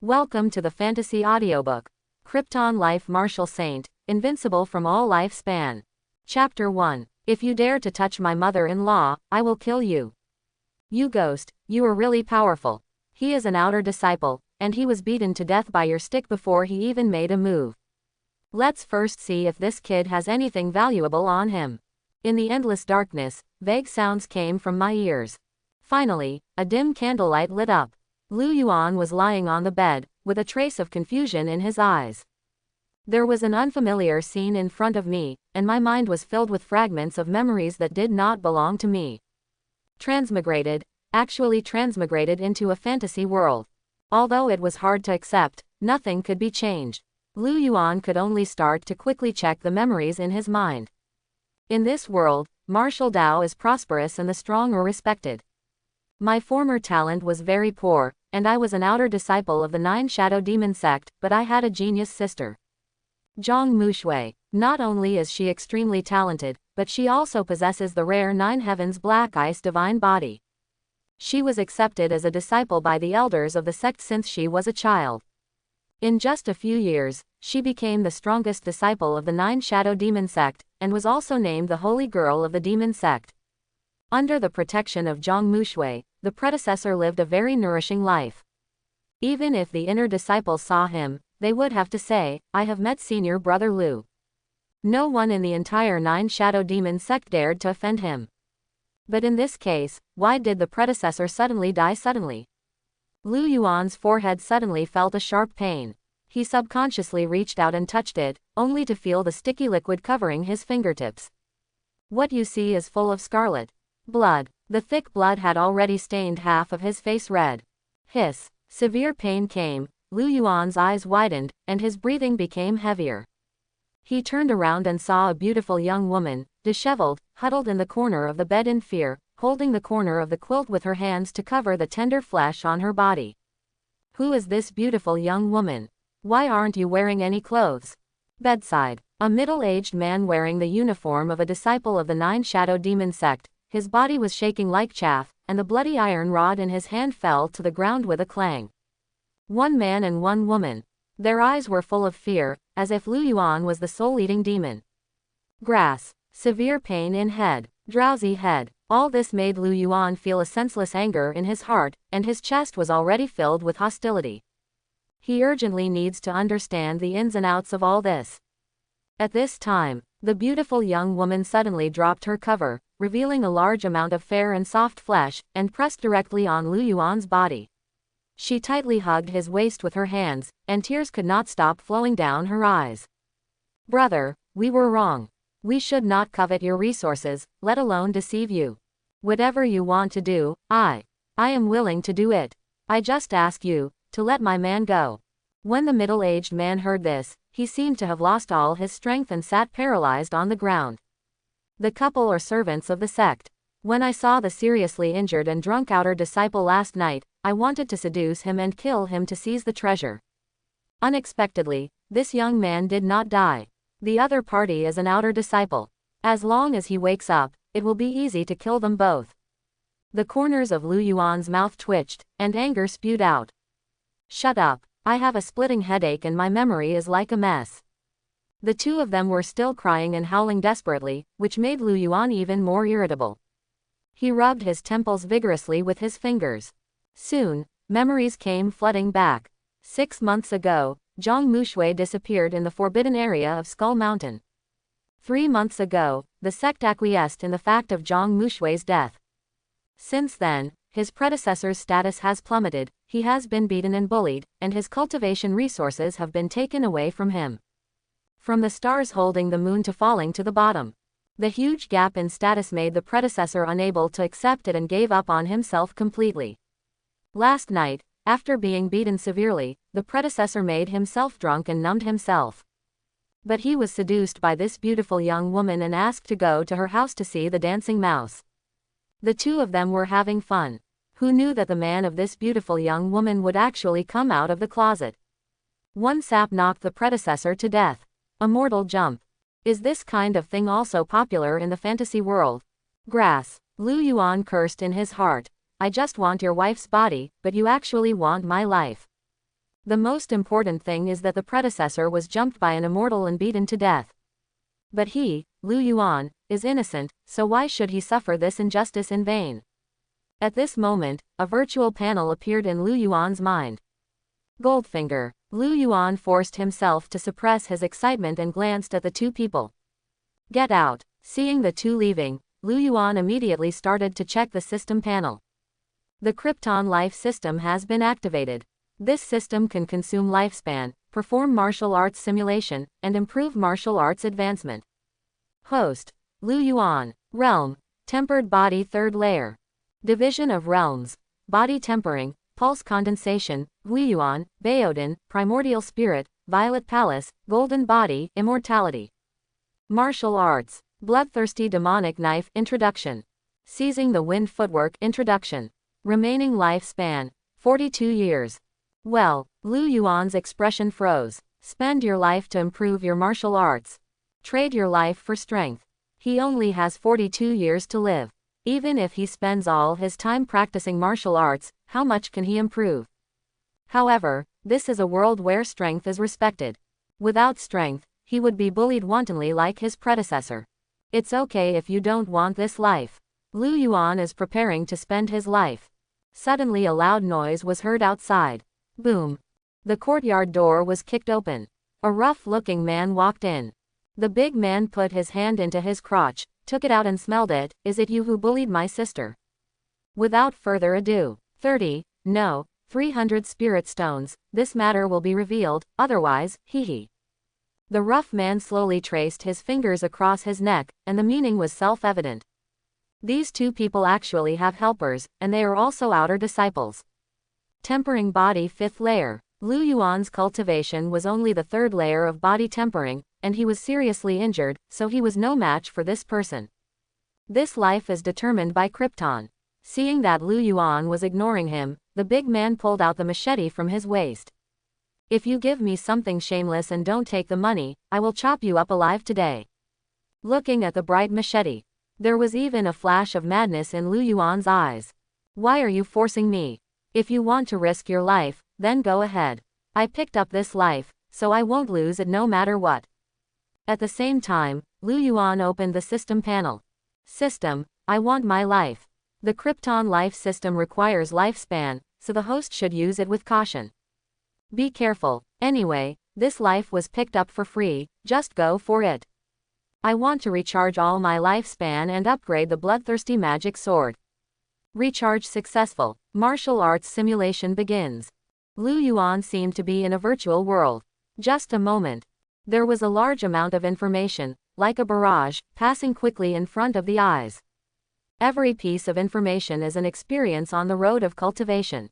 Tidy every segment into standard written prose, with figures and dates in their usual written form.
Welcome to the fantasy audiobook. Krypton Life Martial Saint, Invincible from All Lifespan. Chapter 1. If you dare to touch my mother-in-law, I will kill you. You ghost, you are really powerful. He is an outer disciple, and he was beaten to death by your stick before he even made a move. Let's first see if this kid has anything valuable on him. In the endless darkness, vague sounds came from my ears. Finally, a dim candlelight lit up. Lu Yuan was lying on the bed, with a trace of confusion in his eyes. There was an unfamiliar scene in front of me, and my mind was filled with fragments of memories that did not belong to me. Actually transmigrated into a fantasy world. Although it was hard to accept, nothing could be changed. Lu Yuan could only start to quickly check the memories in his mind. In this world, martial Tao is prosperous and the strong are respected. My former talent was very poor, and I was an outer disciple of the 9 Shadow Demon sect, but I had a genius sister. Zhang Mushui. Not only is she extremely talented, but she also possesses the rare 9 Heavens Black Ice divine body. She was accepted as a disciple by the elders of the sect since she was a child. In just a few years, she became the strongest disciple of the 9 Shadow Demon sect, and was also named the Holy Girl of the Demon sect. Under the protection of Zhang Mushui, the predecessor lived a very nourishing life. Even if the inner disciples saw him, they would have to say, I have met senior brother Lu. No one in the entire 9 Shadow Demon sect dared to offend him. But in this case, why did the predecessor suddenly die suddenly? Lu Yuan's forehead suddenly felt a sharp pain. He subconsciously reached out and touched it, only to feel the sticky liquid covering his fingertips. What you see is full of scarlet blood. The thick blood had already stained half of his face red. Hiss. Severe pain came, Lu Yuan's eyes widened, and his breathing became heavier. He turned around and saw a beautiful young woman, disheveled, huddled in the corner of the bed in fear, holding the corner of the quilt with her hands to cover the tender flesh on her body. Who is this beautiful young woman? Why aren't you wearing any clothes? Bedside. A middle-aged man wearing the uniform of a disciple of the 9 Shadow Demon sect. His body was shaking like chaff, and the bloody iron rod in his hand fell to the ground with a clang. One man and one woman. Their eyes were full of fear, as if Lu Yuan was the soul-eating demon. Grass. Severe pain in head. Drowsy head. All this made Lu Yuan feel a senseless anger in his heart, and his chest was already filled with hostility. He urgently needs to understand the ins and outs of all this. At this time, the beautiful young woman suddenly dropped her cover, revealing a large amount of fair and soft flesh, and pressed directly on Lu Yuan's body. She tightly hugged his waist with her hands, and tears could not stop flowing down her eyes. Brother, we were wrong. We should not covet your resources, let alone deceive you. Whatever you want to do, I am willing to do it. I just ask you to let my man go. When the middle-aged man heard this, he seemed to have lost all his strength and sat paralyzed on the ground. The couple are servants of the sect. When I saw the seriously injured and drunk outer disciple last night, I wanted to seduce him and kill him to seize the treasure. Unexpectedly, this young man did not die. The other party is an outer disciple. As long as he wakes up, it will be easy to kill them both. The corners of Lu Yuan's mouth twitched, and anger spewed out. Shut up. I have a splitting headache and my memory is like a mess. The two of them were still crying and howling desperately, which made Lu Yuan even more irritable. He rubbed his temples vigorously with his fingers. Soon, memories came flooding back. 6 months ago, Zhang Mushui disappeared in the forbidden area of Skull Mountain. 3 months ago, the sect acquiesced in the fact of Zhang Mushui's death. Since then, his predecessor's status has plummeted, he has been beaten and bullied, and his cultivation resources have been taken away from him. From the stars holding the moon to falling to the bottom. The huge gap in status made the predecessor unable to accept it and gave up on himself completely. Last night, after being beaten severely, the predecessor made himself drunk and numbed himself. But he was seduced by this beautiful young woman and asked to go to her house to see the dancing mouse. The two of them were having fun. Who knew that the man of this beautiful young woman would actually come out of the closet? One sap knocked the predecessor to death. A mortal jump. Is this kind of thing also popular in the fantasy world? Grass. Lu Yuan cursed in his heart. I just want your wife's body, but you actually want my life. The most important thing is that the predecessor was jumped by an immortal and beaten to death. But he, Lu Yuan, is innocent, so why should he suffer this injustice in vain? At this moment, a virtual panel appeared in Lu Yuan's mind. Goldfinger. Lu Yuan forced himself to suppress his excitement and glanced at the two people. Get out. Seeing the two leaving, Lu Yuan immediately started to check the system panel. The Krypton life system has been activated. This system can consume lifespan, perform martial arts simulation, and improve martial arts advancement. Host. Lu Yuan. Realm. Tempered body 3rd layer. Division of realms. Body tempering, pulse condensation, guiyuan, baodin, primordial spirit, violet palace, golden body, immortality. Martial arts. Bloodthirsty demonic knife introduction. Seizing the wind footwork introduction. Remaining lifespan, 42 years. Well, Lu Yuan's expression froze. Spend your life to improve your martial arts. Trade your life for strength. He only has 42 years to live. Even if he spends all his time practicing martial arts, how much can he improve? However, this is a world where strength is respected. Without strength, he would be bullied wantonly like his predecessor. It's okay if you don't want this life. Lu Yuan is preparing to spend his life. Suddenly a loud noise was heard outside. Boom. The courtyard door was kicked open. A rough-looking man walked in. The big man put his hand into his crotch, took it out and smelled it. Is it you who bullied my sister? Without further ado, 30, no, 300 spirit stones, this matter will be revealed, otherwise, hee. The rough man slowly traced his fingers across his neck, and the meaning was self-evident. These two people actually have helpers, and they are also outer disciples. Tempering body 5th layer. Lu Yuan's cultivation was only the 3rd layer of body tempering, and he was seriously injured, so he was no match for this person. This life is determined by Krypton. Seeing that Lu Yuan was ignoring him, the big man pulled out the machete from his waist. If you give me something shameless and don't take the money, I will chop you up alive today. Looking at the bright machete, there was even a flash of madness in Lu Yuan's eyes. Why are you forcing me? If you want to risk your life, then go ahead. I picked up this life, so I won't lose it no matter what. At the same time, Lu Yuan opened the system panel. System, I want my life. The Krypton life system requires lifespan, so the host should use it with caution. Be careful. Anyway, this life was picked up for free, just go for it. I want to recharge all my lifespan and upgrade the bloodthirsty magic sword. Recharge successful. Martial arts simulation begins. Lu Yuan seemed to be in a virtual world. Just a moment. There was a large amount of information, like a barrage, passing quickly in front of the eyes. Every piece of information is an experience on the road of cultivation.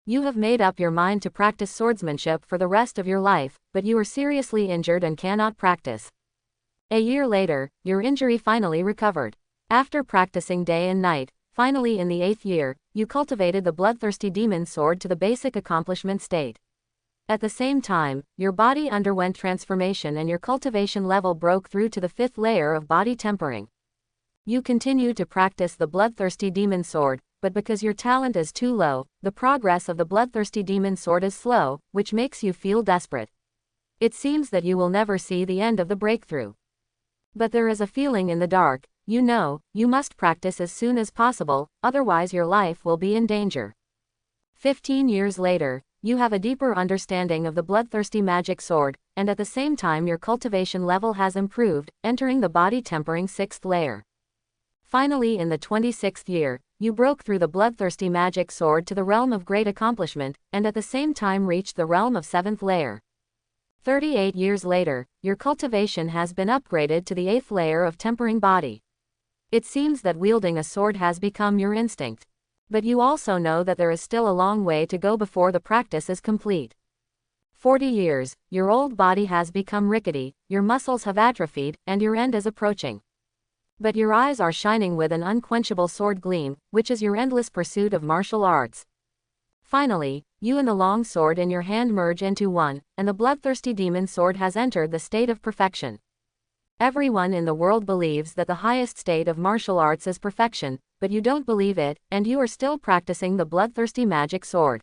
You have made up your mind to practice swordsmanship for the rest of your life, but you are seriously injured and cannot practice. A year later, your injury finally recovered. After practicing day and night, finally in the 8th year, you cultivated the bloodthirsty demon sword to the basic accomplishment state. At the same time, your body underwent transformation and your cultivation level broke through to the 5th layer of body tempering. You continue to practice the bloodthirsty demon sword, but because your talent is too low, the progress of the bloodthirsty demon sword is slow, which makes you feel desperate. It seems that you will never see the end of the breakthrough. But there is a feeling in the dark, you know, you must practice as soon as possible, otherwise your life will be in danger. 15 years later, you have a deeper understanding of the bloodthirsty magic sword, and at the same time your cultivation level has improved, entering the body tempering 6th layer. Finally in the 26th year, you broke through the bloodthirsty magic sword to the realm of great accomplishment, and at the same time reached the realm of 7th layer. 38 years later, your cultivation has been upgraded to the 8th layer of tempering body. It seems that wielding a sword has become your instinct. But you also know that there is still a long way to go before the practice is complete. 40 years, your old body has become rickety, your muscles have atrophied, and your end is approaching. But your eyes are shining with an unquenchable sword gleam, which is your endless pursuit of martial arts. Finally, you and the long sword in your hand merge into one, and the bloodthirsty demon sword has entered the state of perfection. Everyone in the world believes that the highest state of martial arts is perfection, but you don't believe it, and you are still practicing the bloodthirsty magic sword.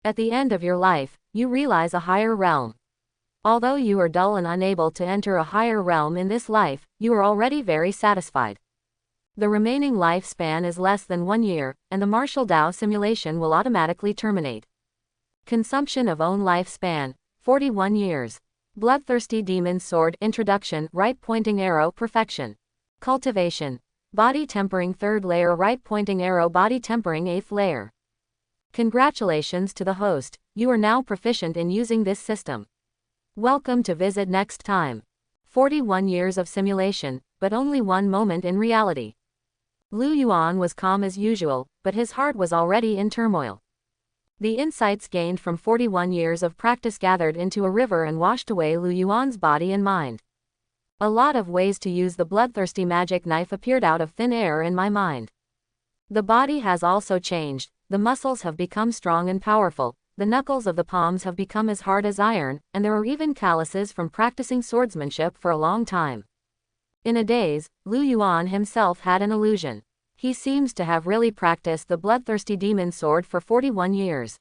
At the end of your life, you realize a higher realm. Although you are dull and unable to enter a higher realm in this life, you are already very satisfied. The remaining lifespan is less than 1 year, and the martial Tao simulation will automatically terminate. Consumption of own lifespan, 41 years. Bloodthirsty Demon Sword Introduction, Right Pointing Arrow Perfection. Cultivation. Body Tempering 3rd Layer, Right Pointing Arrow Body Tempering 8th Layer. Congratulations to the host, you are now proficient in using this system. Welcome to visit next time. 41 years of simulation, but only one moment in reality. Lu Yuan was calm as usual, but his heart was already in turmoil. The insights gained from 41 years of practice gathered into a river and washed away Lu Yuan's body and mind. A lot of ways to use the bloodthirsty magic knife appeared out of thin air in my mind. The body has also changed, the muscles have become strong and powerful. The knuckles of the palms have become as hard as iron, and there are even calluses from practicing swordsmanship for a long time. In a daze, Lu Yuan himself had an illusion. He seems to have really practiced the bloodthirsty demon sword for 41 years.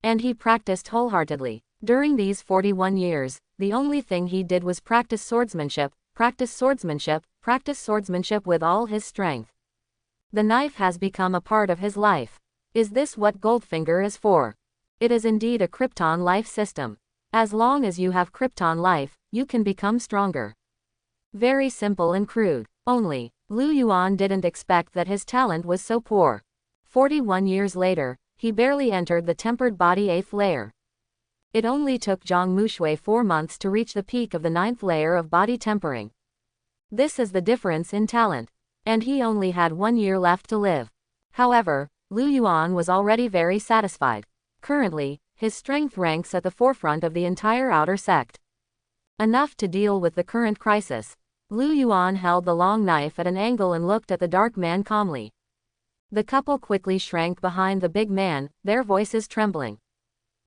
And he practiced wholeheartedly. During these 41 years, the only thing he did was practice swordsmanship with all his strength. The knife has become a part of his life. Is this what Goldfinger is for? It is indeed a Krypton life system. As long as you have Krypton life, you can become stronger. Very simple and crude. Only, Lu Yuan didn't expect that his talent was so poor. 41 years later, he barely entered the tempered body 8th layer. It only took Zhang Mushui 4 months to reach the peak of the 9th layer of body tempering. This is the difference in talent. And he only had 1 year left to live. However, Lu Yuan was already very satisfied. Currently, his strength ranks at the forefront of the entire outer sect. Enough to deal with the current crisis. Lu Yuan held the long knife at an angle and looked at the dark man calmly. The couple quickly shrank behind the big man, their voices trembling.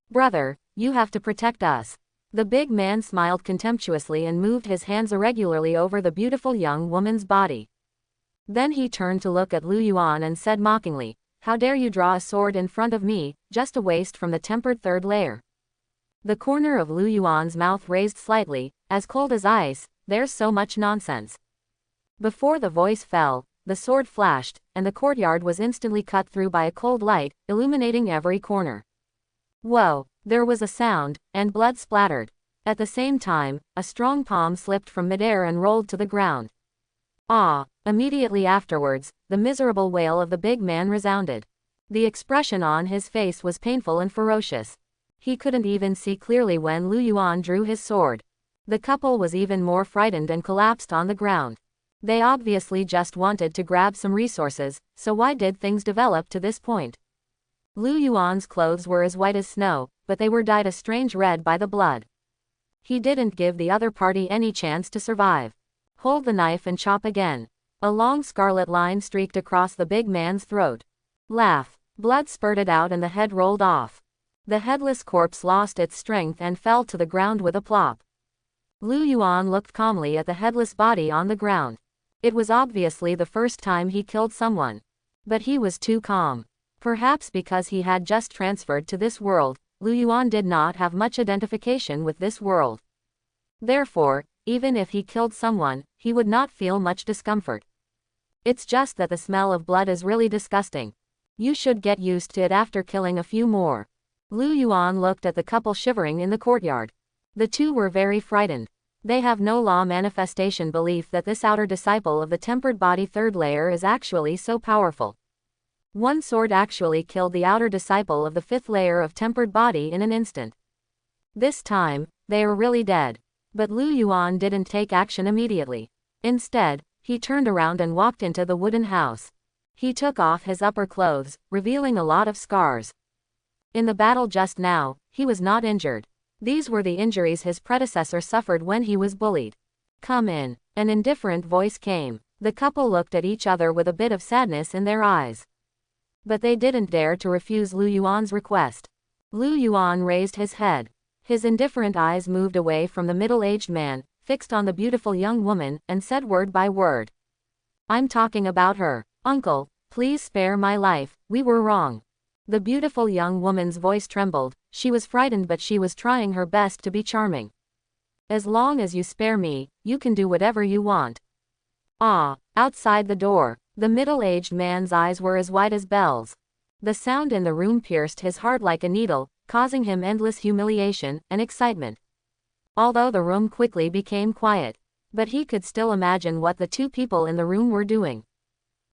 "Brother, you have to protect us." The big man smiled contemptuously and moved his hands irregularly over the beautiful young woman's body. Then he turned to look at Lu Yuan and said mockingly, "How dare you draw a sword in front of me, just a waste from the tempered 3rd layer." The corner of Lu Yuan's mouth raised slightly, as cold as ice. There's so much nonsense. Before the voice fell, the sword flashed, and the courtyard was instantly cut through by a cold light, illuminating every corner. Whoa, there was a sound, and blood splattered. At the same time, a strong palm slipped from midair and rolled to the ground. Ah! Immediately afterwards, the miserable wail of the big man resounded. The expression on his face was painful and ferocious. He couldn't even see clearly when Lu Yuan drew his sword. The couple was even more frightened and collapsed on the ground. They obviously just wanted to grab some resources, so why did things develop to this point? Lu Yuan's clothes were as white as snow, but they were dyed a strange red by the blood. He didn't give the other party any chance to survive. Hold the knife and chop again. A long scarlet line streaked across the big man's throat. Laugh. Blood spurted out and the head rolled off. The headless corpse lost its strength and fell to the ground with a plop. Lu Yuan looked calmly at the headless body on the ground. It was obviously the first time he killed someone. But he was too calm. Perhaps because he had just transferred to this world, Lu Yuan did not have much identification with this world. Therefore, even if he killed someone, he would not feel much discomfort. It's just that the smell of blood is really disgusting. You should get used to it after killing a few more. Lu Yuan looked at the couple shivering in the courtyard. The two were very frightened. They have no law manifestation belief that this outer disciple of the tempered body 3rd layer is actually so powerful. One sword actually killed the outer disciple of the 5th layer of tempered body in an instant. This time, they are really dead. But Lu Yuan didn't take action immediately. Instead, he turned around and walked into the wooden house. He took off his upper clothes, revealing a lot of scars. In the battle just now, he was not injured. These were the injuries his predecessor suffered when he was bullied. "Come in." An indifferent voice came. The couple looked at each other with a bit of sadness in their eyes. But they didn't dare to refuse Lu Yuan's request. Lu Yuan raised his head. His indifferent eyes moved away from the middle-aged man, fixed on the beautiful young woman, and said word by word. "I'm talking about her. Uncle, please spare my life, we were wrong." The beautiful young woman's voice trembled. She was frightened, but she was trying her best to be charming. As long as you spare me, you can do whatever you want. Outside the door, the middle-aged man's eyes were as wide as bells. The sound in the room pierced his heart like a needle, causing him endless humiliation and excitement. Although the room quickly became quiet, but he could still imagine what the two people in the room were doing.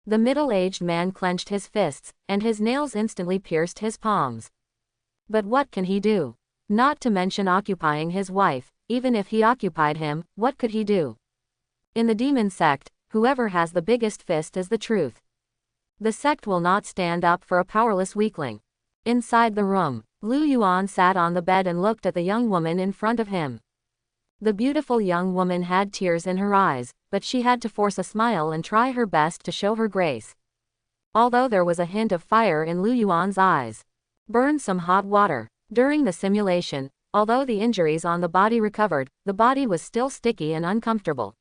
The middle-aged man clenched his fists, and his nails instantly pierced his palms. But what can he do? Not to mention occupying his wife. Even if he occupied him, what could he do? In the demon sect, whoever has the biggest fist is the truth. The sect will not stand up for a powerless weakling. Inside the room, Lu Yuan sat on the bed and looked at the young woman in front of him. The beautiful young woman had tears in her eyes, but she had to force a smile and try her best to show her grace. Although there was a hint of fire in Lu Yuan's eyes. Burn some hot water. During the simulation, although the injuries on the body recovered, the body was still sticky and uncomfortable.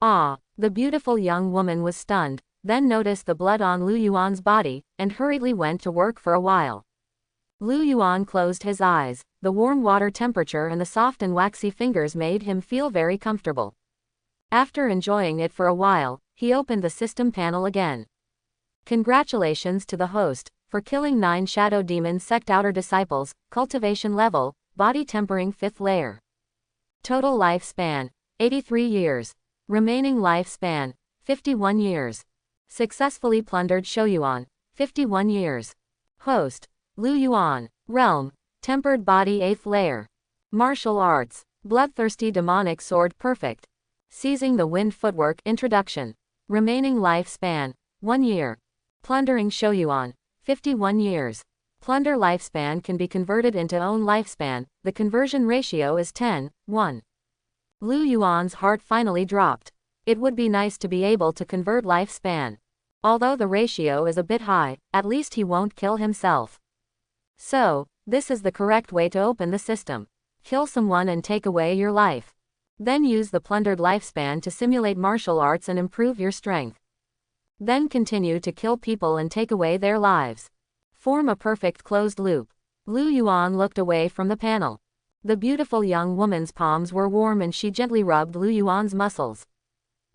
The beautiful young woman was stunned, then noticed the blood on Lu Yuan's body, and hurriedly went to work for a while. Lu Yuan closed his eyes. The warm water temperature and the soft and waxy fingers made him feel very comfortable. After enjoying it for a while, he opened the system panel again. Congratulations to the host, for killing 9 Shadow Demon Sect Outer Disciples, cultivation level, body tempering 5th layer. Total lifespan, 83 years. Remaining lifespan, 51 years. Successfully plundered Shoyuan, 51 years. Host, Lu Yuan. Realm, tempered body 8th layer. Martial arts, bloodthirsty demonic sword perfect. Seizing the wind footwork introduction. Remaining lifespan, 1 year. Plundering Shoyuan, 51 years. Plunder lifespan can be converted into own lifespan. The conversion ratio is 10:1. Lu Yuan's heart finally dropped. It would be nice to be able to convert lifespan. Although the ratio is a bit high, at least he won't kill himself. So, this is the correct way to open the system. Kill someone and take away your life. Then use the plundered lifespan to simulate martial arts and improve your strength. Then continue to kill people and take away their lives. Form a perfect closed loop. Lu Yuan looked away from the panel. The beautiful young woman's palms were warm and she gently rubbed Lu Yuan's muscles.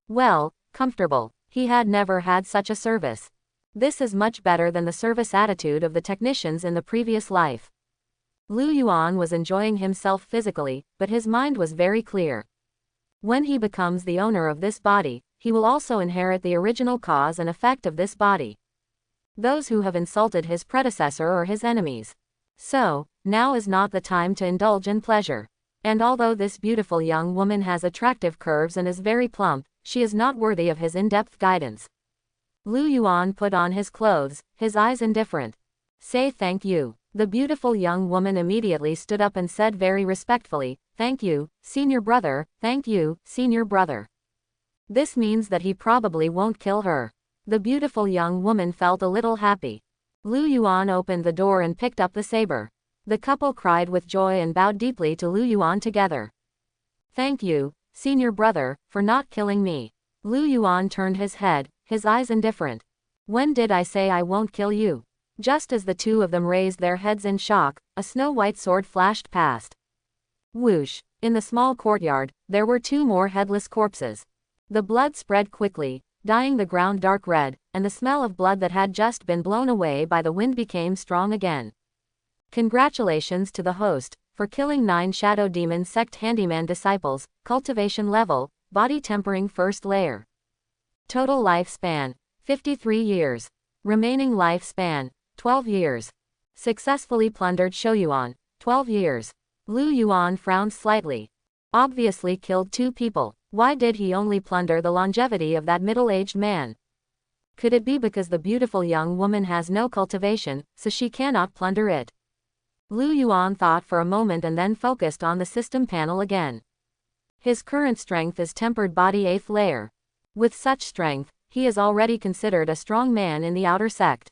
Well, comfortable. He had never had such a service. This is much better than the service attitude of the technicians in the previous life. Lu Yuan was enjoying himself physically, but his mind was very clear. When he becomes the owner of this body, he will also inherit the original cause and effect of this body. Those who have insulted his predecessor are his enemies. So, now is not the time to indulge in pleasure. And although this beautiful young woman has attractive curves and is very plump, she is not worthy of his in-depth guidance. Lu Yuan put on his clothes, his eyes indifferent. Say thank you. The beautiful young woman immediately stood up and said very respectfully, "Thank you, senior brother, thank you, senior brother." This means that he probably won't kill her. The beautiful young woman felt a little happy. Lu Yuan opened the door and picked up the saber. The couple cried with joy and bowed deeply to Lu Yuan together. "Thank you, senior brother, for not killing me." Lu Yuan turned his head, his eyes indifferent. "When did I say I won't kill you?" Just as the two of them raised their heads in shock, a snow-white sword flashed past. Whoosh! In the small courtyard, there were 2 more headless corpses. The blood spread quickly, dyeing the ground dark red, and the smell of blood that had just been blown away by the wind became strong again. Congratulations to the host, for killing 9 Shadow Demon Sect Handyman Disciples, cultivation level, body tempering 1st layer. Total lifespan, 53 years. Remaining lifespan, 12 years. Successfully plundered Shoyuan, 12 years. Lu Yuan frowned slightly. Obviously killed 2 people. Why did he only plunder the longevity of that middle-aged man? Could it be because the beautiful young woman has no cultivation, so she cannot plunder it? Lu Yuan thought for a moment and then focused on the system panel again. His current strength is tempered body 8th layer. With such strength, he is already considered a strong man in the outer sect.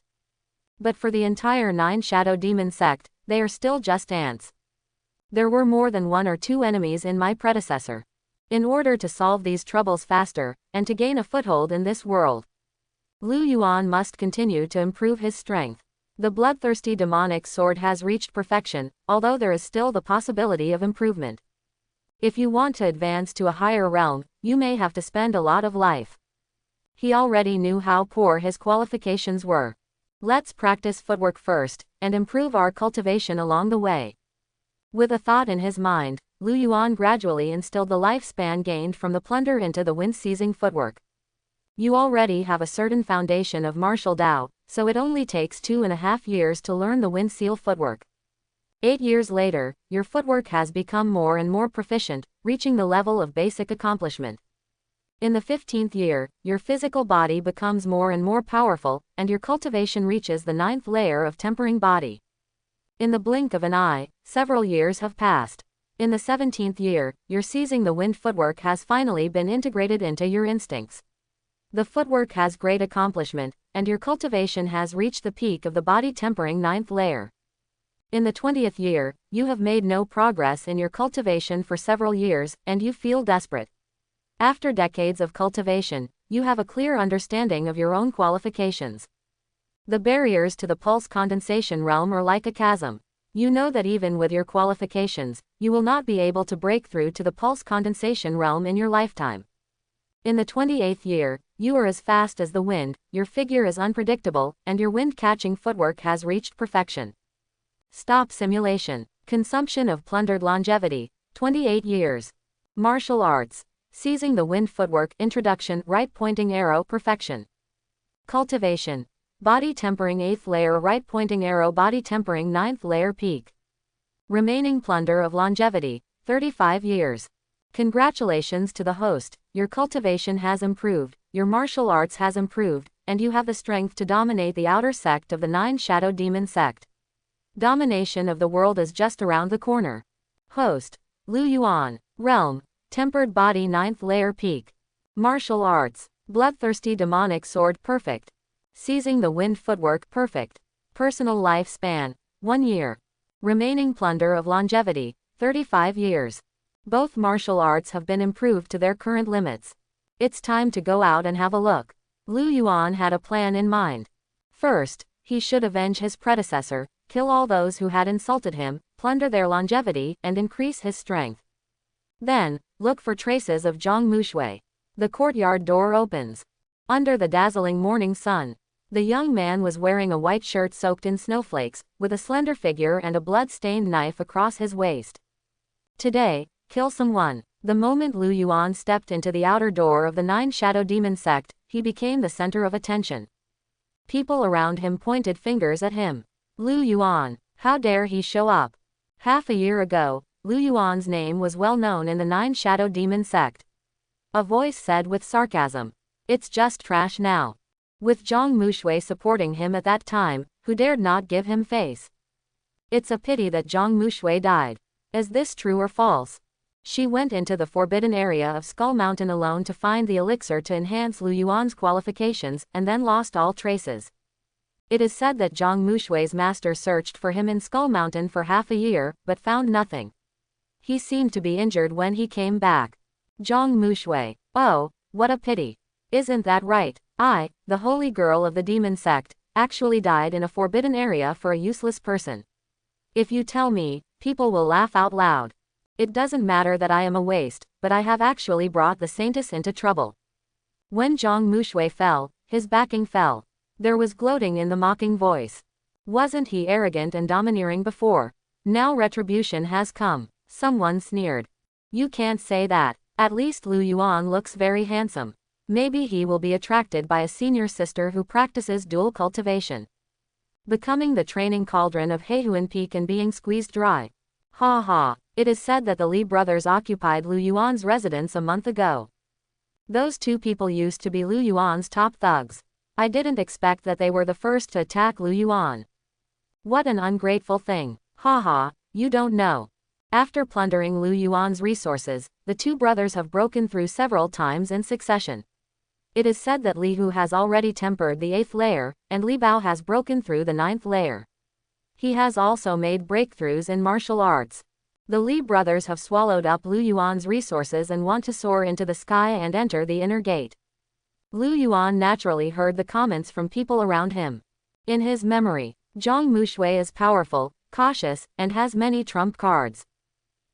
But for the entire 9 Shadow Demon Sect, they are still just ants. There were more than 1 or 2 enemies in my predecessor. In order to solve these troubles faster, and to gain a foothold in this world, Lu Yuan must continue to improve his strength. The bloodthirsty demonic sword has reached perfection, although there is still the possibility of improvement. If you want to advance to a higher realm, you may have to spend a lot of life. He already knew how poor his qualifications were. Let's practice footwork first, and improve our cultivation along the way. With a thought in his mind, Lu Yuan gradually instilled the lifespan gained from the plunder into the wind-seizing footwork. You already have a certain foundation of martial Dao, so it only takes 2.5 years to learn the wind seal footwork. 8 years later, your footwork has become more and more proficient, reaching the level of basic accomplishment. In the 15th year, your physical body becomes more and more powerful, and your cultivation reaches the 9th layer of tempering body. In the blink of an eye, several years have passed. In the 17th year, your seizing the wind footwork has finally been integrated into your instincts. The footwork has great accomplishment, and your cultivation has reached the peak of the body tempering 9th layer. In the 20th year, you have made no progress in your cultivation for several years, and you feel desperate. After decades of cultivation, you have a clear understanding of your own qualifications. The barriers to the pulse condensation realm are like a chasm. You know that even with your qualifications, you will not be able to break through to the pulse condensation realm in your lifetime. In the 28th year, you are as fast as the wind, your figure is unpredictable, and your wind-catching footwork has reached perfection. Stop simulation. Consumption of plundered longevity. 28 years. Martial arts. Seizing the wind footwork. Introduction. Right pointing arrow. Perfection. Cultivation. Body tempering 8th layer. Right pointing arrow. Body tempering 9th layer. Peak. Remaining plunder of longevity. 35 years. Congratulations to the host. Your cultivation has improved, your martial arts has improved, and you have the strength to dominate the outer sect of the 9 Shadow Demon sect. Domination of the world is just around the corner. Host. Lu Yuan. Realm. Tempered body 9th layer. Peak. Martial arts. Bloodthirsty demonic sword. Perfect. Seizing the wind footwork. Perfect. Personal lifespan. 1 year. Remaining plunder of longevity. 35 years. Both martial arts have been improved to their current limits. It's time to go out and have a look. Lu Yuan had a plan in mind. First, he should avenge his predecessor, kill all those who had insulted him, plunder their longevity, and increase his strength. Then, look for traces of Zhang Mushui. The courtyard door opens. Under the dazzling morning sun, the young man was wearing a white shirt soaked in snowflakes, with a slender figure and a blood-stained knife across his waist. Today, kill someone. The moment Lu Yuan stepped into the outer door of the 9 Shadow Demon sect, he became the center of attention. People around him pointed fingers at him. Lu Yuan, how dare he show up? Half a year ago, Lu Yuan's name was well known in the 9 Shadow Demon sect. A voice said with sarcasm, "It's just trash now." With Zhang Mushui supporting him at that time, who dared not give him face? It's a pity that Zhang Mushui died. Is this true or false? She went into the forbidden area of Skull Mountain alone to find the elixir to enhance Lu Yuan's qualifications, and then lost all traces. It is said that Zhang Mushui's master searched for him in Skull Mountain for half a year, but found nothing. He seemed to be injured when he came back. Zhang Mushui. Oh, what a pity. Isn't that right? I, the holy girl of the demon sect, actually died in a forbidden area for a useless person. If you tell me, people will laugh out loud. It doesn't matter that I am a waste, but I have actually brought the saintess into trouble. When Zhang Mushui fell, his backing fell. There was gloating in the mocking voice. Wasn't he arrogant and domineering before? Now retribution has come. Someone sneered. You can't say that. At least Lu Yuan looks very handsome. Maybe he will be attracted by a senior sister who practices dual cultivation. Becoming the training cauldron of Heihuan Peak and being squeezed dry. Ha ha. It is said that the Li brothers occupied Lu Yuan's residence a month ago. Those two people used to be Lu Yuan's top thugs. I didn't expect that they were the first to attack Lu Yuan. What an ungrateful thing. Ha ha, you don't know. After plundering Lu Yuan's resources, the two brothers have broken through several times in succession. It is said that Li Hu has already tempered the 8th layer, and Li Bao has broken through the 9th layer. He has also made breakthroughs in martial arts. The Li brothers have swallowed up Lu Yuan's resources and want to soar into the sky and enter the inner gate. Lu Yuan naturally heard the comments from people around him. In his memory, Zhang Mushui is powerful, cautious, and has many trump cards.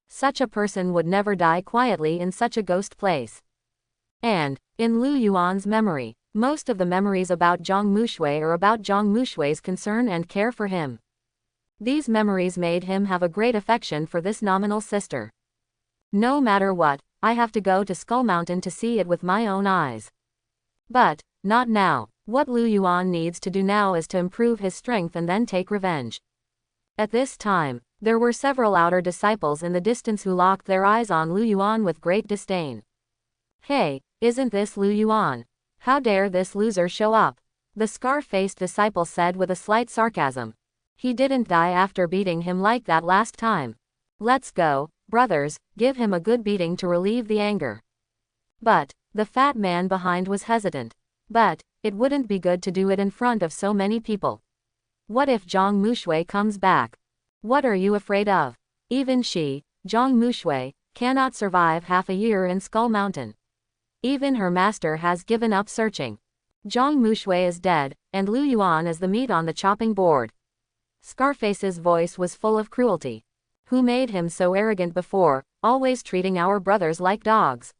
Such a person would never die quietly in such a ghost place. And, in Lu Yuan's memory, most of the memories about Zhang Mushui are about Zhang Mushui's concern and care for him. These memories made him have a great affection for this nominal sister. No matter what, I have to go to Skull Mountain to see it with my own eyes. But, not now. What Lu Yuan needs to do now is to improve his strength and then take revenge. At this time, there were several outer disciples in the distance who locked their eyes on Lu Yuan with great disdain. Hey, isn't this Lu Yuan? How dare this loser show up? The scar-faced disciple said with a slight sarcasm. He didn't die after beating him like that last time. Let's go, brothers, give him a good beating to relieve the anger. But, the fat man behind was hesitant. But, it wouldn't be good to do it in front of so many people. What if Zhang Mushui comes back? What are you afraid of? Even she, Zhang Mushui, cannot survive half a year in Skull Mountain. Even her master has given up searching. Zhang Mushui is dead, and Lu Yuan is the meat on the chopping board. Scarface's voice was full of cruelty. Who made him so arrogant before, always treating our brothers like dogs?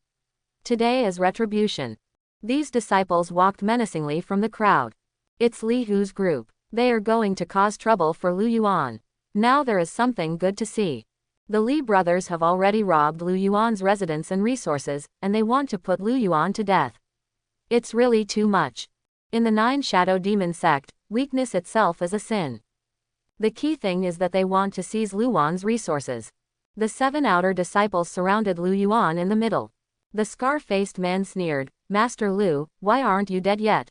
Today is retribution. These disciples walked menacingly from the crowd. It's Li Hu's group. They are going to cause trouble for Lu Yuan. Now there is something good to see. The Li brothers have already robbed Lu Yuan's residence and resources, and they want to put Lu Yuan to death. It's really too much. In the 9 Shadow Demon sect, weakness itself is a sin. The key thing is that they want to seize Lu Yuan's resources. The 7 outer disciples surrounded Lu Yuan in the middle. The scar-faced man sneered, Master Lu, why aren't you dead yet?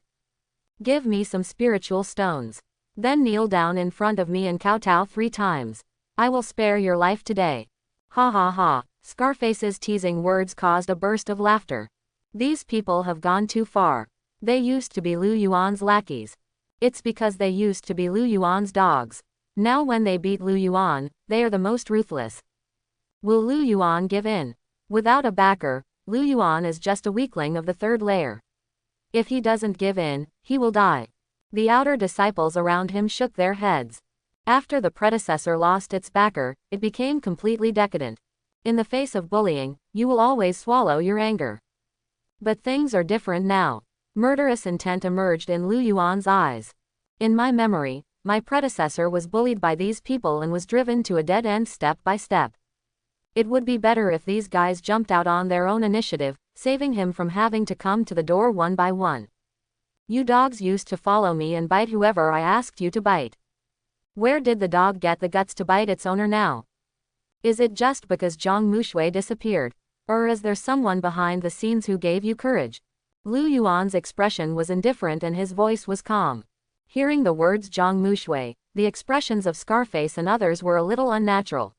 Give me some spiritual stones. Then kneel down in front of me and kowtow 3 times. I will spare your life today. Ha ha ha. Scarface's teasing words caused a burst of laughter. These people have gone too far. They used to be Lu Yuan's lackeys. It's because they used to be Lu Yuan's dogs. Now when they beat Lu Yuan, they are the most ruthless. Will Lu Yuan give in? Without a backer, Lu Yuan is just a weakling of the 3rd layer. If he doesn't give in, he will die. The outer disciples around him shook their heads. After the predecessor lost its backer, it became completely decadent. In the face of bullying, you will always swallow your anger. But things are different now. Murderous intent emerged in Lu Yuan's eyes. In my memory, my predecessor was bullied by these people and was driven to a dead end step by step. It would be better if these guys jumped out on their own initiative, saving him from having to come to the door one by one. You dogs used to follow me and bite whoever I asked you to bite. Where did the dog get the guts to bite its owner now? Is it just because Zhang Mushui disappeared? Or is there someone behind the scenes who gave you courage? Lu Yuan's expression was indifferent and his voice was calm. Hearing the words Zhang Mushui, the expressions of Scarface and others were a little unnatural.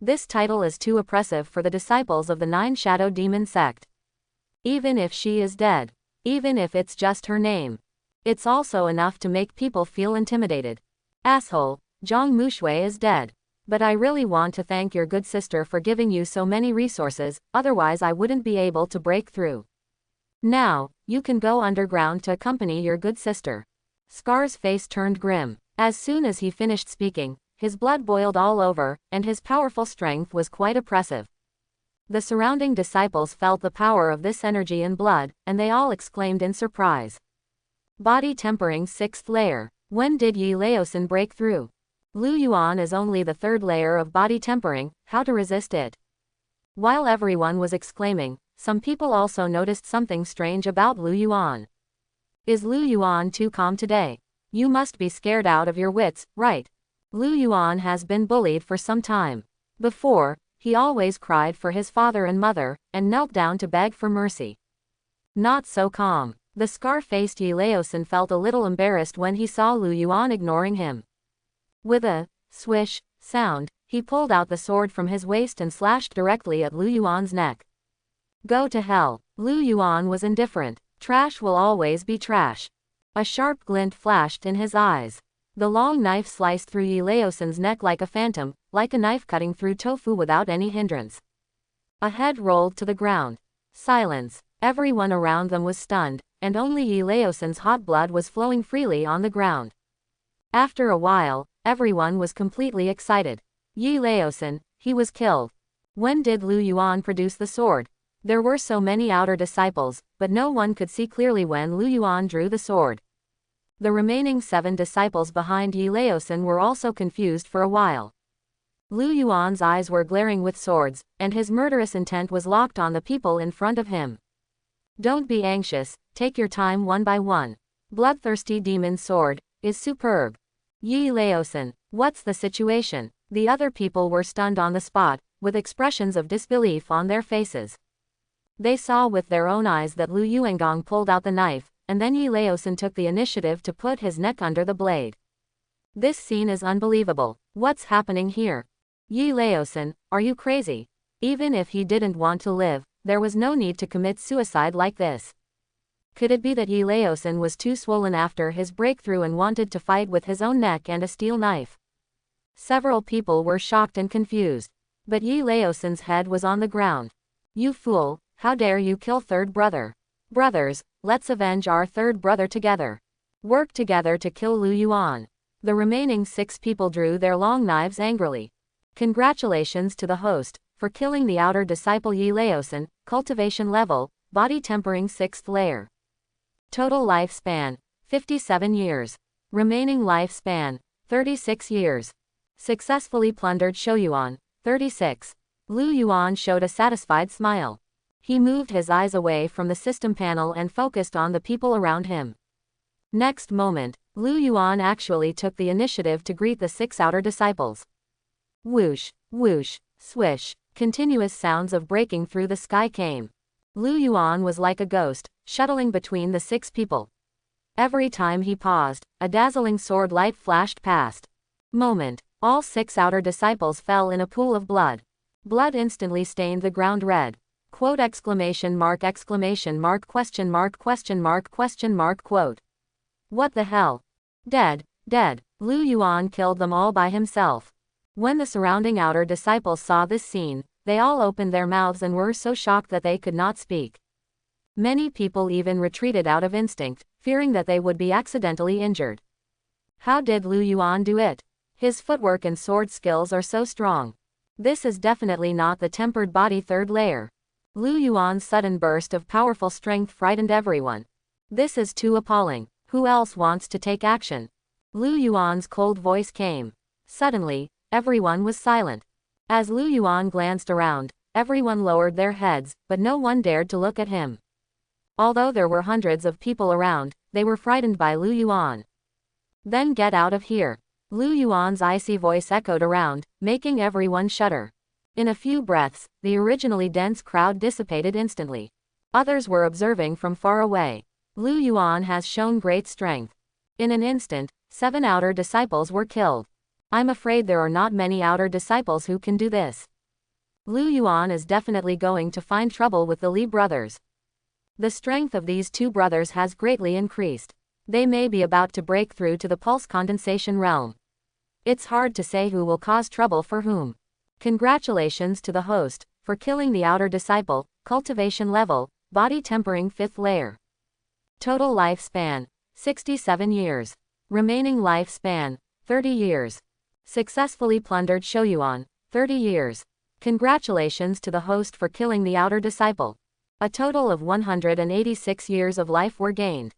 This title is too oppressive for the disciples of the 9 Shadow Demon sect. Even if she is dead, even if it's just her name, it's also enough to make people feel intimidated. Asshole, Zhang Mushui is dead. But I really want to thank your good sister for giving you so many resources, otherwise I wouldn't be able to break through. Now, you can go underground to accompany your good sister. Scar's face turned grim. As soon as he finished speaking, his blood boiled all over, and his powerful strength was quite oppressive. The surrounding disciples felt the power of this energy and blood, and they all exclaimed in surprise. Body tempering 6th layer. When did Yi Laosin break through? Lu Yuan is only the 3rd layer of body tempering, how to resist it? While everyone was exclaiming, some people also noticed something strange about Lu Yuan. Is Lu Yuan too calm today? You must be scared out of your wits, right? Lu Yuan has been bullied for some time. Before, he always cried for his father and mother, and knelt down to beg for mercy. Not so calm. The scar-faced Yi Laosin felt a little embarrassed when he saw Lu Yuan ignoring him. With a swish sound, he pulled out the sword from his waist and slashed directly at Lu Yuan's neck. Go to hell. Lu Yuan was indifferent. Trash will always be trash. A sharp glint flashed in his eyes. The long knife sliced through Yi Laosin's neck like a phantom, like a knife cutting through tofu without any hindrance. A head rolled to the ground. Silence. Everyone around them was stunned, and only Yi Laosin's hot blood was flowing freely on the ground. After a while, everyone was completely excited. Yi Laosin, he was killed. When did Lu Yuan produce the sword? There were so many outer disciples, but no one could see clearly when Lu Yuan drew the sword. The remaining 7 disciples behind Yi Laosin were also confused for a while. Lu Yuan's eyes were glaring with swords, and his murderous intent was locked on the people in front of him. Don't be anxious, take your time one by one. Bloodthirsty demon's sword is superb. Yi Laosin, what's the situation? The other people were stunned on the spot, with expressions of disbelief on their faces. They saw with their own eyes that Lu Yuangong pulled out the knife, and then Yi Laosin took the initiative to put his neck under the blade. This scene is unbelievable. What's happening here? Yi Laosin, are you crazy? Even if he didn't want to live, there was no need to commit suicide like this. Could it be that Yi Laosin was too swollen after his breakthrough and wanted to fight with his own neck and a steel knife? Several people were shocked and confused. But Yi Laosin's head was on the ground. You fool, how dare you kill third brother? Brothers, let's avenge our third brother together. Work together to kill Lu Yuan. The remaining 6 people drew their long knives angrily. Congratulations to the host, for killing the outer disciple Yi Laosin, cultivation level, body tempering 6th layer. Total lifespan, 57 years. Remaining lifespan, 36 years. Successfully plundered Shouyuan, 36. Lu Yuan showed a satisfied smile. He moved his eyes away from the system panel and focused on the people around him. Next moment, Lu Yuan actually took the initiative to greet the 6 outer disciples. Whoosh, whoosh, swish, continuous sounds of breaking through the sky came. Lu Yuan was like a ghost, shuttling between the 6 people. Every time he paused, a dazzling sword light flashed past. Moment, all 6 outer disciples fell in a pool of blood. Blood instantly stained the ground red. Quote exclamation mark question mark quote. What the hell? Dead, dead. Lu Yuan killed them all by himself. When the surrounding outer disciples saw this scene, they all opened their mouths and were so shocked that they could not speak. Many people even retreated out of instinct, fearing that they would be accidentally injured. How did Lu Yuan do it? His footwork and sword skills are so strong. This is definitely not the tempered body 3rd layer. Lu Yuan's sudden burst of powerful strength frightened everyone. This is too appalling. Who else wants to take action? Lu Yuan's cold voice came. Suddenly, everyone was silent. As Lu Yuan glanced around, everyone lowered their heads, but no one dared to look at him. Although there were hundreds of people around, they were frightened by Lu Yuan. Then get out of here. Lu Yuan's icy voice echoed around, making everyone shudder. In a few breaths, the originally dense crowd dissipated instantly. Others were observing from far away. Lu Yuan has shown great strength. In an instant, 7 outer disciples were killed. I'm afraid there are not many outer disciples who can do this. Lu Yuan is definitely going to find trouble with the Li brothers. The strength of these 2 brothers has greatly increased. They may be about to break through to the pulse condensation realm. It's hard to say who will cause trouble for whom. Congratulations to the host, for killing the outer disciple, cultivation level, body tempering 5th layer. Total lifespan, 67 years. Remaining lifespan, 30 years. Successfully plundered Shouyuan, 30 years. Congratulations to the host for killing the outer disciple. A total of 186 years of life were gained.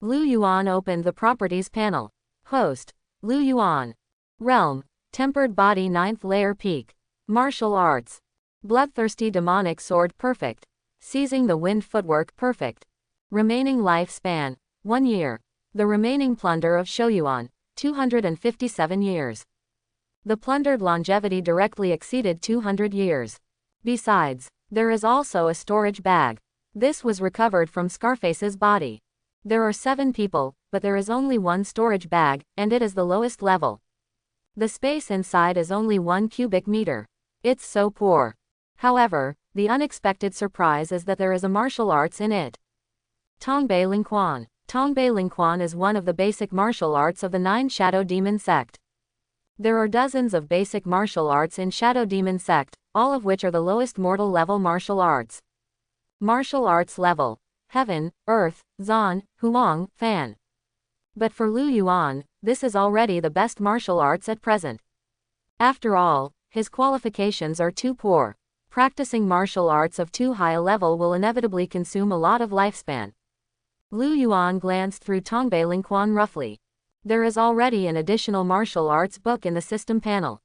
Lu Yuan opened the properties panel. Host, Lu Yuan. Realm, tempered body 9th layer peak. Martial arts. Bloodthirsty demonic sword perfect. Seizing the wind footwork perfect. Remaining lifespan, 1 year. The remaining plunder of Shouyuan, 257 years. The plundered longevity directly exceeded 200 years. Besides, there is also a storage bag. This was recovered from Scarface's body. There are 7 people, but there is only 1 storage bag, and it is the lowest level. The space inside is only 1 cubic meter. It's so poor. However, the unexpected surprise is that there is a martial arts in it. Tongbei Lingquan. Tongbei Lingquan is one of the basic martial arts of the 9 Shadow Demon sect. There are dozens of basic martial arts in Shadow Demon sect, all of which are the lowest mortal level martial arts. Martial arts level: Heaven, Earth, Zan, Huang, Fan. But for Lu Yuan, this is already the best martial arts at present. After all, his qualifications are too poor. Practicing martial arts of too high a level will inevitably consume a lot of lifespan. Lu Yuan glanced through Tongbei Lingquan roughly. There is already an additional martial arts book in the system panel.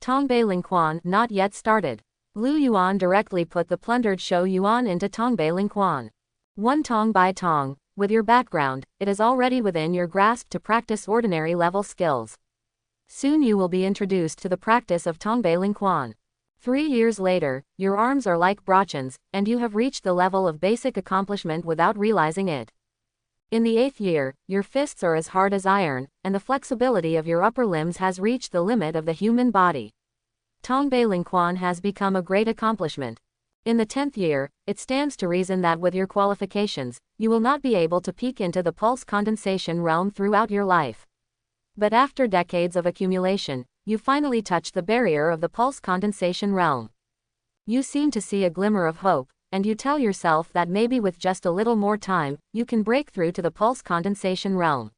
Tongbei Lingquan not yet started. Lu Yuan directly put the plundered Shou Yuan into Tongbei Lingquan. One tong by tong, with your background, it is already within your grasp to practice ordinary level skills. Soon you will be introduced to the practice of Tongbei Lingquan. 3 years later, your arms are like brochens, and you have reached the level of basic accomplishment without realizing it. In the 8th year, your fists are as hard as iron, and the flexibility of your upper limbs has reached the limit of the human body. Tongbei Lingquan has become a great accomplishment. In the 10th year, it stands to reason that with your qualifications, you will not be able to peek into the pulse condensation realm throughout your life. But after decades of accumulation, you finally touch the barrier of the pulse condensation realm. You seem to see a glimmer of hope, and you tell yourself that maybe with just a little more time, you can break through to the pulse condensation realm.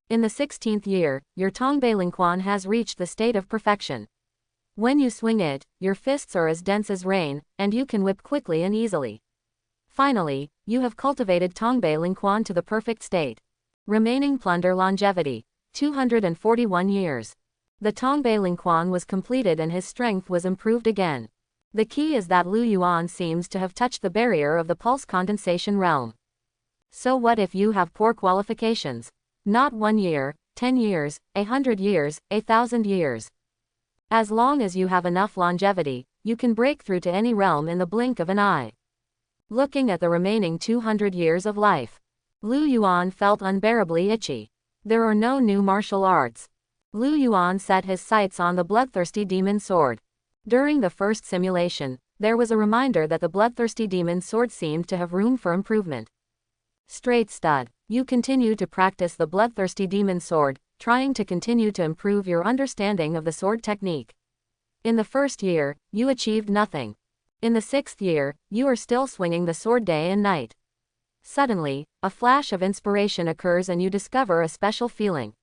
In the 16th year, your Tongbei Lingquan has reached the state of perfection. When you swing it, your fists are as dense as rain, and you can whip quickly and easily. Finally, you have cultivated Tongbei Lingquan to the perfect state. Remaining plunder longevity: 241 years. The Tongbei Lingquan was completed and his strength was improved again. The key is that Lu Yuan seems to have touched the barrier of the pulse condensation realm. So what if you have poor qualifications? Not 1 year, 10 years, 100 years, 1,000 years. As long as you have enough longevity, you can break through to any realm in the blink of an eye. Looking at the remaining 200 years of life, Lu Yuan felt unbearably itchy. There are no new martial arts. Lu Yuan set his sights on the bloodthirsty demon sword. During the first simulation, there was a reminder that the bloodthirsty demon sword seemed to have room for improvement. Straight stud. You continue to practice the bloodthirsty demon sword, trying to continue to improve your understanding of the sword technique. In the first year, you achieved nothing. In the 6th year, you are still swinging the sword day and night. Suddenly, a flash of inspiration occurs and you discover a special feeling.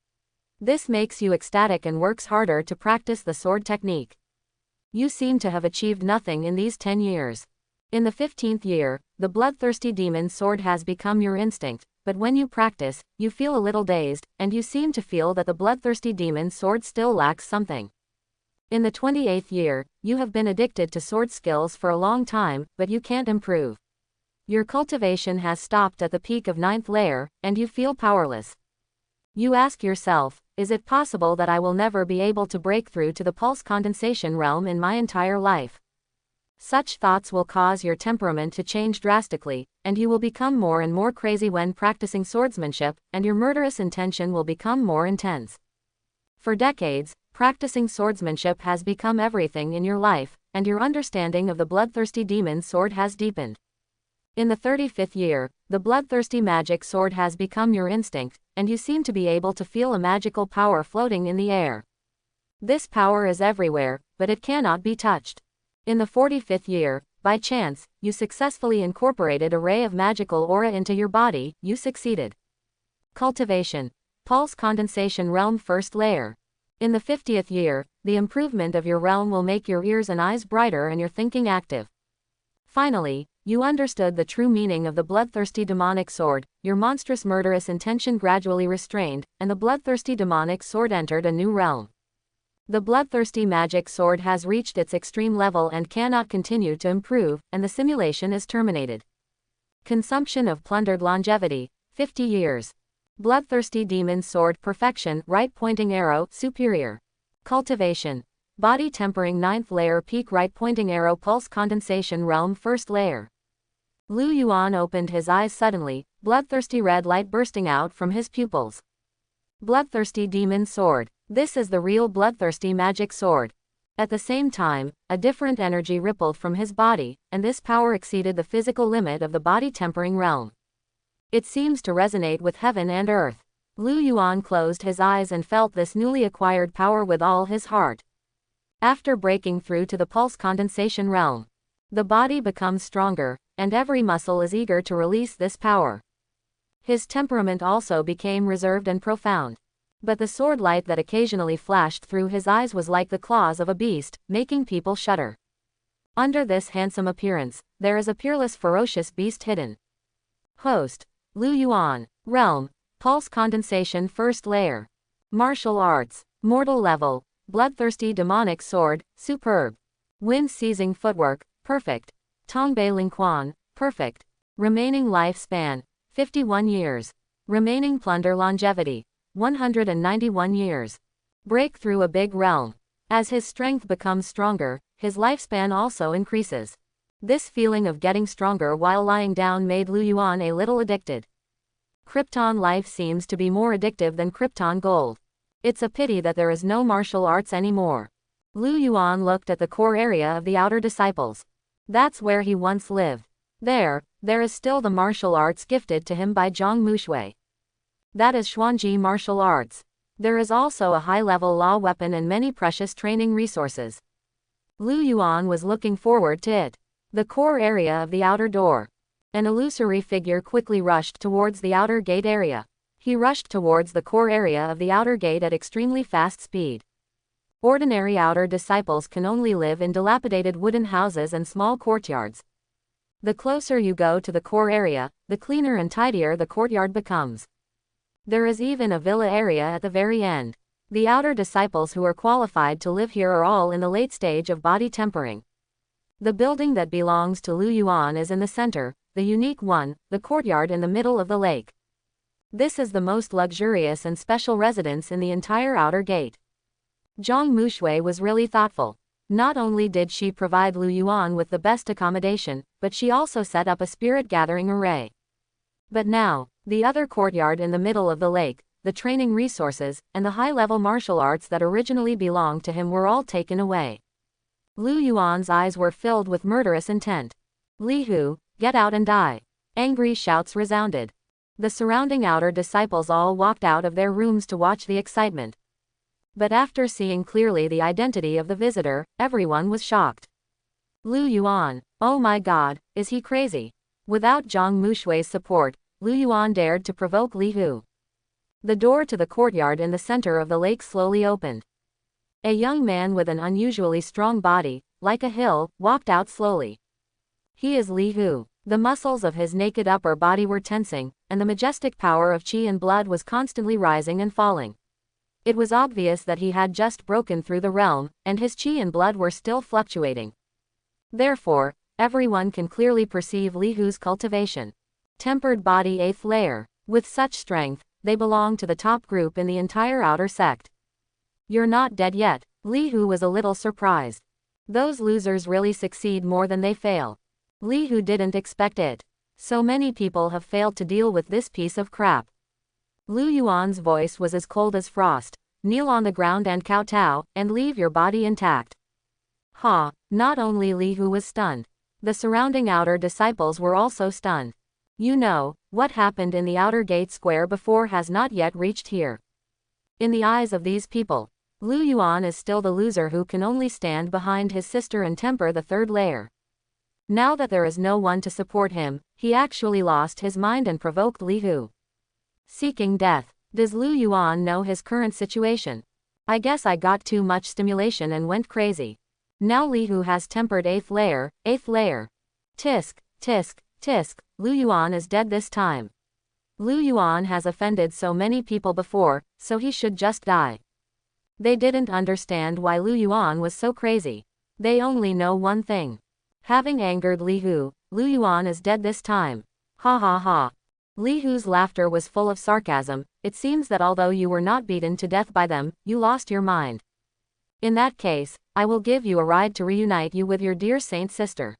This makes you ecstatic and works harder to practice the sword technique. You seem to have achieved nothing in these 10 years. In the 15th year, the bloodthirsty demon sword has become your instinct, but when you practice, you feel a little dazed, and you seem to feel that the bloodthirsty demon sword still lacks something. In the 28th year, you have been addicted to sword skills for a long time, but you can't improve. Your cultivation has stopped at the peak of 9th layer, and you feel powerless. You ask yourself, is it possible that I will never be able to break through to the pulse condensation realm in my entire life? Such thoughts will cause your temperament to change drastically, and you will become more and more crazy when practicing swordsmanship, and your murderous intention will become more intense. For decades, practicing swordsmanship has become everything in your life, and your understanding of the bloodthirsty demon sword has deepened. In the 35th year, the bloodthirsty magic sword has become your instinct, and you seem to be able to feel a magical power floating in the air. This power is everywhere, but it cannot be touched. In the 45th year, by chance, you successfully incorporated a ray of magical aura into your body. You succeeded. Cultivation. Pulse condensation realm 1st layer. In the 50th year, the improvement of your realm will make your ears and eyes brighter and your thinking active. Finally, you understood the true meaning of the bloodthirsty demonic sword, your monstrous murderous intention gradually restrained, and the bloodthirsty demonic sword entered a new realm. The bloodthirsty magic sword has reached its extreme level and cannot continue to improve, and the simulation is terminated. Consumption of plundered longevity, 50 years. Bloodthirsty demon sword perfection, right pointing arrow, superior. Cultivation. Body tempering 9th layer peak right pointing arrow pulse condensation realm 1st layer. Lu Yuan opened his eyes suddenly, bloodthirsty red light bursting out from his pupils. Bloodthirsty demon sword. This is the real bloodthirsty magic sword. At the same time, a different energy rippled from his body, and this power exceeded the physical limit of the body tempering realm. It seems to resonate with heaven and earth. Lu Yuan closed his eyes and felt this newly acquired power with all his heart. After breaking through to the pulse condensation realm, the body becomes stronger, and every muscle is eager to release this power. His temperament also became reserved and profound. But the sword light that occasionally flashed through his eyes was like the claws of a beast, making people shudder. Under this handsome appearance, there is a peerless ferocious beast hidden. Host: Lu Yuan. Realm: Pulse Condensation First Layer. Martial Arts: Mortal Level. Bloodthirsty Demonic Sword, Superb. Wind-seizing Footwork, Perfect. Tongbei Lingquan, Perfect. Remaining Lifespan: 51 years. Remaining Plunder Longevity: 191 years. Breakthrough a Big Realm. As his strength becomes stronger, his lifespan also increases. This feeling of getting stronger while lying down made Lu Yuan a little addicted. Krypton life seems to be more addictive than Krypton gold. It's a pity that there is no martial arts anymore. Lu Yuan looked at the core area of the outer disciples. That's where he once lived. There is still the martial arts gifted to him by Zhang Mushui. That is Xuanji martial arts. There is also a high-level law weapon and many precious training resources. Lu Yuan was looking forward to it. The core area of the outer door. An illusory figure quickly rushed towards the outer gate area. He rushed towards the core area of the outer gate at extremely fast speed. Ordinary outer disciples can only live in dilapidated wooden houses and small courtyards. The closer you go to the core area, the cleaner and tidier the courtyard becomes. There is even a villa area at the very end. The outer disciples who are qualified to live here are all in the late stage of body tempering. The building that belongs to Lu Yuan is in the center, the unique one, the courtyard in the middle of the lake. This is the most luxurious and special residence in the entire outer gate. Zhang Mushui was really thoughtful. Not only did she provide Lu Yuan with the best accommodation, but she also set up a spirit-gathering array. But now, the other courtyard in the middle of the lake, the training resources, and the high-level martial arts that originally belonged to him were all taken away. Lu Yuan's eyes were filled with murderous intent. "Li Hu, get out and die!" Angry shouts resounded. The surrounding outer disciples all walked out of their rooms to watch the excitement. But after seeing clearly the identity of the visitor, everyone was shocked. Lu Yuan, oh my god, is he crazy? Without Zhang Mushui's support, Lu Yuan dared to provoke Li Hu. The door to the courtyard in the center of the lake slowly opened. A young man with an unusually strong body, like a hill, walked out slowly. He is Li Hu. The muscles of his naked upper body were tensing, and the majestic power of qi and blood was constantly rising and falling. It was obvious that he had just broken through the realm, and his qi and blood were still fluctuating. Therefore, everyone can clearly perceive Li Hu's cultivation. Tempered body 8th layer. With such strength, they belong to the top group in the entire outer sect. You're not dead yet. Li Hu was a little surprised. Those losers really succeed more than they fail. Li Hu didn't expect it. So many people have failed to deal with this piece of crap. Lu Yuan's voice was as cold as frost. Kneel on the ground and kowtow, and leave your body intact. Ha! Not only Li Hu was stunned. The surrounding outer disciples were also stunned. You know, what happened in the outer gate square before has not yet reached here. In the eyes of these people, Lu Yuan is still the loser who can only stand behind his sister and temper the 3rd layer. Now that there is no one to support him, he actually lost his mind and provoked Li Hu. Seeking death. Does Lu Yuan know his current situation? I guess I got too much stimulation and went crazy. Now Li Hu has tempered 8th layer, 8th layer. Tisk, tisk, tisk, Lu Yuan is dead this time. Lu Yuan has offended so many people before, so he should just die. They didn't understand why Lu Yuan was so crazy. They only know one thing. Having angered Li Hu, Lu Yuan is dead this time. Ha ha ha. Li Hu's laughter was full of sarcasm. It seems that although you were not beaten to death by them, you lost your mind. In that case, I will give you a ride to reunite you with your dear saint sister.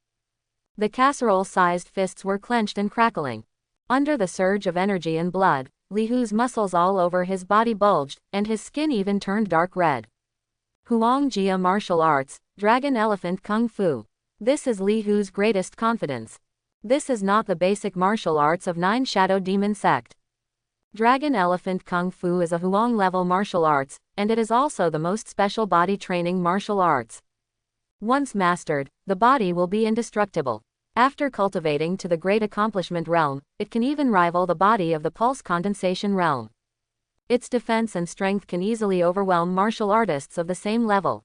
The casserole-sized fists were clenched and crackling. Under the surge of energy and blood, Li Hu's muscles all over his body bulged, and his skin even turned dark red. Huang Jia martial arts, dragon elephant kung fu. This is Li Hu's greatest confidence. This is not the basic martial arts of 9 Shadow Demon sect. Dragon Elephant Kung Fu is a Huang level martial arts, and it is also the most special body training martial arts. Once mastered, the body will be indestructible. After cultivating to the great accomplishment realm, it can even rival the body of the pulse condensation realm. Its defense and strength can easily overwhelm martial artists of the same level.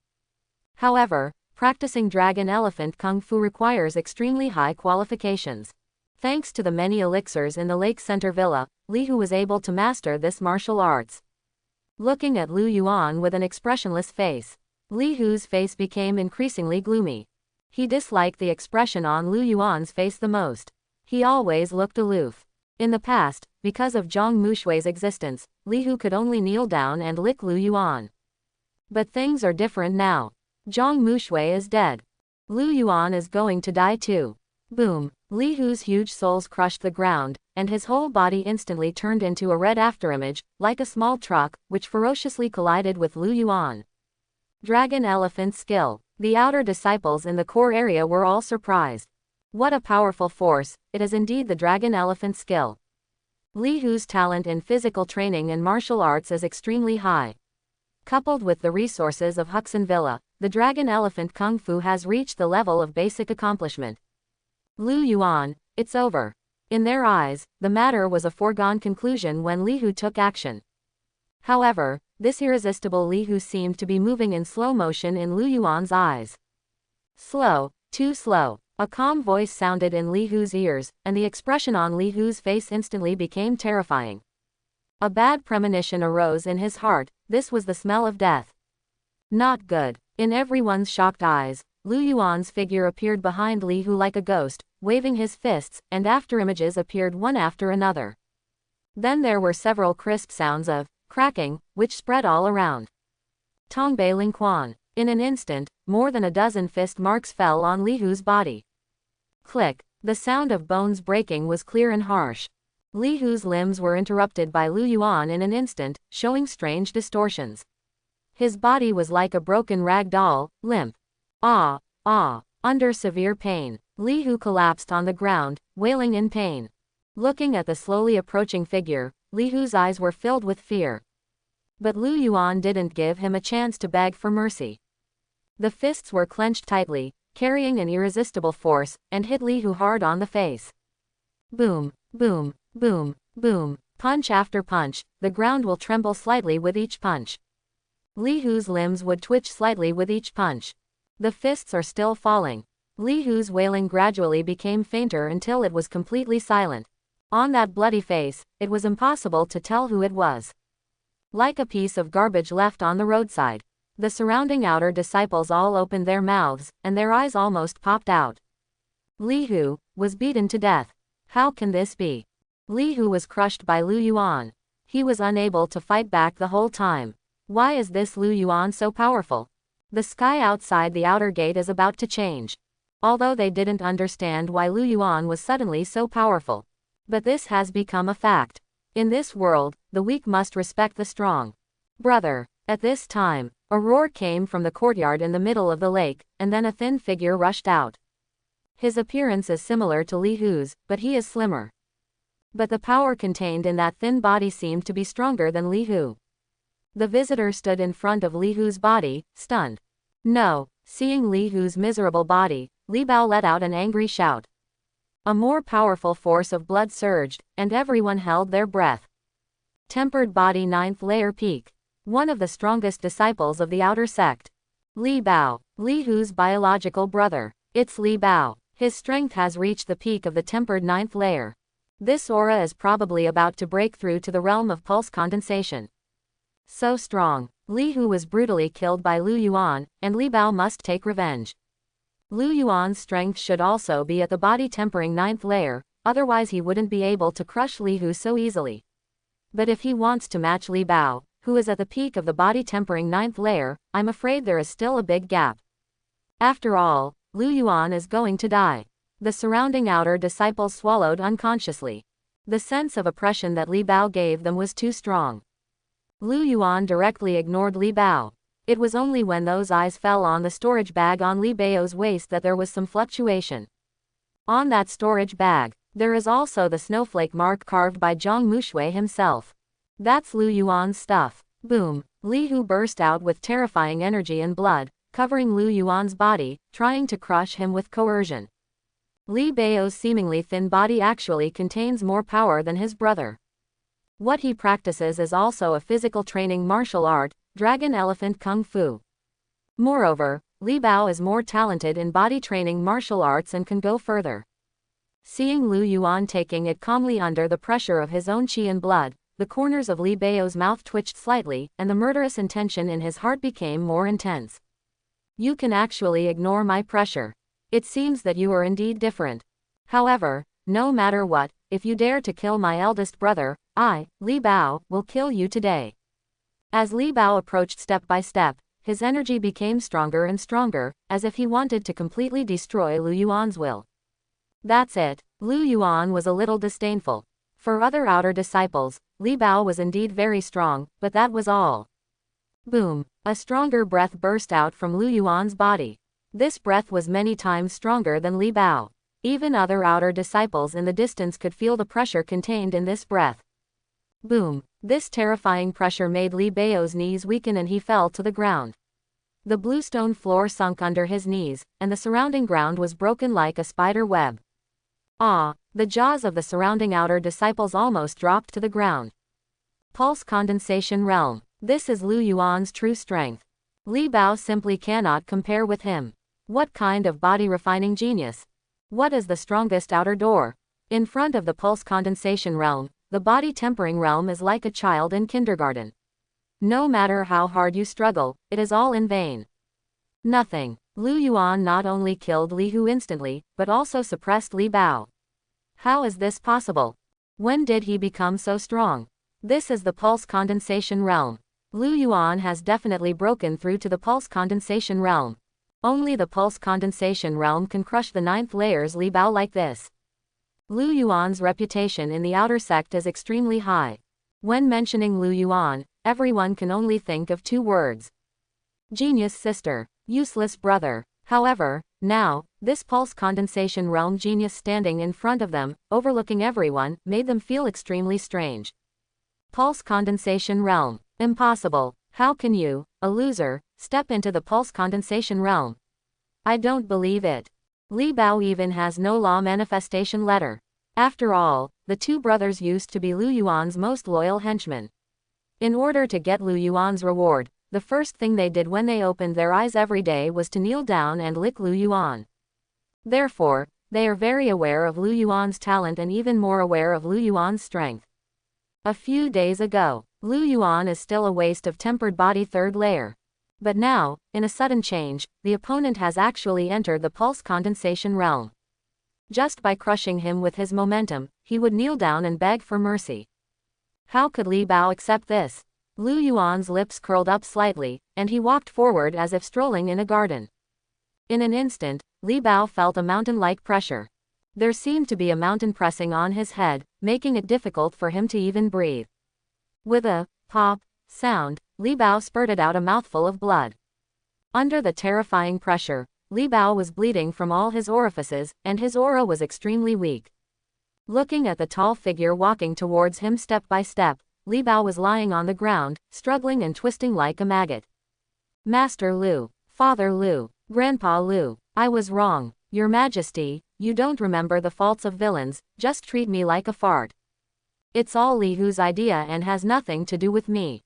However, practicing dragon elephant kung fu requires extremely high qualifications. Thanks to the many elixirs in the Lake Center Villa, Li Hu was able to master this martial arts. Looking at Lu Yuan with an expressionless face, Li Hu's face became increasingly gloomy. He disliked the expression on Lu Yuan's face the most. He always looked aloof. In the past, because of Zhang Mushui's existence, Li Hu could only kneel down and lick Lu Yuan. But things are different now. Zhang Mushui is dead. Lu Yuan is going to die too. Boom! Li Hu's huge soles crushed the ground, and his whole body instantly turned into a red afterimage, like a small truck, which ferociously collided with Lu Yuan. Dragon Elephant skill. The outer disciples in the core area were all surprised. What a powerful force, it is indeed the Dragon Elephant skill. Li Hu's talent in physical training and martial arts is extremely high. Coupled with the resources of Huxin Villa, the Dragon Elephant Kung Fu has reached the level of basic accomplishment. Lu Yuan, it's over. In their eyes, the matter was a foregone conclusion when Li Hu took action. However, this irresistible Li Hu seemed to be moving in slow motion in Lu Yuan's eyes. Slow, too slow. A calm voice sounded in Li Hu's ears, and the expression on Li Hu's face instantly became terrifying. A bad premonition arose in his heart. This was the smell of death. Not good. In everyone's shocked eyes, Lu Yuan's figure appeared behind Li Hu like a ghost, waving his fists, and afterimages appeared one after another. Then there were several crisp sounds of cracking, which spread all around. Tongbei Lingquan. In an instant, more than a dozen fist marks fell on Li Hu's body. Click. The sound of bones breaking was clear and harsh. Li Hu's limbs were interrupted by Lu Yuan in an instant, showing strange distortions. His body was like a broken rag doll, limp. Under severe pain, Li Hu collapsed on the ground, wailing in pain. Looking at the slowly approaching figure, Li Hu's eyes were filled with fear. But Lu Yuan didn't give him a chance to beg for mercy. The fists were clenched tightly, carrying an irresistible force, and hit Li Hu hard on the face. Boom, boom, boom, boom, punch after punch, the ground will tremble slightly with each punch. Li Hu's limbs would twitch slightly with each punch. The fists are still falling. Li Hu's wailing gradually became fainter until it was completely silent. On that bloody face, it was impossible to tell who it was. Like a piece of garbage left on the roadside. The surrounding outer disciples all opened their mouths, and their eyes almost popped out. Li Hu was beaten to death. How can this be? Li Hu was crushed by Lu Yuan. He was unable to fight back the whole time. Why is this Lu Yuan so powerful? The sky outside the outer gate is about to change. Although they didn't understand why Lu Yuan was suddenly so powerful. But this has become a fact. In this world, the weak must respect the strong. Brother. At this time, a roar came from the courtyard in the middle of the lake, and then a thin figure rushed out. His appearance is similar to Li Hu's, but he is slimmer. But the power contained in that thin body seemed to be stronger than Li Hu. The visitor stood in front of Li Hu's body, stunned. No, seeing Li Hu's miserable body, Li Bao let out an angry shout. A more powerful force of blood surged, and everyone held their breath. Tempered body 9th layer peak. One of the strongest disciples of the outer sect. Li Bao, Li Hu's biological brother. It's Li Bao. His strength has reached the peak of the tempered 9th layer. This aura is probably about to break through to the realm of pulse condensation. So strong. Li Hu was brutally killed by Lu Yuan, and Li Bao must take revenge. Lu Yuan's strength should also be at the body tempering 9th layer, otherwise he wouldn't be able to crush Li Hu so easily. But if he wants to match Li Bao, who is at the peak of the body tempering 9th layer, I'm afraid there is still a big gap. After all, Lu Yuan is going to die. The surrounding outer disciples swallowed unconsciously. The sense of oppression that Li Bao gave them was too strong. Lu Yuan directly ignored Li Bao. It was only when those eyes fell on the storage bag on Li Bao's waist that there was some fluctuation. On that storage bag, there is also the snowflake mark carved by Zhang Mushui himself. That's Lu Yuan's stuff. Boom. Li Hu burst out with terrifying energy and blood, covering Lu Yuan's body, trying to crush him with coercion. Li Bao's seemingly thin body actually contains more power than his brother. What he practices is also a physical training martial art, dragon elephant kung fu. Moreover, Li Bao is more talented in body training martial arts and can go further. Seeing Lu Yuan taking it calmly under the pressure of his own qi and blood, the corners of Li Bao's mouth twitched slightly, and the murderous intention in his heart became more intense. You can actually ignore my pressure. It seems that you are indeed different. However, no matter what, if you dare to kill my eldest brother, I, Li Bao, will kill you today. As Li Bao approached step by step, his energy became stronger and stronger, as if he wanted to completely destroy Lu Yuan's will. That's it. Lu Yuan was a little disdainful. For other outer disciples, Li Bao was indeed very strong, but that was all. Boom! A stronger breath burst out from Lu Yuan's body. This breath was many times stronger than Li Bao. Even other outer disciples in the distance could feel the pressure contained in this breath. Boom! This terrifying pressure made Li Bao's knees weaken and he fell to the ground. The bluestone floor sunk under his knees, and the surrounding ground was broken like a spider web. Ah! The jaws of the surrounding outer disciples almost dropped to the ground. Pulse condensation realm. This is Lu Yuan's true strength. Li Bao simply cannot compare with him. What kind of body refining genius? What is the strongest outer door? In front of the pulse condensation realm, the body tempering realm is like a child in kindergarten. No matter how hard you struggle, it is all in vain. Nothing. Lu Yuan not only killed Li Hu instantly, but also suppressed Li Bao. How is this possible? When did he become so strong? This is the pulse condensation realm. Lu Yuan has definitely broken through to the pulse condensation realm. Only the pulse condensation realm can crush the 9th layer's Li Bao like this. Lu Yuan's reputation in the outer sect is extremely high. When mentioning Lu Yuan, everyone can only think of 2 words. Genius sister, useless brother. However, now, this pulse condensation realm genius standing in front of them, overlooking everyone, made them feel extremely strange. Pulse condensation realm. Impossible. How can you, a loser, step into the pulse condensation realm? I don't believe it. Li Bao even has no law manifestation letter. After all, the 2 brothers used to be Lu Yuan's most loyal henchmen. In order to get Lu Yuan's reward, the first thing they did when they opened their eyes every day was to kneel down and lick Lu Yuan. Therefore, they are very aware of Lu Yuan's talent and even more aware of Lu Yuan's strength. A few days ago, Lu Yuan is still a waste of tempered body 3rd layer. But now, in a sudden change, the opponent has actually entered the pulse condensation realm. Just by crushing him with his momentum, he would kneel down and beg for mercy. How could Li Bao accept this? Lu Yuan's lips curled up slightly, and he walked forward as if strolling in a garden. In an instant, Li Bao felt a mountain-like pressure. There seemed to be a mountain pressing on his head, making it difficult for him to even breathe. With a pop sound, Li Bao spurted out a mouthful of blood. Under the terrifying pressure, Li Bao was bleeding from all his orifices, and his aura was extremely weak. Looking at the tall figure walking towards him step by step, Li Bao was lying on the ground, struggling and twisting like a maggot. Master Lu, Father Lu, Grandpa Lu, I was wrong. Your Majesty, you don't remember the faults of villains, just treat me like a fart. It's all Li Hu's idea and has nothing to do with me.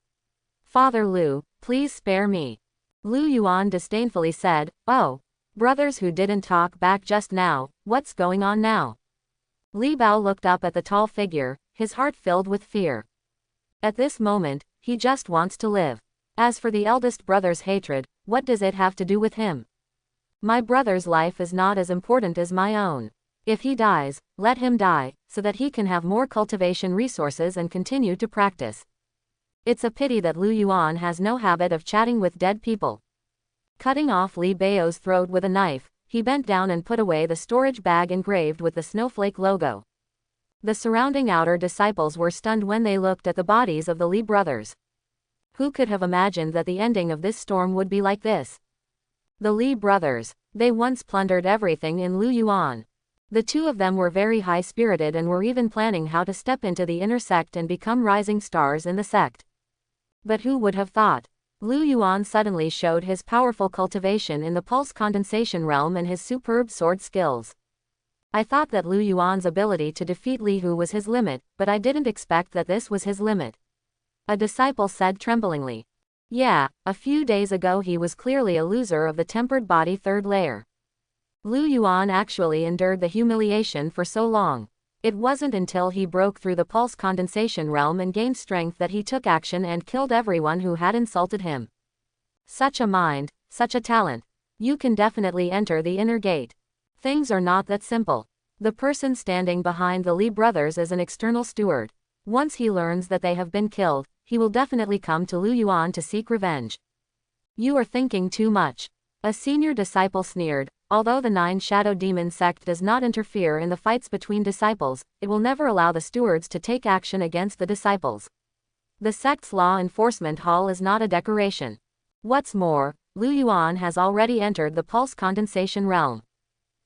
Father Lu, please spare me. Lu Yuan disdainfully said, oh, brothers who didn't talk back just now, what's going on now? Li Bao looked up at the tall figure, his heart filled with fear. At this moment, he just wants to live. As for the eldest brother's hatred, what does it have to do with him? My brother's life is not as important as my own. If he dies, let him die, so that he can have more cultivation resources and continue to practice. It's a pity that Lu Yuan has no habit of chatting with dead people. Cutting off Li Bao's throat with a knife, he bent down and put away the storage bag engraved with the snowflake logo. The surrounding outer disciples were stunned when they looked at the bodies of the Li brothers. Who could have imagined that the ending of this storm would be like this? The Li brothers. They once plundered everything in Lu Yuan. The 2 of them were very high-spirited and were even planning how to step into the inner sect and become rising stars in the sect. But who would have thought? Lu Yuan suddenly showed his powerful cultivation in the pulse condensation realm and his superb sword skills. I thought that Lu Yuan's ability to defeat Li Hu was his limit, but I didn't expect that this was his limit. A disciple said tremblingly. Yeah, a few days ago he was clearly a loser of the tempered body third layer. Lu Yuan actually endured the humiliation for so long. It wasn't until he broke through the pulse condensation realm and gained strength that he took action and killed everyone who had insulted him. Such a mind, such a talent. You can definitely enter the inner gate. Things are not that simple. The person standing behind the Li brothers is an external steward. Once he learns that they have been killed, he will definitely come to Lu Yuan to seek revenge. You are thinking too much. A senior disciple sneered. Although the 9 Shadow Demon sect does not interfere in the fights between disciples, it will never allow the stewards to take action against the disciples. The sect's law enforcement hall is not a decoration. What's more, Lu Yuan has already entered the pulse condensation realm.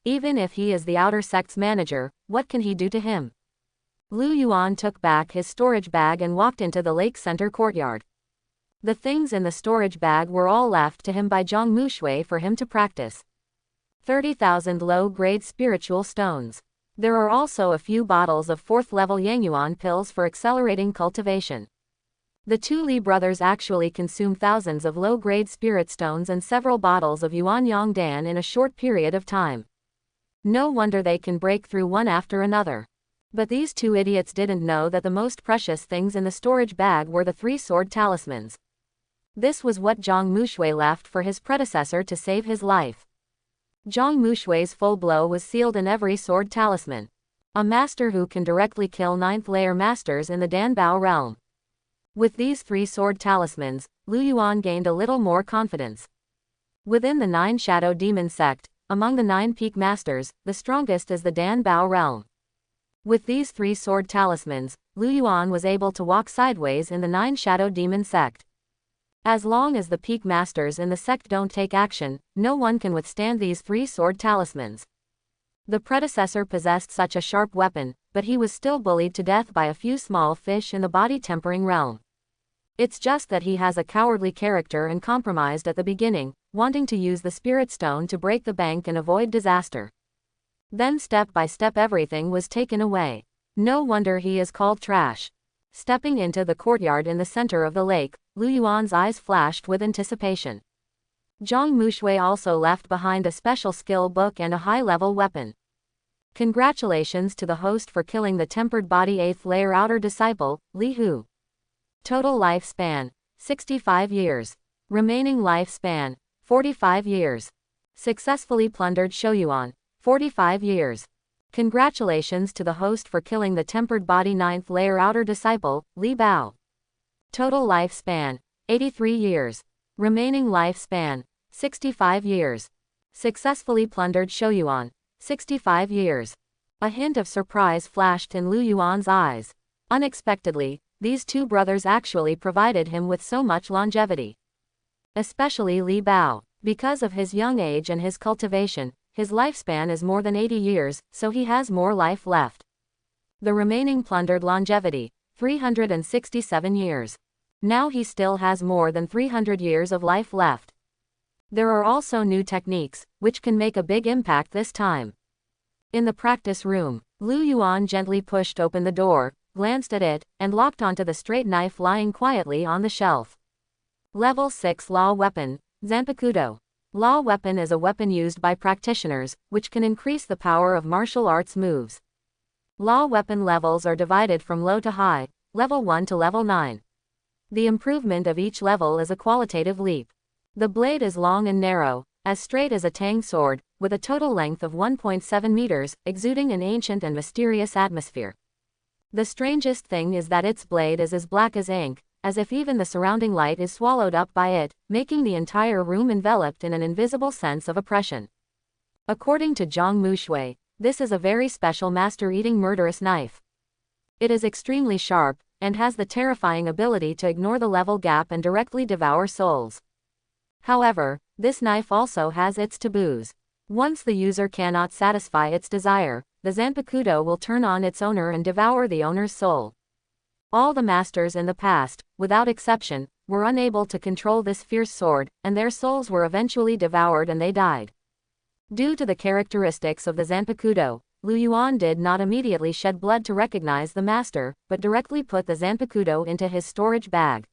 Even if he is the outer sect's manager, what can he do to him? Lu Yuan took back his storage bag and walked into the lake center courtyard. The things in the storage bag were all left to him by Zhang Mushui for him to practice. 30,000 low-grade spiritual stones. There are also a few bottles of 4th-level Yangyuan pills for accelerating cultivation. The 2 Li brothers actually consume thousands of low-grade spirit stones and several bottles of Yuan Yongdan in a short period of time. No wonder they can break through one after another. But these 2 idiots didn't know that the most precious things in the storage bag were the 3 sword talismans. This was what Zhang Mushui left for his predecessor to save his life. Zhang Mushui's full blow was sealed in every sword talisman. A master who can directly kill 9th layer masters in the Danbao realm. With these 3 sword talismans, Lu Yuan gained a little more confidence. Within the 9 Shadow Demon sect, among the 9 peak masters, the strongest is the Danbao realm. With these 3 sword talismans, Lu Yuan was able to walk sideways in the 9 Shadow Demon sect. As long as the peak masters in the sect don't take action, no one can withstand these 3 sword talismans. The predecessor possessed such a sharp weapon, but he was still bullied to death by a few small fish in the body tempering realm. It's just that he has a cowardly character and compromised at the beginning, wanting to use the spirit stone to break the bank and avoid disaster. Then step by step everything was taken away. No wonder he is called trash. Stepping into the courtyard in the center of the lake, Lu Yuan's eyes flashed with anticipation. Zhang Mushui also left behind a special skill book and a high-level weapon. Congratulations to the host for killing the tempered body 8th layer outer disciple, Li Hu. Total lifespan, 65 years. Remaining lifespan, 45 years. Successfully plundered Shouyuan, 45 years. Congratulations to the host for killing the tempered body 9th layer outer disciple, Li Bao. Total lifespan, 83 years. Remaining lifespan, 65 years. Successfully plundered Shouyuan, 65 years. A hint of surprise flashed in Lu Yuan's eyes. Unexpectedly, these 2 brothers actually provided him with so much longevity. Especially Li Bao. Because of his young age and his cultivation, his lifespan is more than 80 years, so he has more life left. The remaining plundered longevity, 367 years. Now he still has more than 300 years of life left. There are also new techniques, which can make a big impact this time. In the practice room, Lu Yuan gently pushed open the door, glanced at it, and locked onto the straight knife lying quietly on the shelf. Level 6 Law Weapon, Zanpakudo. Law Weapon is a weapon used by practitioners, which can increase the power of martial arts moves. Law Weapon levels are divided from low to high, level 1 to level 9. The improvement of each level is a qualitative leap. The blade is long and narrow, as straight as a tang sword, with a total length of 1.7 meters, exuding an ancient and mysterious atmosphere. The strangest thing is that its blade is as black as ink, as if even the surrounding light is swallowed up by it, making the entire room enveloped in an invisible sense of oppression. According to Zhang Mushui, this is a very special master-eating murderous knife. It is extremely sharp, and has the terrifying ability to ignore the level gap and directly devour souls. However, this knife also has its taboos. Once the user cannot satisfy its desire, the Zanpakudo will turn on its owner and devour the owner's soul. All the masters in the past, without exception, were unable to control this fierce sword, and their souls were eventually devoured and they died. Due to the characteristics of the Zanpakudo, Lu Yuan did not immediately shed blood to recognize the master, but directly put the Zanpakudo into his storage bag.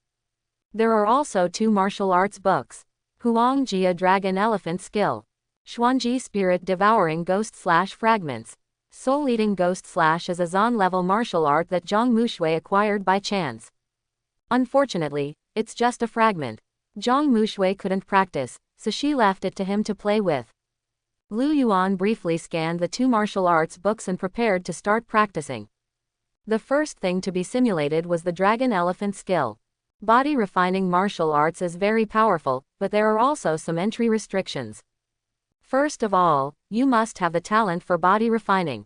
There are also 2 martial arts books. Huang Jia Dragon Elephant Skill. Xuanji Spirit Devouring Ghost / Fragments. Soul Eating Ghost / is a Zon level martial art that Zhang Mushui acquired by chance. Unfortunately, it's just a fragment. Zhang Mushui couldn't practice, so she left it to him to play with. Lu Yuan briefly scanned the 2 martial arts books and prepared to start practicing. The first thing to be simulated was the Dragon Elephant Skill. Body refining martial arts is very powerful, but there are also some entry restrictions. First of all, you must have the talent for body refining.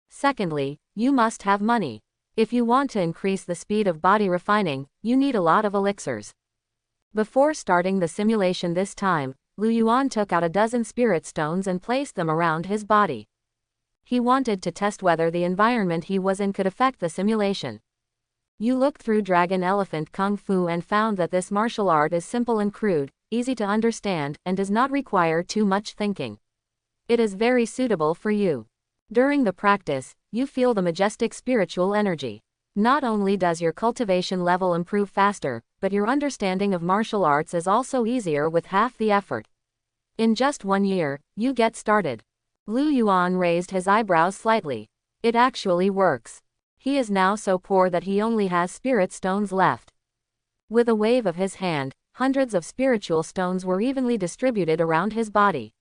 Secondly, you must have money. If you want to increase the speed of body refining, you need a lot of elixirs. Before starting the simulation this time, Lu Yuan took out a dozen spirit stones and placed them around his body. He wanted to test whether the environment he was in could affect the simulation. You looked through Dragon Elephant Kung Fu and found that this martial art is simple and crude, easy to understand, and does not require too much thinking. It is very suitable for you. During the practice, you feel the majestic spiritual energy. Not only does your cultivation level improve faster, but your understanding of martial arts is also easier with half the effort. In just 1 year, you get started. Lu Yuan raised his eyebrows slightly. It actually works. He is now so poor that he only has spirit stones left. With a wave of his hand, hundreds of spiritual stones were evenly distributed around his body.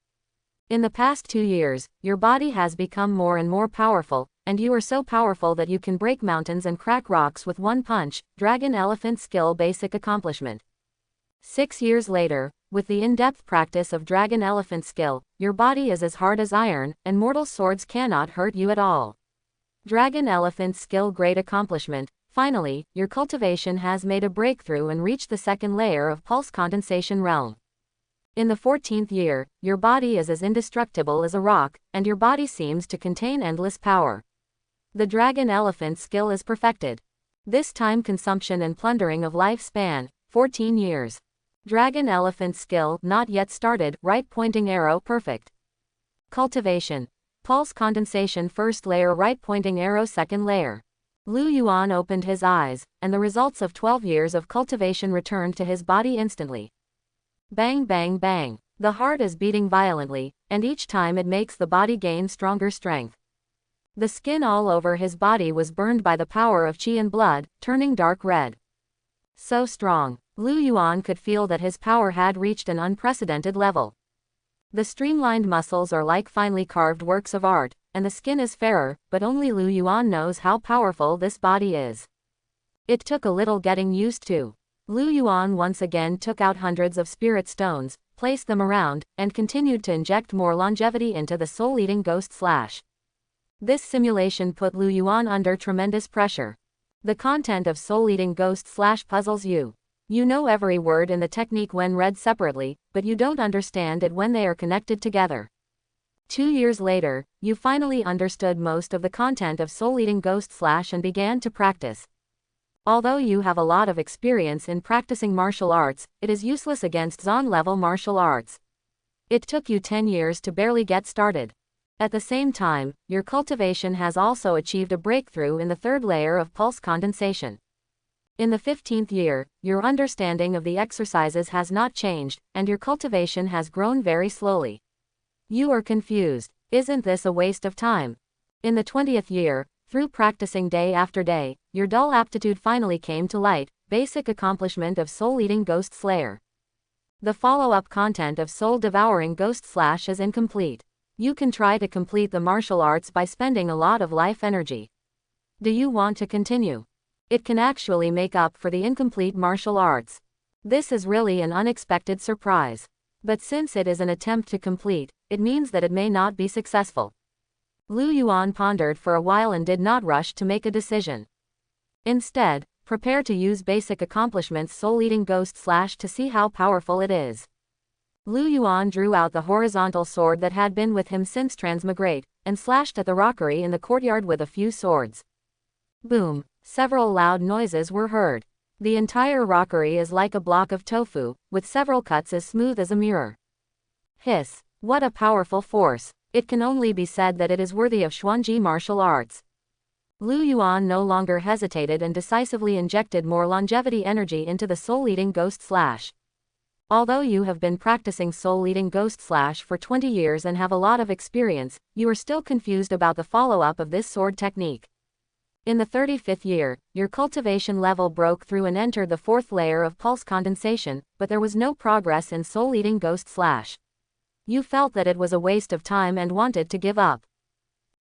In the past 2 years, your body has become more and more powerful, and you are so powerful that you can break mountains and crack rocks with 1 punch. Dragon Elephant Skill Basic Accomplishment. 6 years later, with the in-depth practice of Dragon Elephant Skill, your body is as hard as iron, and mortal swords cannot hurt you at all. Dragon Elephant Skill Great Accomplishment. Finally, your cultivation has made a breakthrough and reached the 2nd layer of pulse condensation realm. In the 14th year, your body is as indestructible as a rock, and your body seems to contain endless power. The Dragon Elephant Skill is perfected. This time consumption and plundering of lifespan, 14 years. Dragon Elephant Skill not yet started, right pointing arrow perfect. Cultivation. Pulse condensation 1st layer, right pointing arrow 2nd layer. Lu Yuan opened his eyes, and the results of 12 years of cultivation returned to his body instantly. Bang bang bang. The heart is beating violently, and each time it makes the body gain stronger strength. The skin all over his body was burned by the power of qi and blood, turning dark red. So strong. Lu Yuan could feel that his power had reached an unprecedented level. The streamlined muscles are like finely carved works of art, and the skin is fairer, but only Lu Yuan knows how powerful this body is. It took a little getting used to. Lu Yuan once again took out hundreds of spirit stones, placed them around, and continued to inject more longevity into the soul-eating ghost / This simulation put Lu Yuan under tremendous pressure. The content of soul-eating ghost / puzzles you. You know every word in the technique when read separately, but you don't understand it when they are connected together. 2 years later, you finally understood most of the content of soul-eating ghost / and began to practice. Although you have a lot of experience in practicing martial arts, it is useless against Zon-level martial arts. It took you 10 years to barely get started. At the same time, your cultivation has also achieved a breakthrough in the 3rd layer of pulse condensation. In the 15th year, your understanding of the exercises has not changed, and your cultivation has grown very slowly. You are confused. Isn't this a waste of time? In the 20th year, through practicing day after day, your dull aptitude finally came to light. Basic accomplishment of soul-eating ghost slayer. The follow-up content of soul-devouring ghost / is incomplete. You can try to complete the martial arts by spending a lot of life energy. Do you want to continue? It can actually make up for the incomplete martial arts. This is really an unexpected surprise. But since it is an attempt to complete, it means that it may not be successful. Lu Yuan pondered for a while and did not rush to make a decision. Instead, prepare to use basic accomplishments soul-eating ghost / to see how powerful it is. Lu Yuan drew out the horizontal sword that had been with him since transmigrate, and slashed at the rockery in the courtyard with a few swords. Boom! Several loud noises were heard. The entire rockery is like a block of tofu, with several cuts as smooth as a mirror. Hiss! What a powerful force! It can only be said that it is worthy of Xuanji martial arts. Lu Yuan no longer hesitated and decisively injected more longevity energy into the soul-eating ghost slash. Although you have been practicing soul-eating ghost slash for 20 years and have a lot of experience, you are still confused about the follow-up of this sword technique. In the 35th year, your cultivation level broke through and entered the 4th layer of pulse condensation, but there was no progress in soul-eating ghost slash. You felt that it was a waste of time and wanted to give up.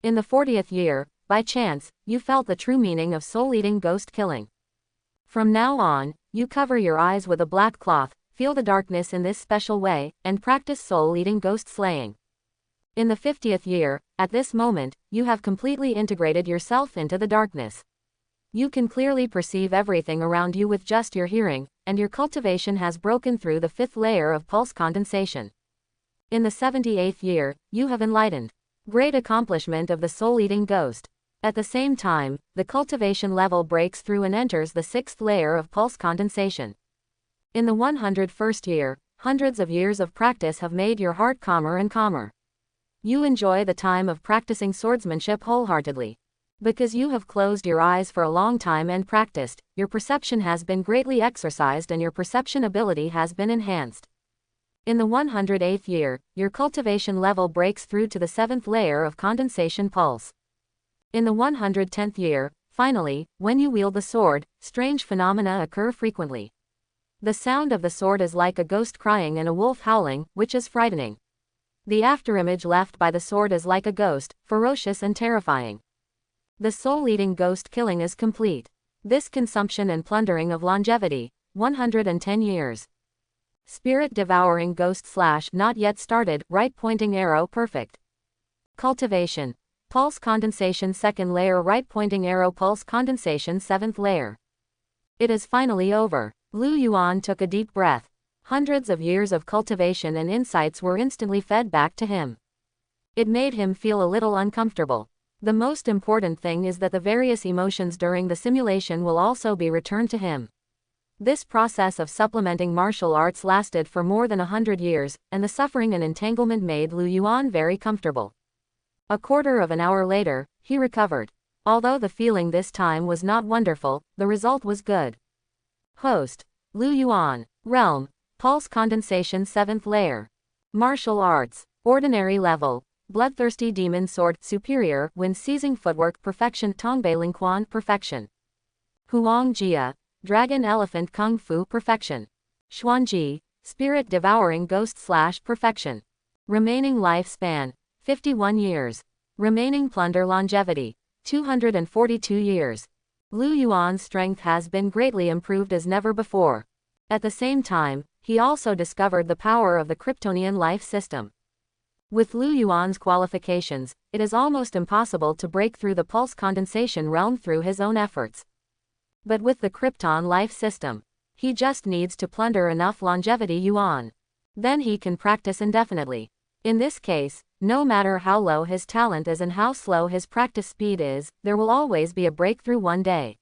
In the 40th year, by chance, you felt the true meaning of soul-eating ghost killing. From now on, you cover your eyes with a black cloth, feel the darkness in this special way, and practice soul-eating ghost slaying. In the 50th year, at this moment, you have completely integrated yourself into the darkness. You can clearly perceive everything around you with just your hearing, and your cultivation has broken through the 5th layer of pulse condensation. In the 78th year, you have enlightened. Great accomplishment of the soul-eating ghost. At the same time, the cultivation level breaks through and enters the 6th layer of pulse condensation. In the 101st year, hundreds of years of practice have made your heart calmer and calmer. You enjoy the time of practicing swordsmanship wholeheartedly. Because you have closed your eyes for a long time and practiced, your perception has been greatly exercised and your perception ability has been enhanced. In the 108th year, your cultivation level breaks through to the 7th layer of condensation pulse. In the 110th year, finally, when you wield the sword, strange phenomena occur frequently. The sound of the sword is like a ghost crying and a wolf howling, which is frightening. The afterimage left by the sword is like a ghost, ferocious and terrifying. The soul-eating ghost killing is complete. This consumption and plundering of longevity, 110 years. Spirit-devouring ghost slash not yet started, right-pointing arrow perfect. Cultivation. Pulse condensation 2nd layer right-pointing arrow pulse condensation 7th layer. It is finally over. Lu Yuan took a deep breath. Hundreds of years of cultivation and insights were instantly fed back to him. It made him feel a little uncomfortable. The most important thing is that the various emotions during the simulation will also be returned to him. This process of supplementing martial arts lasted for more than 100 years, and the suffering and entanglement made Lu Yuan very comfortable. A quarter of an hour later, he recovered. Although the feeling this time was not wonderful, the result was good. Host. Lu Yuan. Realm. Pulse condensation 7th layer. Martial arts. Ordinary level. Bloodthirsty demon sword. Superior when seizing footwork perfection. Tongbei Lingquan perfection. Huang Jia. Dragon elephant kung fu perfection. Xuanji. Spirit devouring ghost slash perfection. Remaining lifespan. 51 years. Remaining plunder longevity. 242 years. Lu Yuan's strength has been greatly improved as never before. At the same time, he also discovered the power of the Kryptonian life system. With Lu Yuan's qualifications, it is almost impossible to break through the pulse condensation realm through his own efforts. But with the Krypton life system, he just needs to plunder enough longevity yuan. Then he can practice indefinitely. In this case, no matter how low his talent is and how slow his practice speed is, there will always be a breakthrough one day.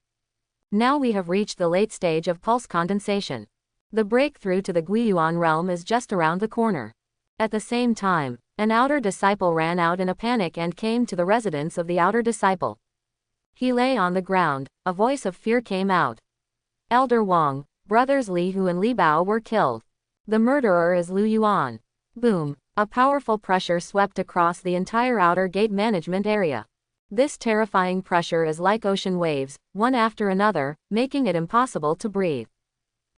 Now we have reached the late stage of pulse condensation. The breakthrough to the guiyuan realm is just around the corner. At the same time, an outer disciple ran out in a panic and came to the residence of the outer disciple. He lay on the ground. A voice of fear came out. Elder Wang, brothers Li Hu and Li Bao were killed. The murderer is Lu Yuan. Boom. A powerful pressure swept across the entire outer gate management area. This terrifying pressure is like ocean waves, one after another, making it impossible to breathe.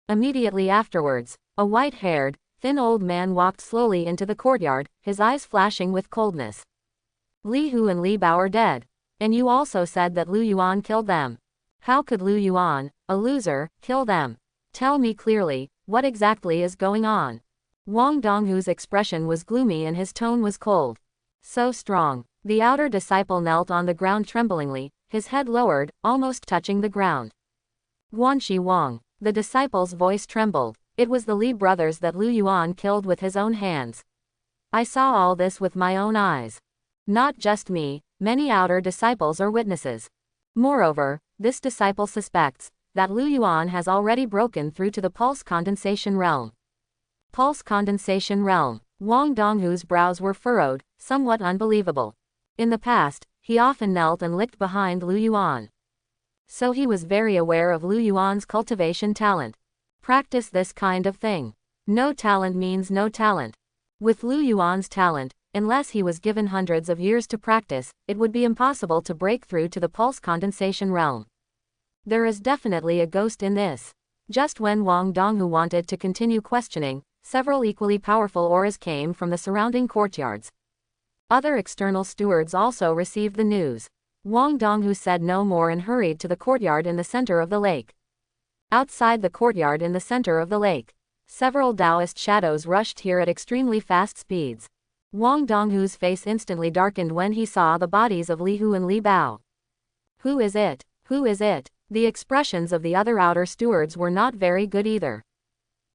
Immediately afterwards, a white-haired, thin old man walked slowly into the courtyard, his eyes flashing with coldness. Li Hu and Li Bao are dead. And you also said that Lu Yuan killed them. How could Lu Yuan, a loser, kill them? Tell me clearly, what exactly is going on? Wang Donghu's expression was gloomy and his tone was cold. So strong. The outer disciple knelt on the ground tremblingly, his head lowered, almost touching the ground. Guanxi Wang. The disciple's voice trembled. It was the Li brothers that Lu Yuan killed with his own hands. I saw all this with my own eyes. Not just me, many outer disciples are witnesses. Moreover, this disciple suspects that Lu Yuan has already broken through to the pulse condensation realm. Pulse condensation realm. Wang Donghu's brows were furrowed, somewhat unbelievable. In the past, he often knelt and licked behind Lu Yuan. So he was very aware of Lu Yuan's cultivation talent. Practice this kind of thing. No talent means no talent. With Lu Yuan's talent, unless he was given hundreds of years to practice, it would be impossible to break through to the pulse condensation realm. There is definitely a ghost in this. Just when Wang Donghu wanted to continue questioning, several equally powerful auras came from the surrounding courtyards. Other external stewards also received the news. Wang Donghu said no more and hurried to the courtyard in the center of the lake. Outside the courtyard in the center of the lake, several Taoist shadows rushed here at extremely fast speeds. Wang Donghu's face instantly darkened when he saw the bodies of Li Hu and Li Bao. Who is it? Who is it? The expressions of the other outer stewards were not very good either.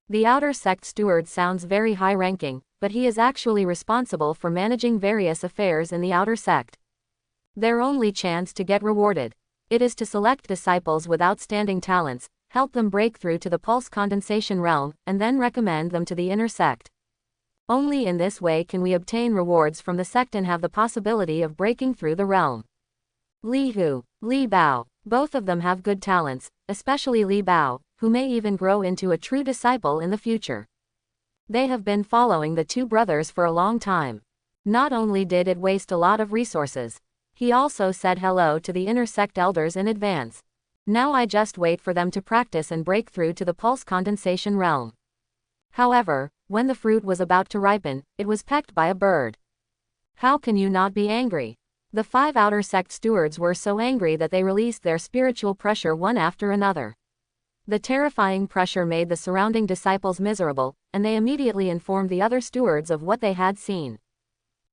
The outer sect steward sounds very high-ranking, but he is actually responsible for managing various affairs in the outer sect. Their only chance to get rewarded. It is to select disciples with outstanding talents, help them break through to the pulse condensation realm, and then recommend them to the inner sect. Only in this way can we obtain rewards from the sect and have the possibility of breaking through the realm. Li Hu, Li Bao, both of them have good talents, especially Li Bao, who may even grow into a true disciple in the future. They have been following the two brothers for a long time. Not only did it waste a lot of resources, he also said hello to the inner sect elders in advance. Now I just wait for them to practice and break through to the pulse condensation realm. However, when the fruit was about to ripen, it was pecked by a bird. How can you not be angry? The 5 outer sect stewards were so angry that they released their spiritual pressure one after another. The terrifying pressure made the surrounding disciples miserable, and they immediately informed the other stewards of what they had seen.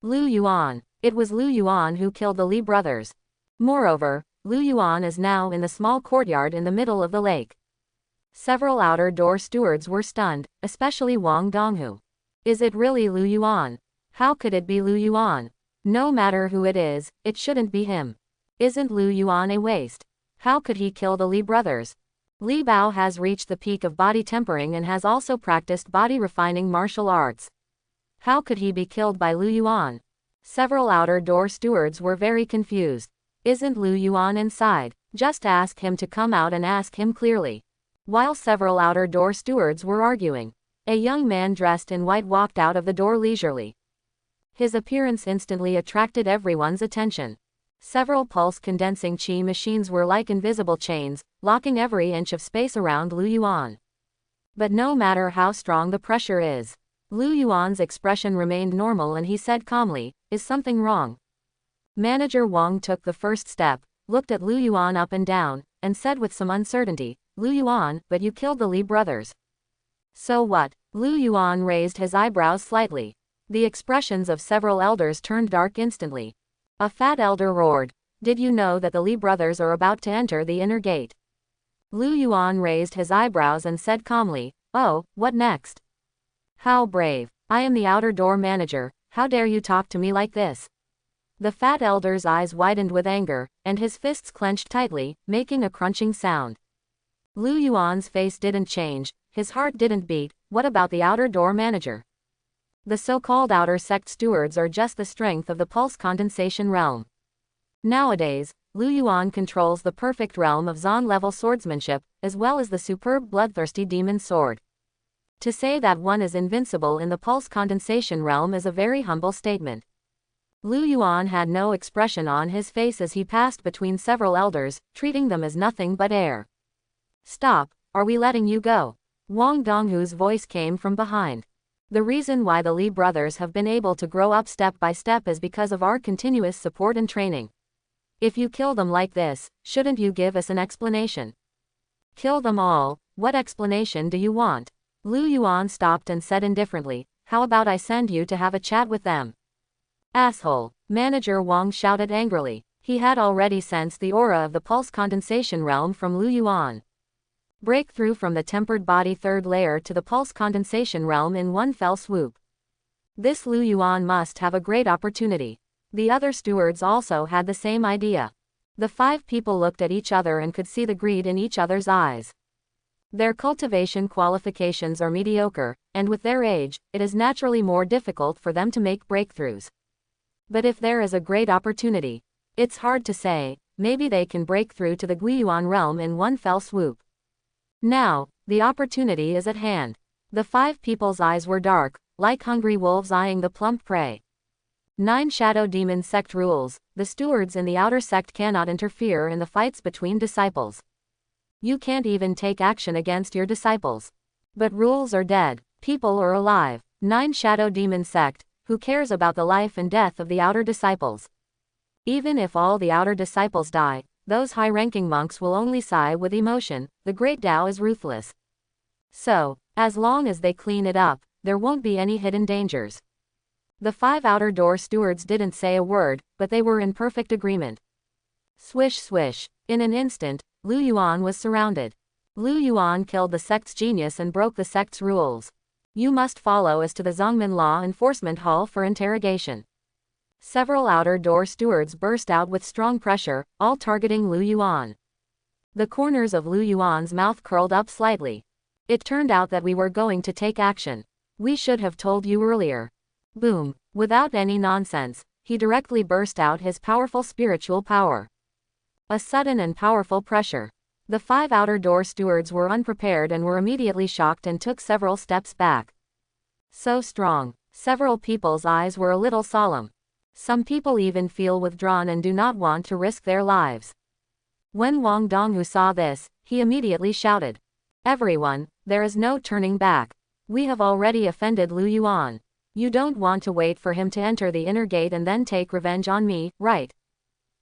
Lu Yuan. It was Lu Yuan who killed the Li brothers. Moreover, Lu Yuan is now in the small courtyard in the middle of the lake. Several outer door stewards were stunned, especially Wang Donghu. Is it really Lu Yuan? How could it be Lu Yuan? No matter who it is, it shouldn't be him. Isn't Lu Yuan a waste? How could he kill the Li brothers? Li Bao has reached the peak of body tempering and has also practiced body refining martial arts. How could he be killed by Lu Yuan? Several outer door stewards were very confused. Isn't Lu Yuan inside? Just ask him to come out and ask him clearly. While several outer door stewards were arguing, a young man dressed in white walked out of the door leisurely. His appearance instantly attracted everyone's attention. Several pulse-condensing qi machines were like invisible chains, locking every inch of space around Lu Yuan. But no matter how strong the pressure is, Lu Yuan's expression remained normal and he said calmly, "Is something wrong?" Manager Wang took the first step, looked at Lu Yuan up and down, and said with some uncertainty, "Lu Yuan, but you killed the Li brothers." So what? Lu Yuan raised his eyebrows slightly. The expressions of several elders turned dark instantly. A fat elder roared, "Did you know that the Li brothers are about to enter the inner gate?" Lu Yuan raised his eyebrows and said calmly, "Oh, what next?" "How brave. I am the outer door manager, how dare you talk to me like this?" The fat elder's eyes widened with anger, and his fists clenched tightly, making a crunching sound. Lu Yuan's face didn't change, his heart didn't beat. What about the outer door manager? The so-called outer sect stewards are just the strength of the pulse condensation realm. Nowadays, Lu Yuan controls the perfect realm of Zon-level swordsmanship, as well as the superb bloodthirsty demon sword. To say that one is invincible in the pulse condensation realm is a very humble statement. Lu Yuan had no expression on his face as he passed between several elders, treating them as nothing but air. "Stop, are we letting you go?" Wang Donghu's voice came from behind. "The reason why the Li brothers have been able to grow up step by step is because of our continuous support and training. If you kill them like this, shouldn't you give us an explanation?" "Kill them all, what explanation do you want?" Lu Yuan stopped and said indifferently, "How about I send you to have a chat with them?" "Asshole," Manager Wang shouted angrily. He had already sensed the aura of the pulse condensation realm from Lu Yuan. Breakthrough from the tempered body third layer to the pulse condensation realm in one fell swoop. This Lu Yuan must have a great opportunity. The other stewards also had the same idea. The 5 people looked at each other and could see the greed in each other's eyes. Their cultivation qualifications are mediocre, and with their age, it is naturally more difficult for them to make breakthroughs. But if there is a great opportunity, it's hard to say, maybe they can break through to the guiyuan realm in one fell swoop. Now, the opportunity is at hand. The 5 people's eyes were dark, like hungry wolves eyeing the plump prey. 9 Shadow Demon Sect rules: the stewards in the outer sect cannot interfere in the fights between disciples. You can't even take action against your disciples. But rules are dead, people are alive. 9 Shadow Demon Sect: who cares about the life and death of the outer disciples? Even if all the outer disciples die, those high-ranking monks will only sigh with emotion. The Great Tao is ruthless. So, as long as they clean it up, there won't be any hidden dangers. The 5 outer door stewards didn't say a word, but they were in perfect agreement. Swish swish. In an instant, Lu Yuan was surrounded. Lu Yuan killed the sect's genius and broke the sect's rules. You must follow us to the Zongmin Law Enforcement Hall for interrogation. Several outer door stewards burst out with strong pressure, all targeting Lu Yuan. The corners of Lu Yuan's mouth curled up slightly. It turned out that we were going to take action. We should have told you earlier. Boom. Without any nonsense, he directly burst out his powerful spiritual power. A sudden and powerful pressure. The 5 outer door stewards were unprepared and were immediately shocked and took several steps back. So strong. Several people's eyes were a little solemn. Some people even feel withdrawn and do not want to risk their lives. When Wang Donghu saw this, he immediately shouted, "Everyone, there is no turning back. We have already offended Lu Yuan. You don't want to wait for him to enter the inner gate and then take revenge on me, right?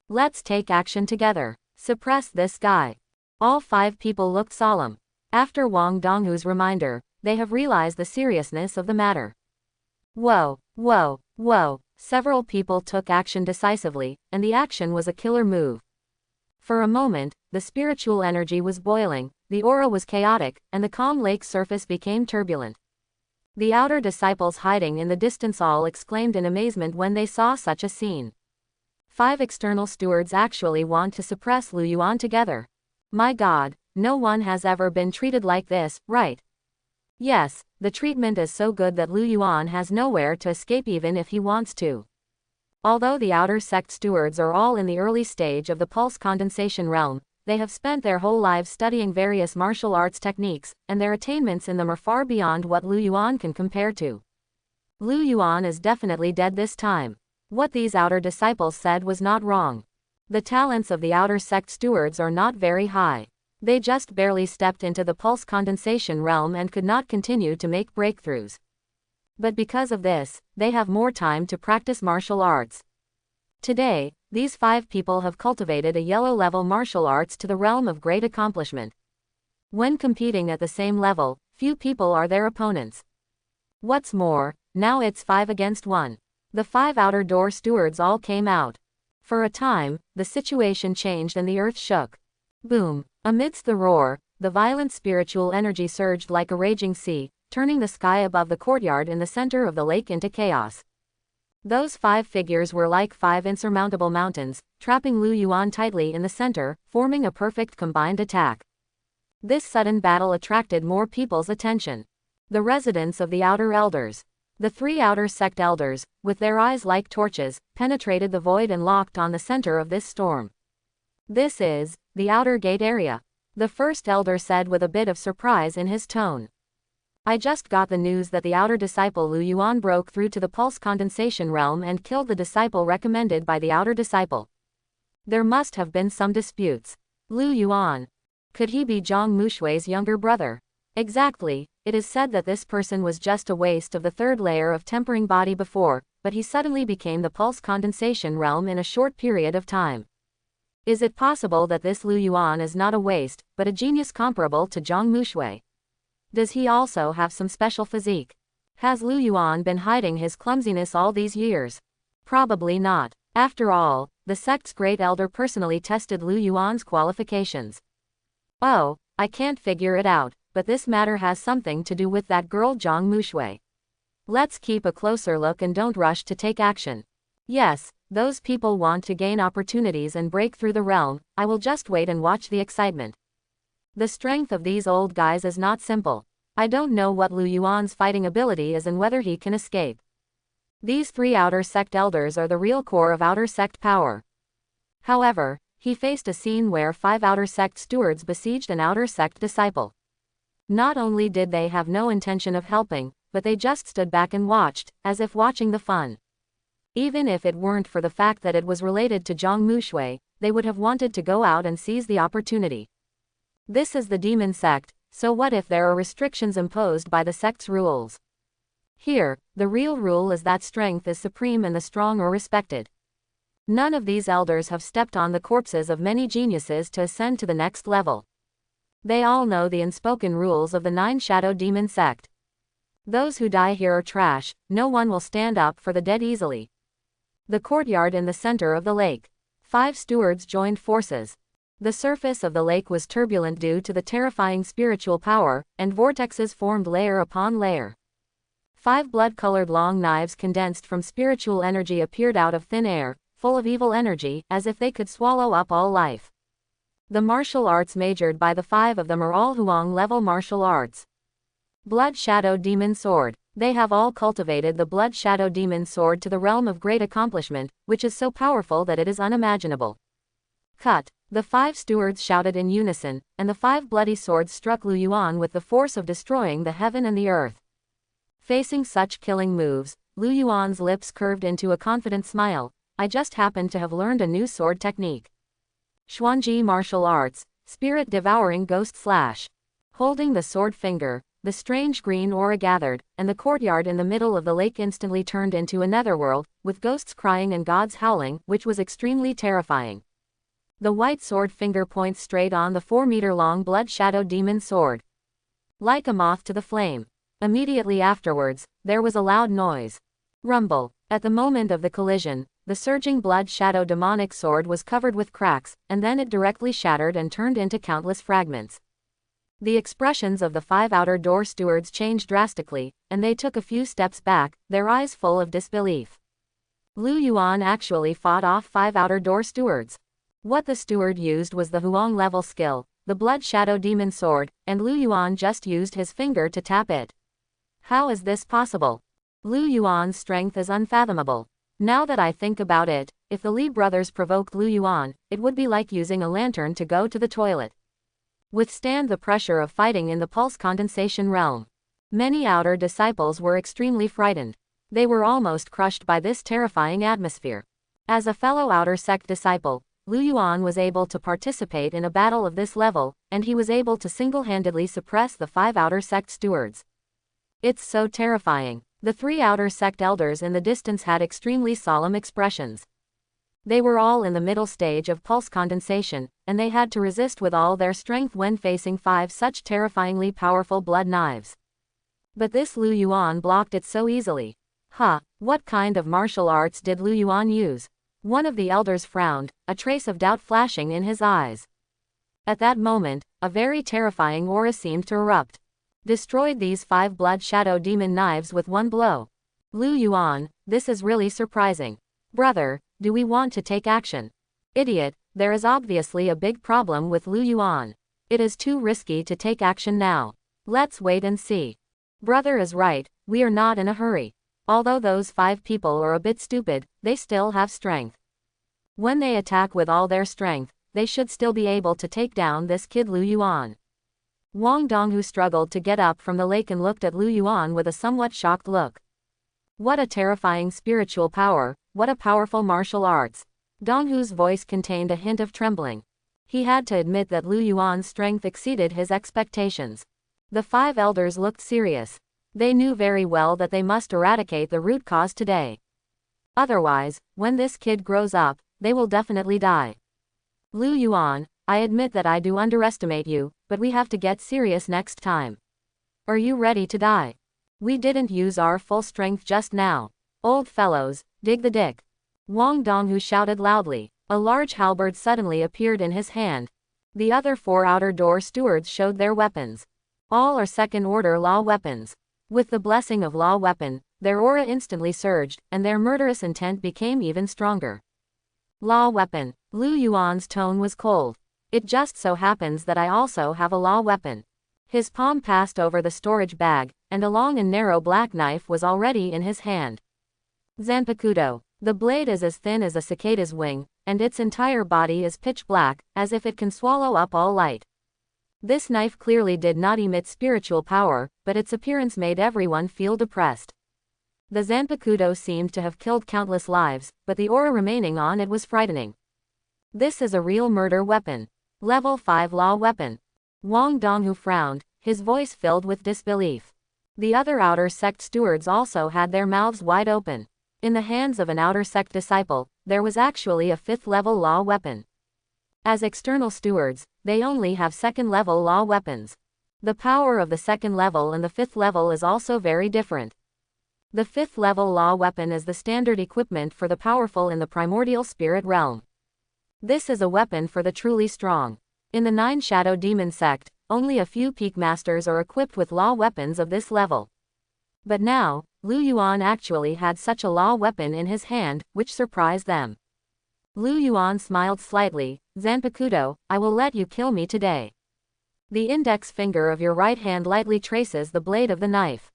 Let's take action together. Suppress this guy." All 5 people looked solemn. After Wang Donghu's reminder, they have realized the seriousness of the matter. Whoa, whoa, whoa. Several people took action decisively, and the action was a killer move. For a moment, the spiritual energy was boiling, the aura was chaotic, and the calm lake surface became turbulent. The outer disciples hiding in the distance all exclaimed in amazement when they saw such a scene. 5 external stewards actually want to suppress Lu Yuan together. My God, no one has ever been treated like this, right? Yes, the treatment is so good that Lu Yuan has nowhere to escape even if he wants to. Although the outer sect stewards are all in the early stage of the pulse condensation realm, they have spent their whole lives studying various martial arts techniques, and their attainments in them are far beyond what Lu Yuan can compare to. Lu Yuan is definitely dead this time. What these outer disciples said was not wrong. The talents of the outer sect stewards are not very high. They just barely stepped into the pulse condensation realm and could not continue to make breakthroughs. But because of this, they have more time to practice martial arts. Today, these 5 people have cultivated a yellow-level martial arts to the realm of great accomplishment. When competing at the same level, few people are their opponents. What's more, now it's 5 against 1. The 5 outer door stewards all came out. For a time, the situation changed and the earth shook. Boom. Amidst the roar, the violent spiritual energy surged like a raging sea, turning the sky above the courtyard in the center of the lake into chaos. Those 5 figures were like 5 insurmountable mountains, trapping Lu Yuan tightly in the center, forming a perfect combined attack. This sudden battle attracted more people's attention. The residents of the outer elders. The 3 outer sect elders, with their eyes like torches, penetrated the void and locked on the center of this storm. This is the outer gate area, the first elder said with a bit of surprise in his tone. I just got the news that the outer disciple Lu Yuan broke through to the pulse condensation realm and killed the disciple recommended by the outer disciple. There must have been some disputes. Lu Yuan. Could he be Zhang Mushui's younger brother? Exactly. It is said that this person was just a waste of the 3rd layer of tempering body before, but he suddenly became the pulse condensation realm in a short period of time. Is it possible that this Lu Yuan is not a waste, but a genius comparable to Zhang Mushui? Does he also have some special physique? Has Lu Yuan been hiding his clumsiness all these years? Probably not. After all, the sect's great elder personally tested Lu Yuan's qualifications. Oh, I can't figure it out, but this matter has something to do with that girl Zhang Mushui. Let's keep a closer look and don't rush to take action. Yes, those people want to gain opportunities and break through the realm. I will just wait and watch the excitement. The strength of these old guys is not simple. I don't know what Lu Yuan's fighting ability is and whether he can escape. These 3 outer sect elders are the real core of outer sect power. However, he faced a scene where 5 outer sect stewards besieged an outer sect disciple. Not only did they have no intention of helping, but they just stood back and watched, as if watching the fun. Even if it weren't for the fact that it was related to Zhang Mushui, they would have wanted to go out and seize the opportunity. This is the demon sect, so what if there are restrictions imposed by the sect's rules? Here, the real rule is that strength is supreme and the strong are respected. None of these elders have stepped on the corpses of many geniuses to ascend to the next level. They all know the unspoken rules of the 9 Shadow Demon sect. Those who die here are trash, no one will stand up for the dead easily. The courtyard in the center of the lake. 5 stewards joined forces. The surface of the lake was turbulent due to the terrifying spiritual power, and vortexes formed layer upon layer. 5 blood-colored long knives condensed from spiritual energy appeared out of thin air, full of evil energy, as if they could swallow up all life. The martial arts majored by the 5 of them are all Huang-level martial arts. Blood Shadow Demon Sword. They have all cultivated the Blood Shadow Demon Sword to the realm of great accomplishment, which is so powerful that it is unimaginable. Cut. The 5 stewards shouted in unison, and the 5 bloody swords struck Lu Yuan with the force of destroying the heaven and the earth. Facing such killing moves, Lu Yuan's lips curved into a confident smile. I just happened to have learned a new sword technique. Xuanji Martial Arts, Spirit Devouring Ghost Slash. Holding the sword finger, the strange green aura gathered, and the courtyard in the middle of the lake instantly turned into a netherworld, with ghosts crying and gods howling, which was extremely terrifying. The white sword finger points straight on the 4-meter-long Blood Shadow Demon Sword. Like a moth to the flame. Immediately afterwards, there was a loud noise. Rumble. At the moment of the collision, the surging Blood Shadow Demonic Sword was covered with cracks, and then it directly shattered and turned into countless fragments. The expressions of the 5 outer door stewards changed drastically, and they took a few steps back, their eyes full of disbelief. Lu Yuan actually fought off 5 outer door stewards. What the steward used was the Huang level skill, the Blood Shadow Demon Sword, and Lu Yuan just used his finger to tap it. How is this possible? Lu Yuan's strength is unfathomable. Now that I think about it, if the Li brothers provoked Lu Yuan, it would be like using a lantern to go to the toilet. Withstand the pressure of fighting in the pulse condensation realm. Many outer disciples were extremely frightened. They were almost crushed by this terrifying atmosphere. As a fellow outer sect disciple, Lu Yuan was able to participate in a battle of this level, and he was able to single-handedly suppress the 5 outer sect stewards. It's so terrifying. The 3 outer sect elders in the distance had extremely solemn expressions. They were all in the middle stage of pulse condensation, and they had to resist with all their strength when facing 5 such terrifyingly powerful blood knives. But this Lu Yuan blocked it so easily. What kind of martial arts did Lu Yuan use? One of the elders frowned, a trace of doubt flashing in his eyes. At that moment, a very terrifying aura seemed to erupt. Destroyed these 5 Blood Shadow Demon knives with one blow. Lu Yuan, this is really surprising. Brother, do we want to take action? Idiot, there is obviously a big problem with Lu Yuan. It is too risky to take action now. Let's wait and see. Brother is right, we are not in a hurry. Although those 5 people are a bit stupid, they still have strength. When they attack with all their strength, they should still be able to take down this kid Lu Yuan. Wang Donghu struggled to get up from the lake and looked at Lu Yuan with a somewhat shocked look. What a terrifying spiritual power, what a powerful martial arts. Donghu's voice contained a hint of trembling. He had to admit that Lu Yuan's strength exceeded his expectations. The 5 elders looked serious. They knew very well that they must eradicate the root cause today. Otherwise, when this kid grows up, they will definitely die. Lu Yuan, I admit that I do underestimate you, but we have to get serious next time. Are you ready to die? We didn't use our full strength just now. Old fellows, dig the dick. Wang Donghu shouted loudly. A large halberd suddenly appeared in his hand. The other 4 outer door stewards showed their weapons. All are second-order law weapons. With the blessing of law weapon, their aura instantly surged, and their murderous intent became even stronger. Law weapon. Lu Yuan's tone was cold. It just so happens that I also have a law weapon. His palm passed over the storage bag, and a long and narrow black knife was already in his hand. Zanpakuto. The blade is as thin as a cicada's wing, and its entire body is pitch black, as if it can swallow up all light. This knife clearly did not emit spiritual power, but its appearance made everyone feel depressed. The Zanpakuto seemed to have killed countless lives, but the aura remaining on it was frightening. This is a real murder weapon. Level 5 law weapon. Wang Donghu frowned, his voice filled with disbelief. The other outer sect stewards also had their mouths wide open. In the hands of an outer sect disciple, there was actually a 5th level law weapon. As external stewards, they only have 2nd level law weapons. The power of the 2nd level and the 5th level is also very different. The 5th level law weapon is the standard equipment for the powerful in the primordial spirit realm. This is a weapon for the truly strong. In the 9 Shadow Demon sect, only a few peak masters are equipped with law weapons of this level. But now, Lu Yuan actually had such a law weapon in his hand, which surprised them. Lu Yuan smiled slightly. Zanpakuto, I will let you kill me today. The index finger of your right hand lightly traces the blade of the knife.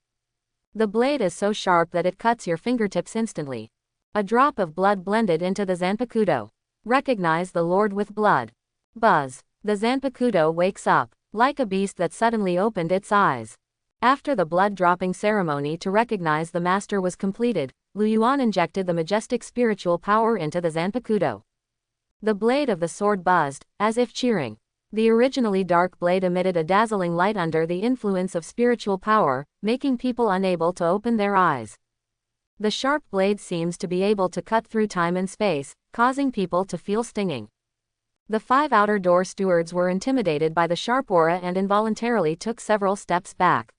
The blade is so sharp that it cuts your fingertips instantly. A drop of blood blended into the Zanpakuto. Recognize the Lord with blood. Buzz. The Zanpakuto wakes up, like a beast that suddenly opened its eyes. After the blood-dropping ceremony to recognize the master was completed, Lu Yuan injected the majestic spiritual power into the Zanpakuto. The blade of the sword buzzed, as if cheering. The originally dark blade emitted a dazzling light under the influence of spiritual power, making people unable to open their eyes. The sharp blade seems to be able to cut through time and space, causing people to feel stinging. The 5 outer door stewards were intimidated by the sharp aura and involuntarily took several steps back.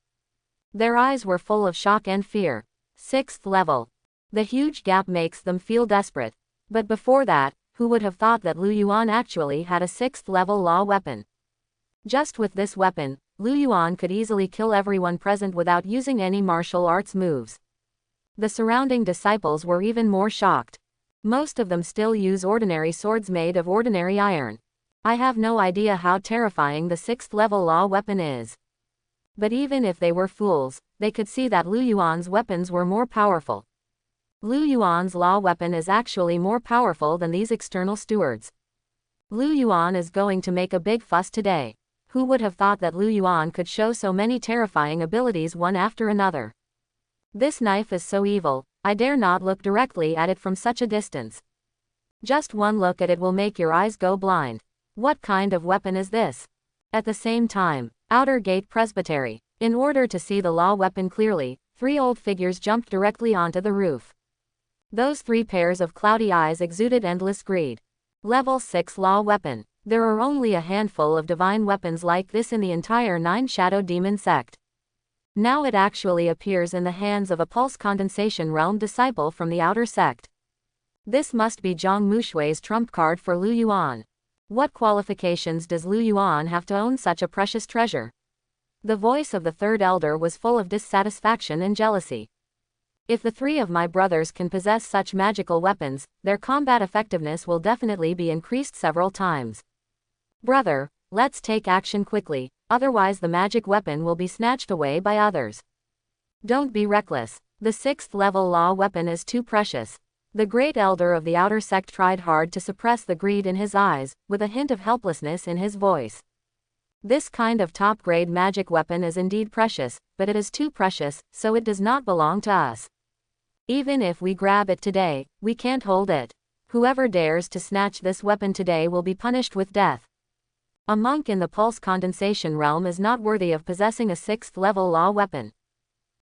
Their eyes were full of shock and fear. 6th level. The huge gap makes them feel desperate. But before that, who would have thought that Lu Yuan actually had a 6th level law weapon? Just with this weapon, Lu Yuan could easily kill everyone present without using any martial arts moves. The surrounding disciples were even more shocked. Most of them still use ordinary swords made of ordinary iron. I have no idea how terrifying the 6th level law weapon is. But even if they were fools, they could see that Lu Yuan's weapons were more powerful. Lu Yuan's law weapon is actually more powerful than these external stewards. Lu Yuan is going to make a big fuss today. Who would have thought that Lu Yuan could show so many terrifying abilities one after another? This knife is so evil, I dare not look directly at it from such a distance. Just one look at it will make your eyes go blind. What kind of weapon is this? At the same time, Outer Gate Presbytery. In order to see the law weapon clearly, 3 old figures jumped directly onto the roof. Those 3 pairs of cloudy eyes exuded endless greed. Level 6 law weapon. There are only a handful of divine weapons like this in the entire 9 Shadow Demon sect. Now it actually appears in the hands of a pulse condensation realm disciple from the outer sect. This must be Zhang Mushui's trump card for Lu Yuan. What qualifications does Lu Yuan have to own such a precious treasure? The voice of the 3rd elder was full of dissatisfaction and jealousy. If the 3 of my brothers can possess such magical weapons, their combat effectiveness will definitely be increased several times. Brother, let's take action quickly, otherwise the magic weapon will be snatched away by others. Don't be reckless. The 6th level law weapon is too precious. The great elder of the outer sect tried hard to suppress the greed in his eyes, with a hint of helplessness in his voice. This kind of top-grade magic weapon is indeed precious, but it is too precious, so it does not belong to us. Even if we grab it today, we can't hold it. Whoever dares to snatch this weapon today will be punished with death. A monk in the pulse condensation realm is not worthy of possessing a 6th level law weapon.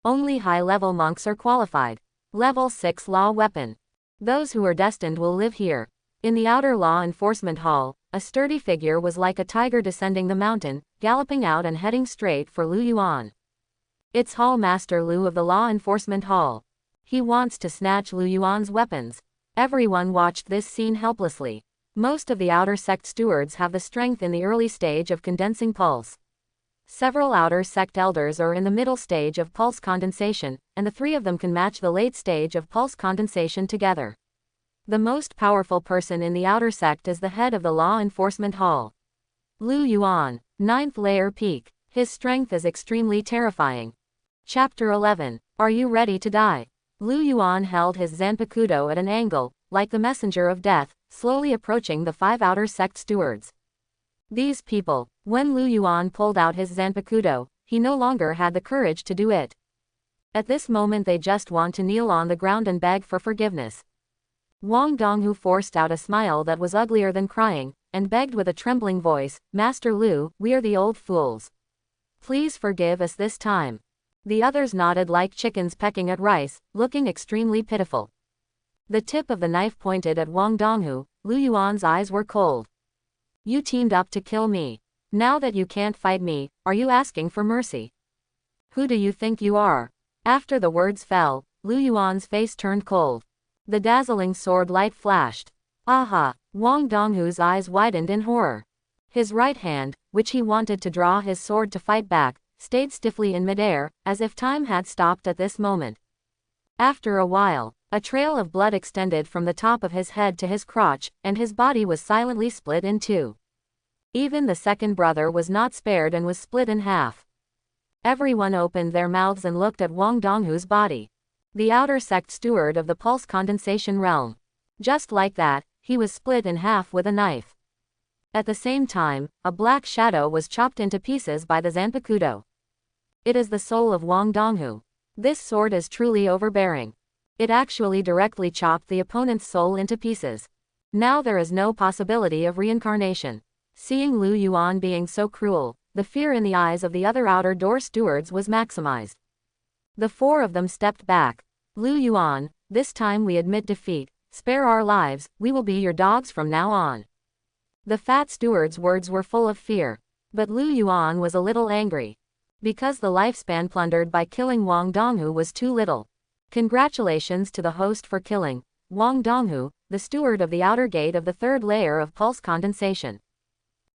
Only high-level monks are qualified. Level 6 law weapon. Those who are destined will live here. In the outer law enforcement hall, a sturdy figure was like a tiger descending the mountain, galloping out and heading straight for Lu Yuan. It's Hall Master Lu of the Law Enforcement Hall. He wants to snatch Lu Yuan's weapons. Everyone watched this scene helplessly. Most of the outer sect stewards have the strength in the early stage of condensing pulse. Several outer sect elders are in the middle stage of pulse condensation, and the 3 of them can match the late stage of pulse condensation together. The most powerful person in the outer sect is the head of the Law Enforcement Hall. Lu Yuan, 9th layer peak. His strength is extremely terrifying. Chapter 11. Are you ready to die? Lu Yuan held his Zanpakudo at an angle, like the messenger of death, slowly approaching the 5 outer sect stewards. These people, when Lu Yuan pulled out his Zanpakudo, he no longer had the courage to do it. At this moment they just want to kneel on the ground and beg for forgiveness. Wang Donghu forced out a smile that was uglier than crying, and begged with a trembling voice, Master Lu, we are the old fools. Please forgive us this time. The others nodded like chickens pecking at rice, looking extremely pitiful. The tip of the knife pointed at Wang Donghu. Lu Yuan's eyes were cold. You teamed up to kill me. Now that you can't fight me, are you asking for mercy? Who do you think you are? After the words fell, Lu Yuan's face turned cold. The dazzling sword light flashed. Aha! Wang Donghu's eyes widened in horror. His right hand, which he wanted to draw his sword to fight back, stayed stiffly in midair, as if time had stopped at this moment. After a while, a trail of blood extended from the top of his head to his crotch, and his body was silently split in two. Even the second brother was not spared and was split in half. Everyone opened their mouths and looked at Wang Donghu's body. The outer sect steward of the pulse condensation realm. Just like that, he was split in half with a knife. At the same time, a black shadow was chopped into pieces by the Zanpakudo. It is the soul of Wang Donghu. This sword is truly overbearing. It actually directly chopped the opponent's soul into pieces. Now there is no possibility of reincarnation. Seeing Lu Yuan being so cruel, the fear in the eyes of the other outer door stewards was maximized. The 4 of them stepped back. Lu Yuan, this time we admit defeat. Spare our lives, we will be your dogs from now on. The fat steward's words were full of fear. But Lu Yuan was a little angry. Because the lifespan plundered by killing Wang Donghu was too little. Congratulations to the host for killing Wang Donghu, the steward of the outer gate of the 3rd layer of pulse condensation.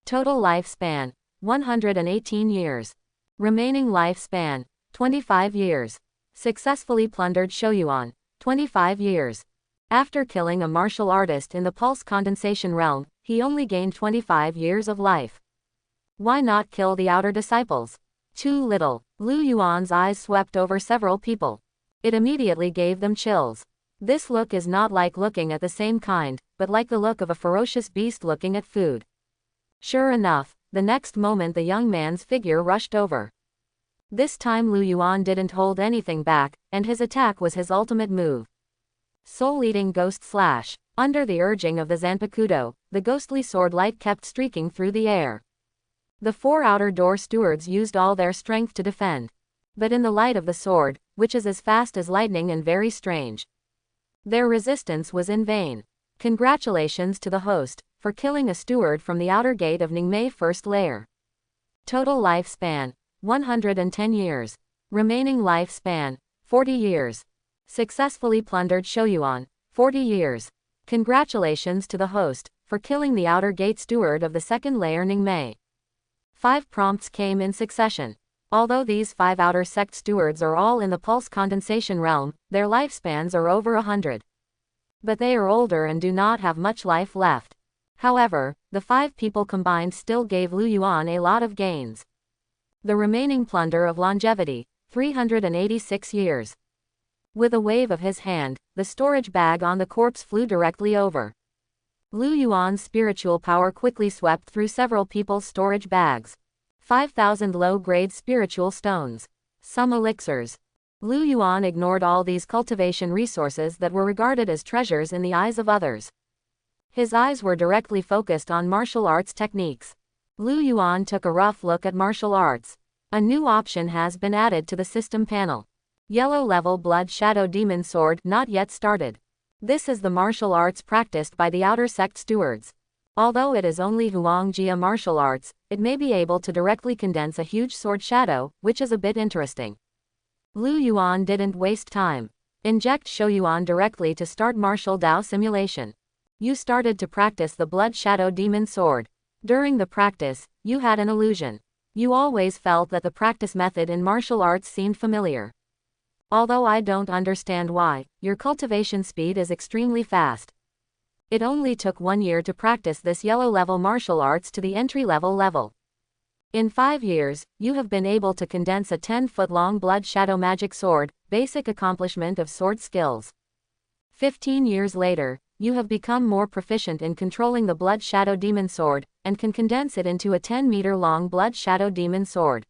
Total lifespan, 118 years. Remaining lifespan, 25 years. Successfully plundered Shoyuan, 25 years. After killing a martial artist in the pulse condensation realm, he only gained 25 years of life. Why not kill the outer disciples? Too little. Lu Yuan's eyes swept over several people. It immediately gave them chills. This look is not like looking at the same kind, but like the look of a ferocious beast looking at food. Sure enough, the next moment the young man's figure rushed over. This time Lu Yuan didn't hold anything back, and his attack was his ultimate move. Soul-eating ghost slash. Under the urging of the Zanpakudo, the ghostly sword light kept streaking through the air. The 4 outer door stewards used all their strength to defend. But in the light of the sword, which is as fast as lightning and very strange, their resistance was in vain. Congratulations to the host, for killing a steward from the outer gate of Ningmei 1st layer. Total lifespan, 110 years. Remaining lifespan, 40 years. Successfully plundered Shoyuan, 40 years. Congratulations to the host, for killing the outer gate steward of the 2nd layer Ningmei. 5 prompts came in succession. Although these 5 outer sect stewards are all in the pulse condensation realm, their lifespans are over 100. But they are older and do not have much life left. However, the 5 people combined still gave Lu Yuan a lot of gains. The remaining plunder of longevity, 386 years. With a wave of his hand, the storage bag on the corpse flew directly over. Lu Yuan's spiritual power quickly swept through several people's storage bags. 5,000 low-grade spiritual stones. Some elixirs. Lu Yuan ignored all these cultivation resources that were regarded as treasures in the eyes of others. His eyes were directly focused on martial arts techniques. Lu Yuan took a rough look at martial arts. A new option has been added to the system panel. Yellow level blood shadow demon sword not yet started. This is the martial arts practiced by the outer sect stewards. Although it is only Huangjia martial arts, it may be able to directly condense a huge sword shadow, which is a bit interesting. Lu Yuan didn't waste time. Inject Shoyuan directly to start martial Dao simulation. You started to practice the blood shadow demon sword. During the practice, you had an illusion. You always felt that the practice method in martial arts seemed familiar. Although I don't understand why, your cultivation speed is extremely fast. It only took 1 year to practice this yellow-level martial arts to the entry-level level. In 5 years, you have been able to condense a 10-foot-long blood shadow magic sword, basic accomplishment of sword skills. 15 years later, you have become more proficient in controlling the blood shadow demon sword, and can condense it into a 10-meter-long blood shadow demon sword.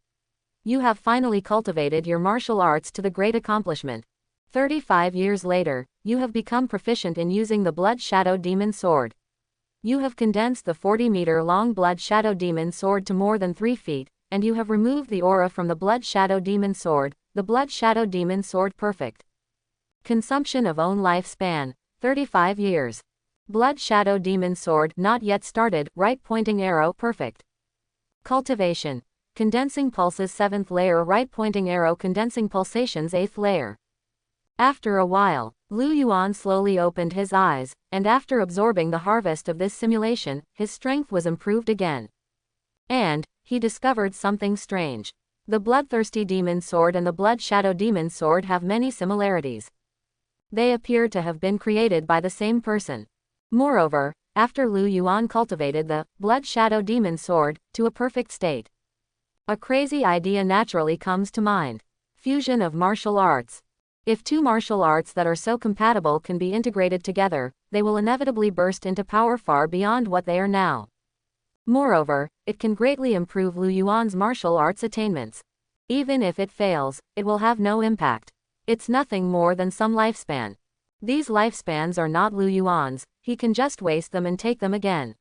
You have finally cultivated your martial arts to the great accomplishment. 35 years later, you have become proficient in using the blood shadow demon sword. You have condensed the 40-meter-long blood shadow demon sword to more than 3 feet, and you have removed the aura from the blood shadow demon sword, the blood shadow demon sword perfect. Consumption of own lifespan, 35 years. Blood shadow demon sword not yet started, right pointing arrow perfect. Cultivation. Condensing pulses 7th layer, right pointing arrow condensing pulsations 8th layer. After a while, Lu Yuan slowly opened his eyes, and after absorbing the harvest of this simulation, his strength was improved again. And he discovered something strange. The bloodthirsty demon sword and the blood shadow demon sword have many similarities. They appear to have been created by the same person. Moreover, after Lu Yuan cultivated the blood shadow demon sword to a perfect state, a crazy idea naturally comes to mind. Fusion of martial arts. If two martial arts that are so compatible can be integrated together, they will inevitably burst into power far beyond what they are now. Moreover, it can greatly improve Lu Yuan's martial arts attainments. Even if it fails, it will have no impact. It's nothing more than some lifespan. These lifespans are not Lu Yuan's, he can just waste them and take them again.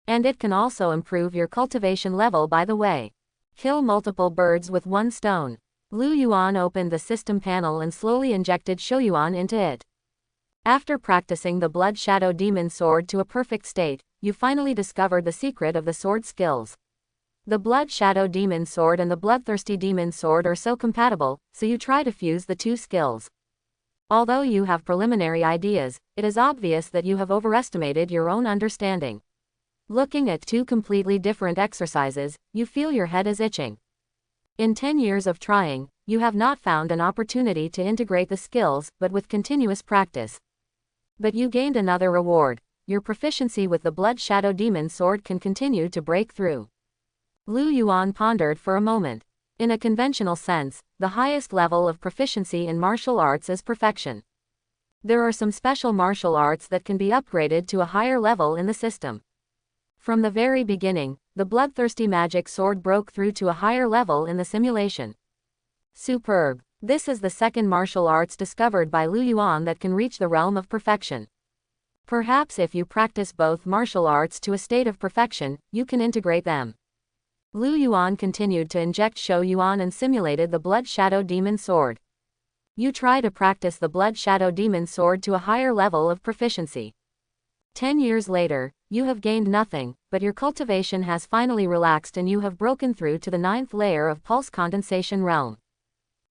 And it can also improve your cultivation level by the way. Kill multiple birds with one stone. Lu Yuan opened the system panel and slowly injected Shouyuan into it. After practicing the blood shadow demon sword to a perfect state, you finally discovered the secret of the sword skills. The blood shadow demon sword and the bloodthirsty demon sword are so compatible, so you try to fuse the two skills. Although you have preliminary ideas, it is obvious that you have overestimated your own understanding. Looking at two completely different exercises, you feel your head is itching. In 10 years of trying, you have not found an opportunity to integrate the skills, but with continuous practice. But you gained another reward. Your proficiency with the blood shadow demon sword can continue to break through. Lu Yuan pondered for a moment. In a conventional sense, the highest level of proficiency in martial arts is perfection. There are some special martial arts that can be upgraded to a higher level in the system. From the very beginning, the bloodthirsty magic sword broke through to a higher level in the simulation. Superb. This is the second martial arts discovered by Lu Yuan that can reach the realm of perfection. Perhaps if you practice both martial arts to a state of perfection, you can integrate them. Lu Yuan continued to inject Shouyuan and simulated the blood shadow demon sword. You try to practice the blood shadow demon sword to a higher level of proficiency. 10 years later, you have gained nothing, but your cultivation has finally relaxed and you have broken through to the 9th layer of pulse condensation realm.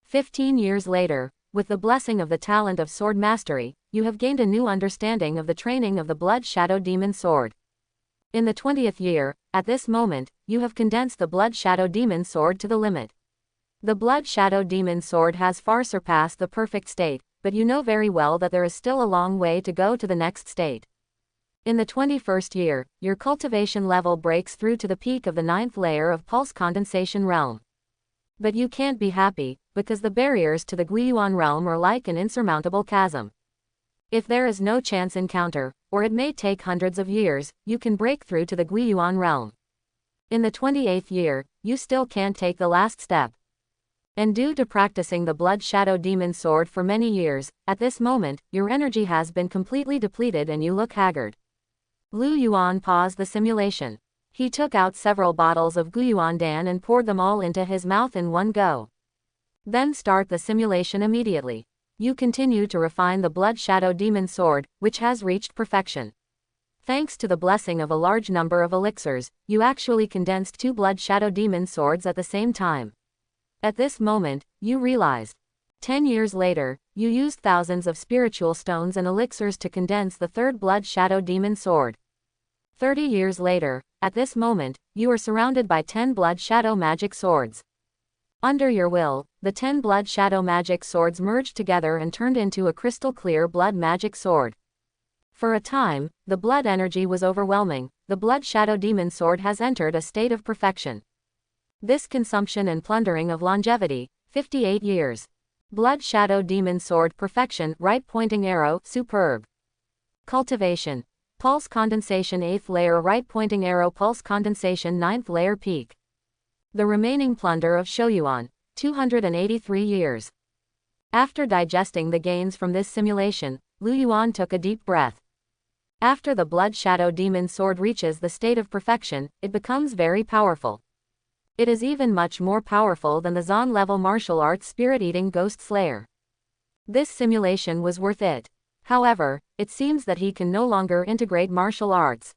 15 years later, with the blessing of the talent of sword mastery, you have gained a new understanding of the training of the blood shadow demon sword. In the 20th year, at this moment, you have condensed the blood shadow demon sword to the limit. The blood shadow demon sword has far surpassed the perfect state, but you know very well that there is still a long way to go to the next state. In the 21st year, your cultivation level breaks through to the peak of the 9th layer of pulse condensation realm. But you can't be happy, because the barriers to the guiyuan realm are like an insurmountable chasm. If there is no chance encounter, or it may take hundreds of years, you can break through to the guiyuan realm. In the 28th year, you still can't take the last step. And due to practicing the blood shadow demon sword for many years, at this moment, your energy has been completely depleted and you look haggard. Lu Yuan paused the simulation. He took out several bottles of guiyuan dan and poured them all into his mouth in one go. Then start the simulation immediately. You continue to refine the blood shadow demon sword, which has reached perfection. Thanks to the blessing of a large number of elixirs, you actually condensed 2 blood shadow demon swords at the same time. At this moment, you realized. 10 years later, you used thousands of spiritual stones and elixirs to condense the 3rd blood shadow demon sword. 30 years later, at this moment, you are surrounded by 10 blood shadow magic swords. Under your will, the 10 blood shadow magic swords merged together and turned into a crystal clear blood magic sword. For a time, the blood energy was overwhelming. The blood shadow demon sword has entered a state of perfection. This consumption and plundering of longevity, 58 years. Blood shadow demon sword perfection, right pointing arrow, superb. Cultivation. Pulse condensation 8th layer, right pointing arrow, pulse condensation 9th layer, peak. The remaining plunder of Shoyuan, 283 years. After digesting the gains from this simulation, Lu Yuan took a deep breath. After the blood shadow demon sword reaches the state of perfection, it becomes very powerful. It is even much more powerful than the Zon level martial arts spirit-eating ghost slayer. This simulation was worth it. However, it seems that he can no longer integrate martial arts.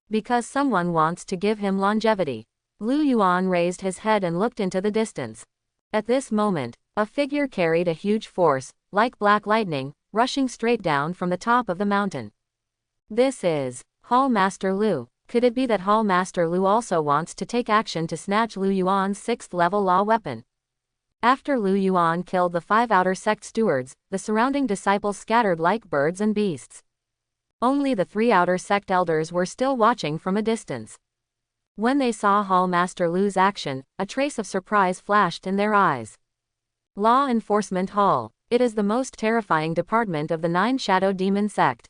Because someone wants to give him longevity. Lu Yuan raised his head and looked into the distance. At this moment, a figure carried a huge force, like black lightning, rushing straight down from the top of the mountain. This is Hall Master Lu. Could it be that Hall Master Lu also wants to take action to snatch Lu Yuan's 6th level law weapon? After Lu Yuan killed the 5 outer sect stewards, the surrounding disciples scattered like birds and beasts. Only the 3 outer sect elders were still watching from a distance. When they saw Hall Master Lu's action, a trace of surprise flashed in their eyes. Law Enforcement Hall. It is the most terrifying department of the 9 Shadow Demon sect.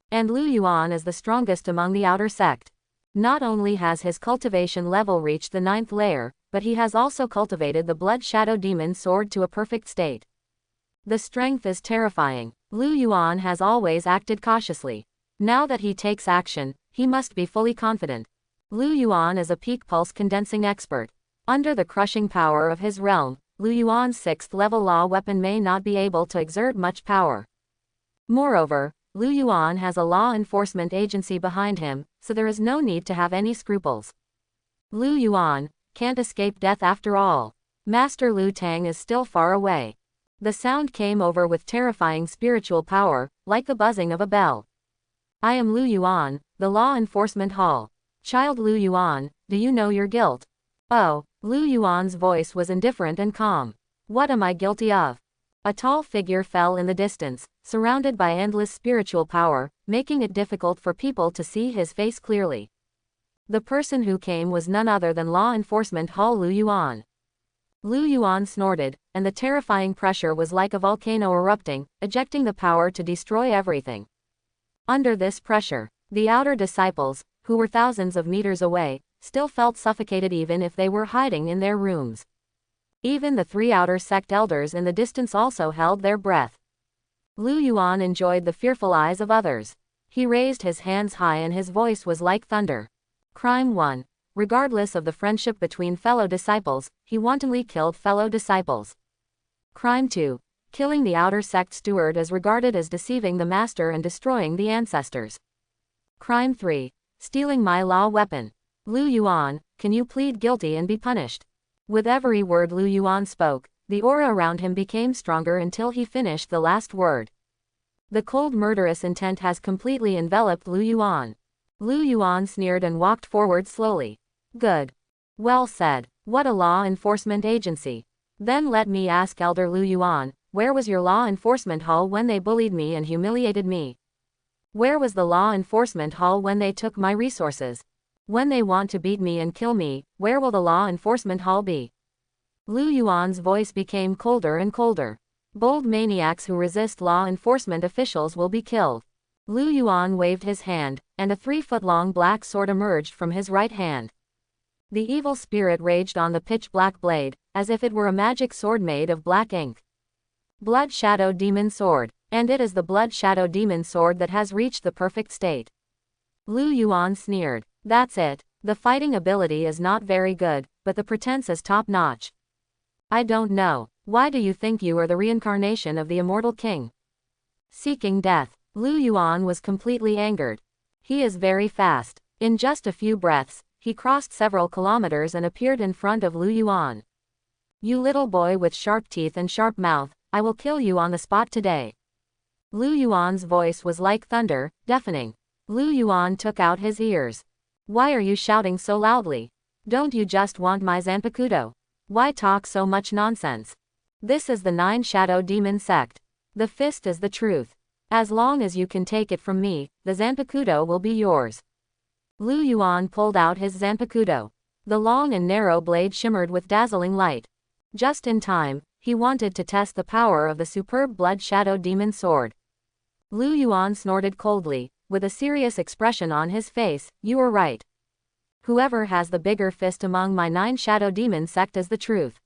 And Lu Yuan is the strongest among the outer sect. Not only has his cultivation level reached the 9th layer, but he has also cultivated the Blood Shadow Demon sword to a perfect state. The strength is terrifying. Lu Yuan has always acted cautiously. Now that he takes action, he must be fully confident. Lu Yuan is a peak pulse condensing expert. Under the crushing power of his realm, Lu Yuan's 6th level law weapon may not be able to exert much power. Moreover, Lu Yuan has a law enforcement agency behind him, so there is no need to have any scruples. Lu Yuan can't escape death after all. Master Lu Tang is still far away. The sound came over with terrifying spiritual power, like the buzzing of a bell. I am Lu Yuan, the Law Enforcement Hall. Child Lu Yuan, do you know your guilt? Oh, Lu Yuan's voice was indifferent and calm. What am I guilty of? A tall figure fell in the distance, surrounded by endless spiritual power, making it difficult for people to see his face clearly. The person who came was none other than Law Enforcement Hall Lu Yuan. Lu Yuan snorted, and the terrifying pressure was like a volcano erupting, ejecting the power to destroy everything. Under this pressure, the outer disciples, who were thousands of meters away, still felt suffocated even if they were hiding in their rooms. Even the 3 outer sect elders in the distance also held their breath. Lu Yuan enjoyed the fearful eyes of others. He raised his hands high and his voice was like thunder. Crime 1. Regardless of the friendship between fellow disciples, he wantonly killed fellow disciples. Crime 2. Killing the outer sect steward is regarded as deceiving the master and destroying the ancestors. Crime 3. Stealing my law weapon. Lu Yuan, can you plead guilty and be punished? With every word Lu Yuan spoke, the aura around him became stronger until he finished the last word. The cold murderous intent has completely enveloped Lu Yuan. Lu Yuan sneered and walked forward slowly. Good. Well said. What a law enforcement agency. Then let me ask Elder Lu Yuan, where was your law enforcement hall when they bullied me and humiliated me? Where was the law enforcement hall when they took my resources? When they want to beat me and kill me, where will the law enforcement hall be? Lu Yuan's voice became colder and colder. Bold maniacs who resist law enforcement officials will be killed. Lu Yuan waved his hand, and a 3-foot-long black sword emerged from his right hand. The evil spirit raged on the pitch-black blade, as if it were a magic sword made of black ink. Blood Shadow Demon Sword, and it is the Blood Shadow Demon Sword that has reached the perfect state. Lu Yuan sneered. That's it. The fighting ability is not very good, but the pretense is top-notch. I don't know. Why do you think you are the reincarnation of the immortal king? Seeking death. Lu Yuan was completely angered. He is very fast. In just a few breaths, he crossed several kilometers and appeared in front of Lu Yuan. You little boy with sharp teeth and sharp mouth, I will kill you on the spot today. Lu Yuan's voice was like thunder, deafening. Lu Yuan took out his ears. Why are you shouting so loudly? Don't you just want my Zanpakuto? Why talk so much nonsense? This is the 9 Shadow Demon sect. The fist is the truth. As long as you can take it from me, the Zanpakuto will be yours. Lu Yuan pulled out his Zanpakuto. The long and narrow blade shimmered with dazzling light. Just in time, he wanted to test the power of the superb blood shadow demon sword. Lu Yuan snorted coldly, with a serious expression on his face. You are right. Whoever has the bigger fist among my 9 shadow demon sect is the truth.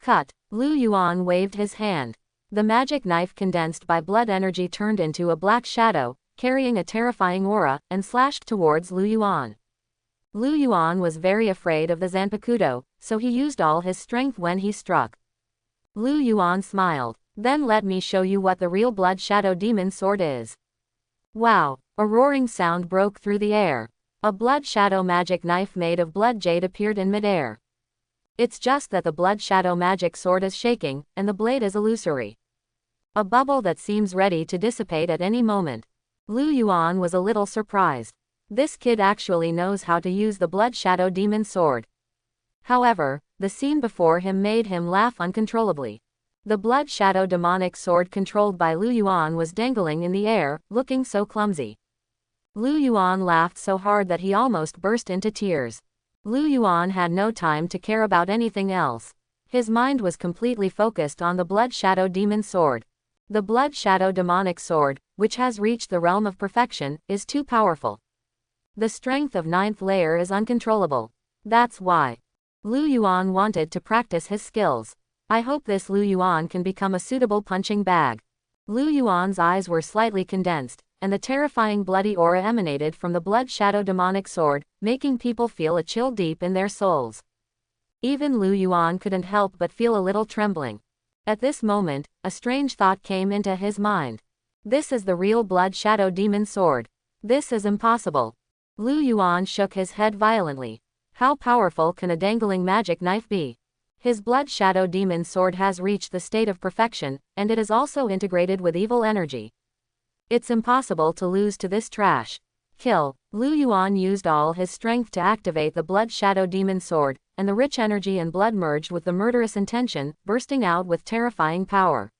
Cut. Lu Yuan waved his hand. The magic knife condensed by blood energy turned into a black shadow, carrying a terrifying aura, and slashed towards Lu Yuan. Lu Yuan was very afraid of the Zanpakuto, so he used all his strength when he struck. Lu Yuan smiled. Then let me show you what the real blood shadow demon sword is. Wow! A roaring sound broke through the air. A blood shadow magic knife made of blood jade appeared in midair. It's just that the blood shadow magic sword is shaking, and the blade is illusory. A bubble that seems ready to dissipate at any moment. Lu Yuan was a little surprised. This kid actually knows how to use the blood shadow demon sword. However, the scene before him made him laugh uncontrollably. The blood shadow demonic sword controlled by Lu Yuan was dangling in the air, looking so clumsy. Lu Yuan laughed so hard that he almost burst into tears. Lu Yuan had no time to care about anything else. His mind was completely focused on the blood shadow demon sword. The blood shadow demonic sword, which has reached the realm of perfection, is too powerful. The strength of 9th layer is uncontrollable. That's why Lu Yuan wanted to practice his skills. I hope this Lu Yuan can become a suitable punching bag. Lu Yuan's eyes were slightly condensed, and the terrifying bloody aura emanated from the blood shadow demonic sword, making people feel a chill deep in their souls. Even Lu Yuan couldn't help but feel a little trembling. At this moment, a strange thought came into his mind. This is the real blood shadow demon sword. This is impossible. Lu Yuan shook his head violently. How powerful can a dangling magic knife be? His blood shadow demon sword has reached the state of perfection, and it is also integrated with evil energy. It's impossible to lose to this trash. Kill. Lu Yuan used all his strength to activate the blood shadow demon sword, and the rich energy and blood merged with the murderous intention, bursting out with terrifying power.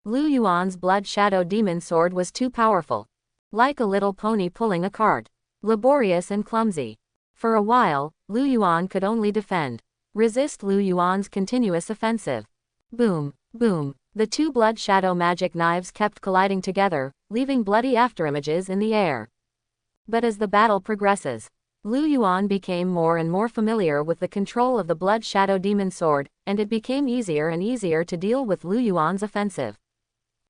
Lu Yuan's blood shadow demon sword was too powerful. Like a little pony pulling a cart. Laborious and clumsy. For a while, Lu Yuan could only defend. Resist Lu Yuan's continuous offensive. Boom, boom. The 2 blood shadow magic knives kept colliding together, leaving bloody afterimages in the air. But as the battle progresses, Lu Yuan became more and more familiar with the control of the blood shadow demon sword, and it became easier and easier to deal with Lu Yuan's offensive.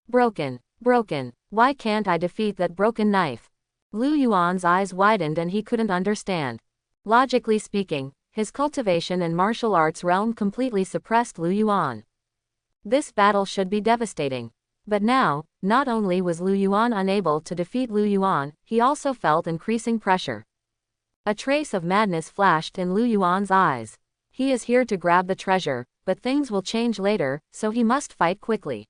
Broken. Broken. Why can't I defeat that broken knife? Lu Yuan's eyes widened and he couldn't understand. Logically speaking, his cultivation and martial arts realm completely suppressed Lu Yuan. This battle should be devastating. But now, not only was Lu Yuan unable to defeat Lu Yuan, he also felt increasing pressure. A trace of madness flashed in Lu Yuan's eyes. He is here to grab the treasure, but things will change later, so he must fight quickly.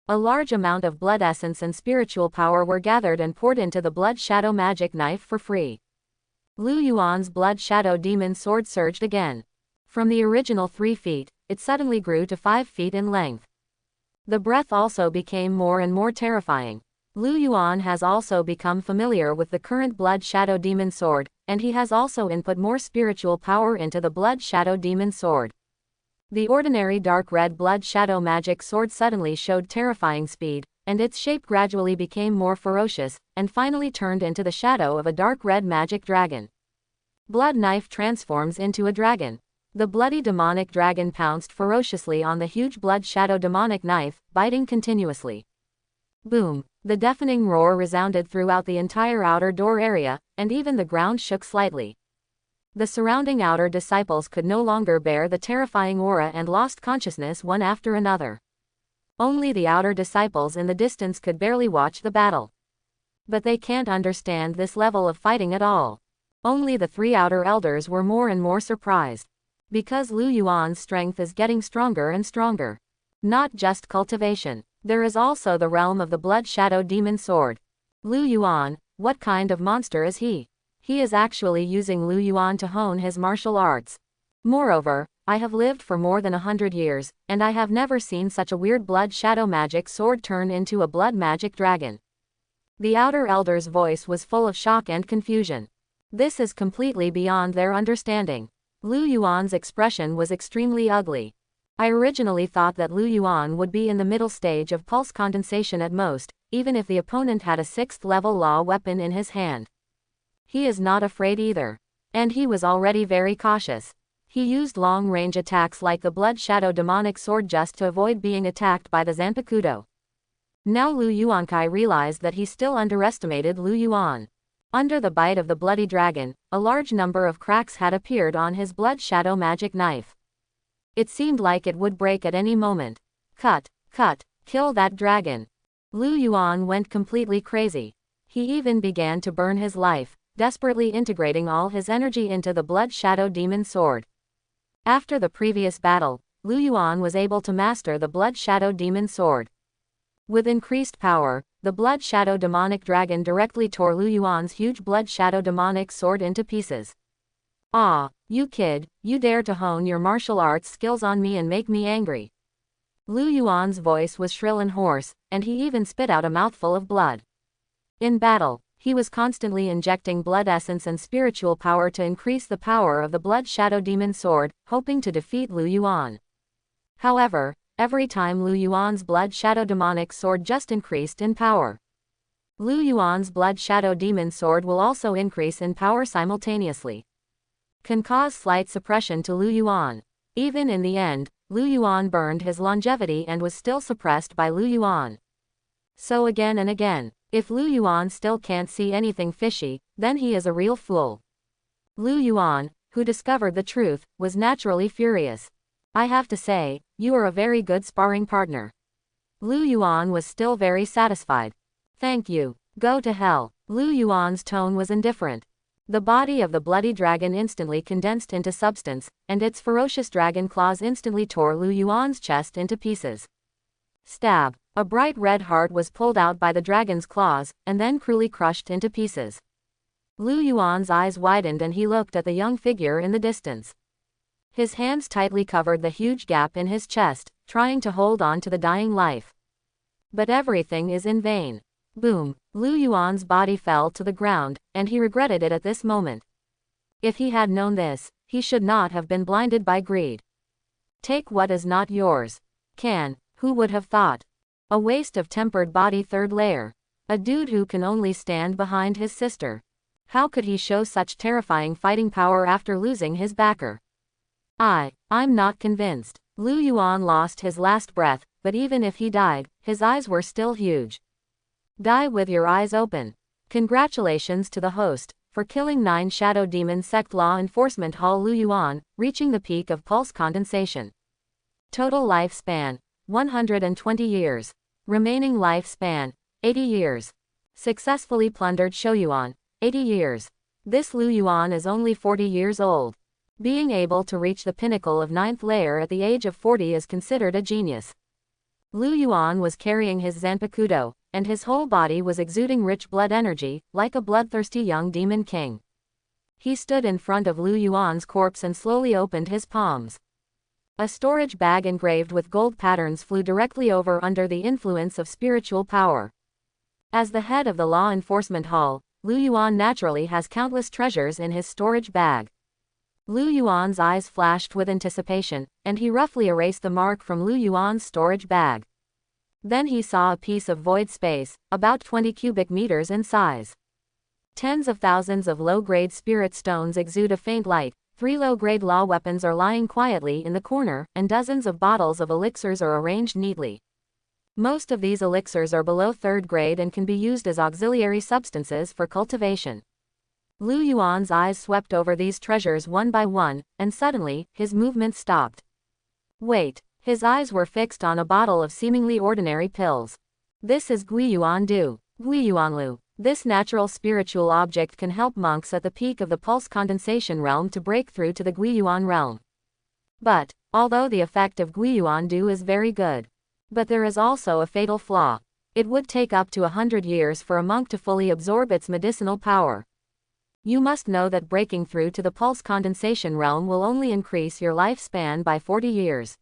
A large amount of blood essence and spiritual power were gathered and poured into the blood shadow magic knife for free. Lu Yuan's blood shadow demon sword surged again. From the original 3 feet, it suddenly grew to 5 feet in length. The breath also became more and more terrifying. Lu Yuan has also become familiar with the current blood shadow demon sword, and he has also input more spiritual power into the blood shadow demon sword. The ordinary dark red blood shadow magic sword suddenly showed terrifying speed, and its shape gradually became more ferocious, and finally turned into the shadow of a dark red magic dragon. Blood knife transforms into a dragon. The bloody demonic dragon pounced ferociously on the huge blood shadow demonic knife, biting continuously. Boom! The deafening roar resounded throughout the entire outer door area, and even the ground shook slightly. The surrounding outer disciples could no longer bear the terrifying aura and lost consciousness one after another. Only the outer disciples in the distance could barely watch the battle. But they can't understand this level of fighting at all. Only the 3 outer elders were more and more surprised. Because Lu Yuan's strength is getting stronger and stronger. Not just cultivation. There is also the realm of the blood shadow demon sword. Lu Yuan, what kind of monster is he? He is actually using Lu Yuan to hone his martial arts. Moreover, I have lived for more than 100 years, and I have never seen such a weird blood shadow magic sword turn into a blood magic dragon. The outer elder's voice was full of shock and confusion. This is completely beyond their understanding. Lu Yuan's expression was extremely ugly. I originally thought that Lu Yuan would be in the middle stage of pulse condensation at most, even if the opponent had a 6th level law weapon in his hand. He is not afraid either. And he was already very cautious. He used long-range attacks like the Blood Shadow Demonic Sword just to avoid being attacked by the Zanpakuto. Now Lu Yuankai realized that he still underestimated Lu Yuan. Under the bite of the bloody dragon, a large number of cracks had appeared on his Blood Shadow magic knife. It seemed like it would break at any moment. Cut, kill that dragon. Lu Yuan went completely crazy. He even began to burn his life, desperately integrating all his energy into the Blood Shadow Demon Sword. After the previous battle, Lu Yuan was able to master the Blood Shadow Demon Sword. With increased power, the Blood Shadow Demonic Dragon directly tore Lu Yuan's huge Blood Shadow Demonic Sword into pieces. "Ah, you kid, you dare to hone your martial arts skills on me and make me angry." Lu Yuan's voice was shrill and hoarse, and he even spit out a mouthful of blood. In battle, he was constantly injecting blood essence and spiritual power to increase the power of the Blood Shadow Demon Sword, hoping to defeat Lu Yuan. However, every time Lu Yuan's Blood Shadow Demonic Sword just increased in power. Lu Yuan's Blood Shadow Demon Sword will also increase in power simultaneously. Can cause slight suppression to Lu Yuan. Even in the end, Lu Yuan burned his longevity and was still suppressed by Lu Yuan. So again and again, if Lu Yuan still can't see anything fishy, then he is a real fool. Lu Yuan, who discovered the truth, was naturally furious. "I have to say, you are a very good sparring partner." Lu Yuan was still very satisfied. "Thank you. Go to hell." Lu Yuan's tone was indifferent. The body of the bloody dragon instantly condensed into substance, and its ferocious dragon claws instantly tore Lu Yuan's chest into pieces. Stab. A bright red heart was pulled out by the dragon's claws, and then cruelly crushed into pieces. Lu Yuan's eyes widened and he looked at the young figure in the distance. His hands tightly covered the huge gap in his chest, trying to hold on to the dying life. But everything is in vain. Boom! Lu Yuan's body fell to the ground, and he regretted it at this moment. If he had known this, he should not have been blinded by greed. Take what is not yours. Who would have thought? A waste of tempered body 3rd layer. A dude who can only stand behind his sister. How could he show such terrifying fighting power after losing his backer? I'm not convinced. Lu Yuan lost his last breath, but even if he died, his eyes were still huge. Die with your eyes open. Congratulations to the host, for killing 9 Shadow Demon Sect Law Enforcement Hall Lu Yuan, reaching the peak of pulse condensation. Total lifespan, 120 years. Remaining lifespan, 80 years. Successfully plundered Shoyuan, 80 years. This Lu Yuan is only 40 years old. Being able to reach the pinnacle of 9th layer at the age of 40 is considered a genius. Lu Yuan was carrying his Zanpakuto, and his whole body was exuding rich blood energy, like a bloodthirsty young demon king. He stood in front of Lu Yuan's corpse and slowly opened his palms. A storage bag engraved with gold patterns flew directly over under the influence of spiritual power. As the head of the law enforcement hall, Lu Yuan naturally has countless treasures in his storage bag. Lu Yuan's eyes flashed with anticipation, and he roughly erased the mark from Lu Yuan's storage bag. Then he saw a piece of void space, about 20 cubic meters in size. Tens of thousands of low-grade spirit stones exude a faint light, 3 low-grade law weapons are lying quietly in the corner, and dozens of bottles of elixirs are arranged neatly. Most of these elixirs are below 3rd grade and can be used as auxiliary substances for cultivation. Lu Yuan's eyes swept over these treasures one by one, and suddenly, his movement stopped. Wait. His eyes were fixed on a bottle of seemingly ordinary pills. This is guiyuan du. Guiyuanlu. This natural spiritual object can help monks at the peak of the pulse condensation realm to break through to the guiyuan realm. But, although the effect of guiyuan du is very good, but there is also a fatal flaw. It would take up to 100 years for a monk to fully absorb its medicinal power. You must know that breaking through to the pulse condensation realm will only increase your lifespan by 40 years.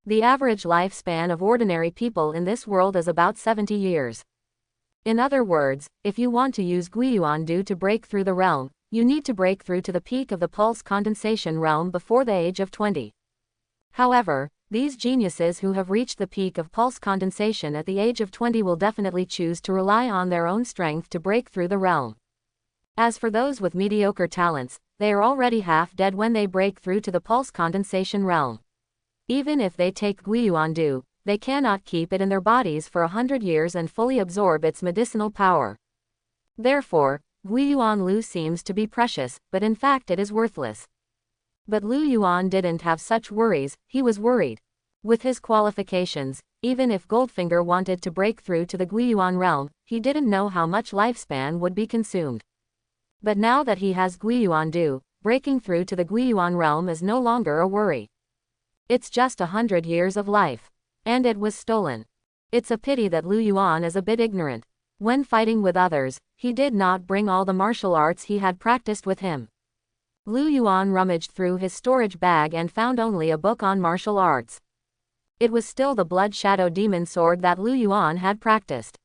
The average lifespan of ordinary people in this world is about 70 years. In other words, if you want to use guiyuan to break through the realm, you need to break through to the peak of the pulse condensation realm before the age of 20. However, these geniuses who have reached the peak of pulse condensation at the age of 20 will definitely choose to rely on their own strength to break through the realm. As for those with mediocre talents, they are already half dead when they break through to the pulse condensation realm. Even if they take guiyuan, they cannot keep it in their bodies for 100 years and fully absorb its medicinal power. Therefore, guiyuan Lu seems to be precious, but in fact it is worthless. But Lu Yuan didn't have such worries. He was worried. With his qualifications, even if Goldfinger wanted to break through to the guiyuan realm, he didn't know how much lifespan would be consumed. But now that he has guiyuan, breaking through to the guiyuan realm is no longer a worry. It's just 100 years of life. And it was stolen. It's a pity that Lu Yuan is a bit ignorant. When fighting with others, he did not bring all the martial arts he had practiced with him. Lu Yuan rummaged through his storage bag and found only a book on martial arts. It was still the Blood Shadow Demon Sword that Lu Yuan had practiced.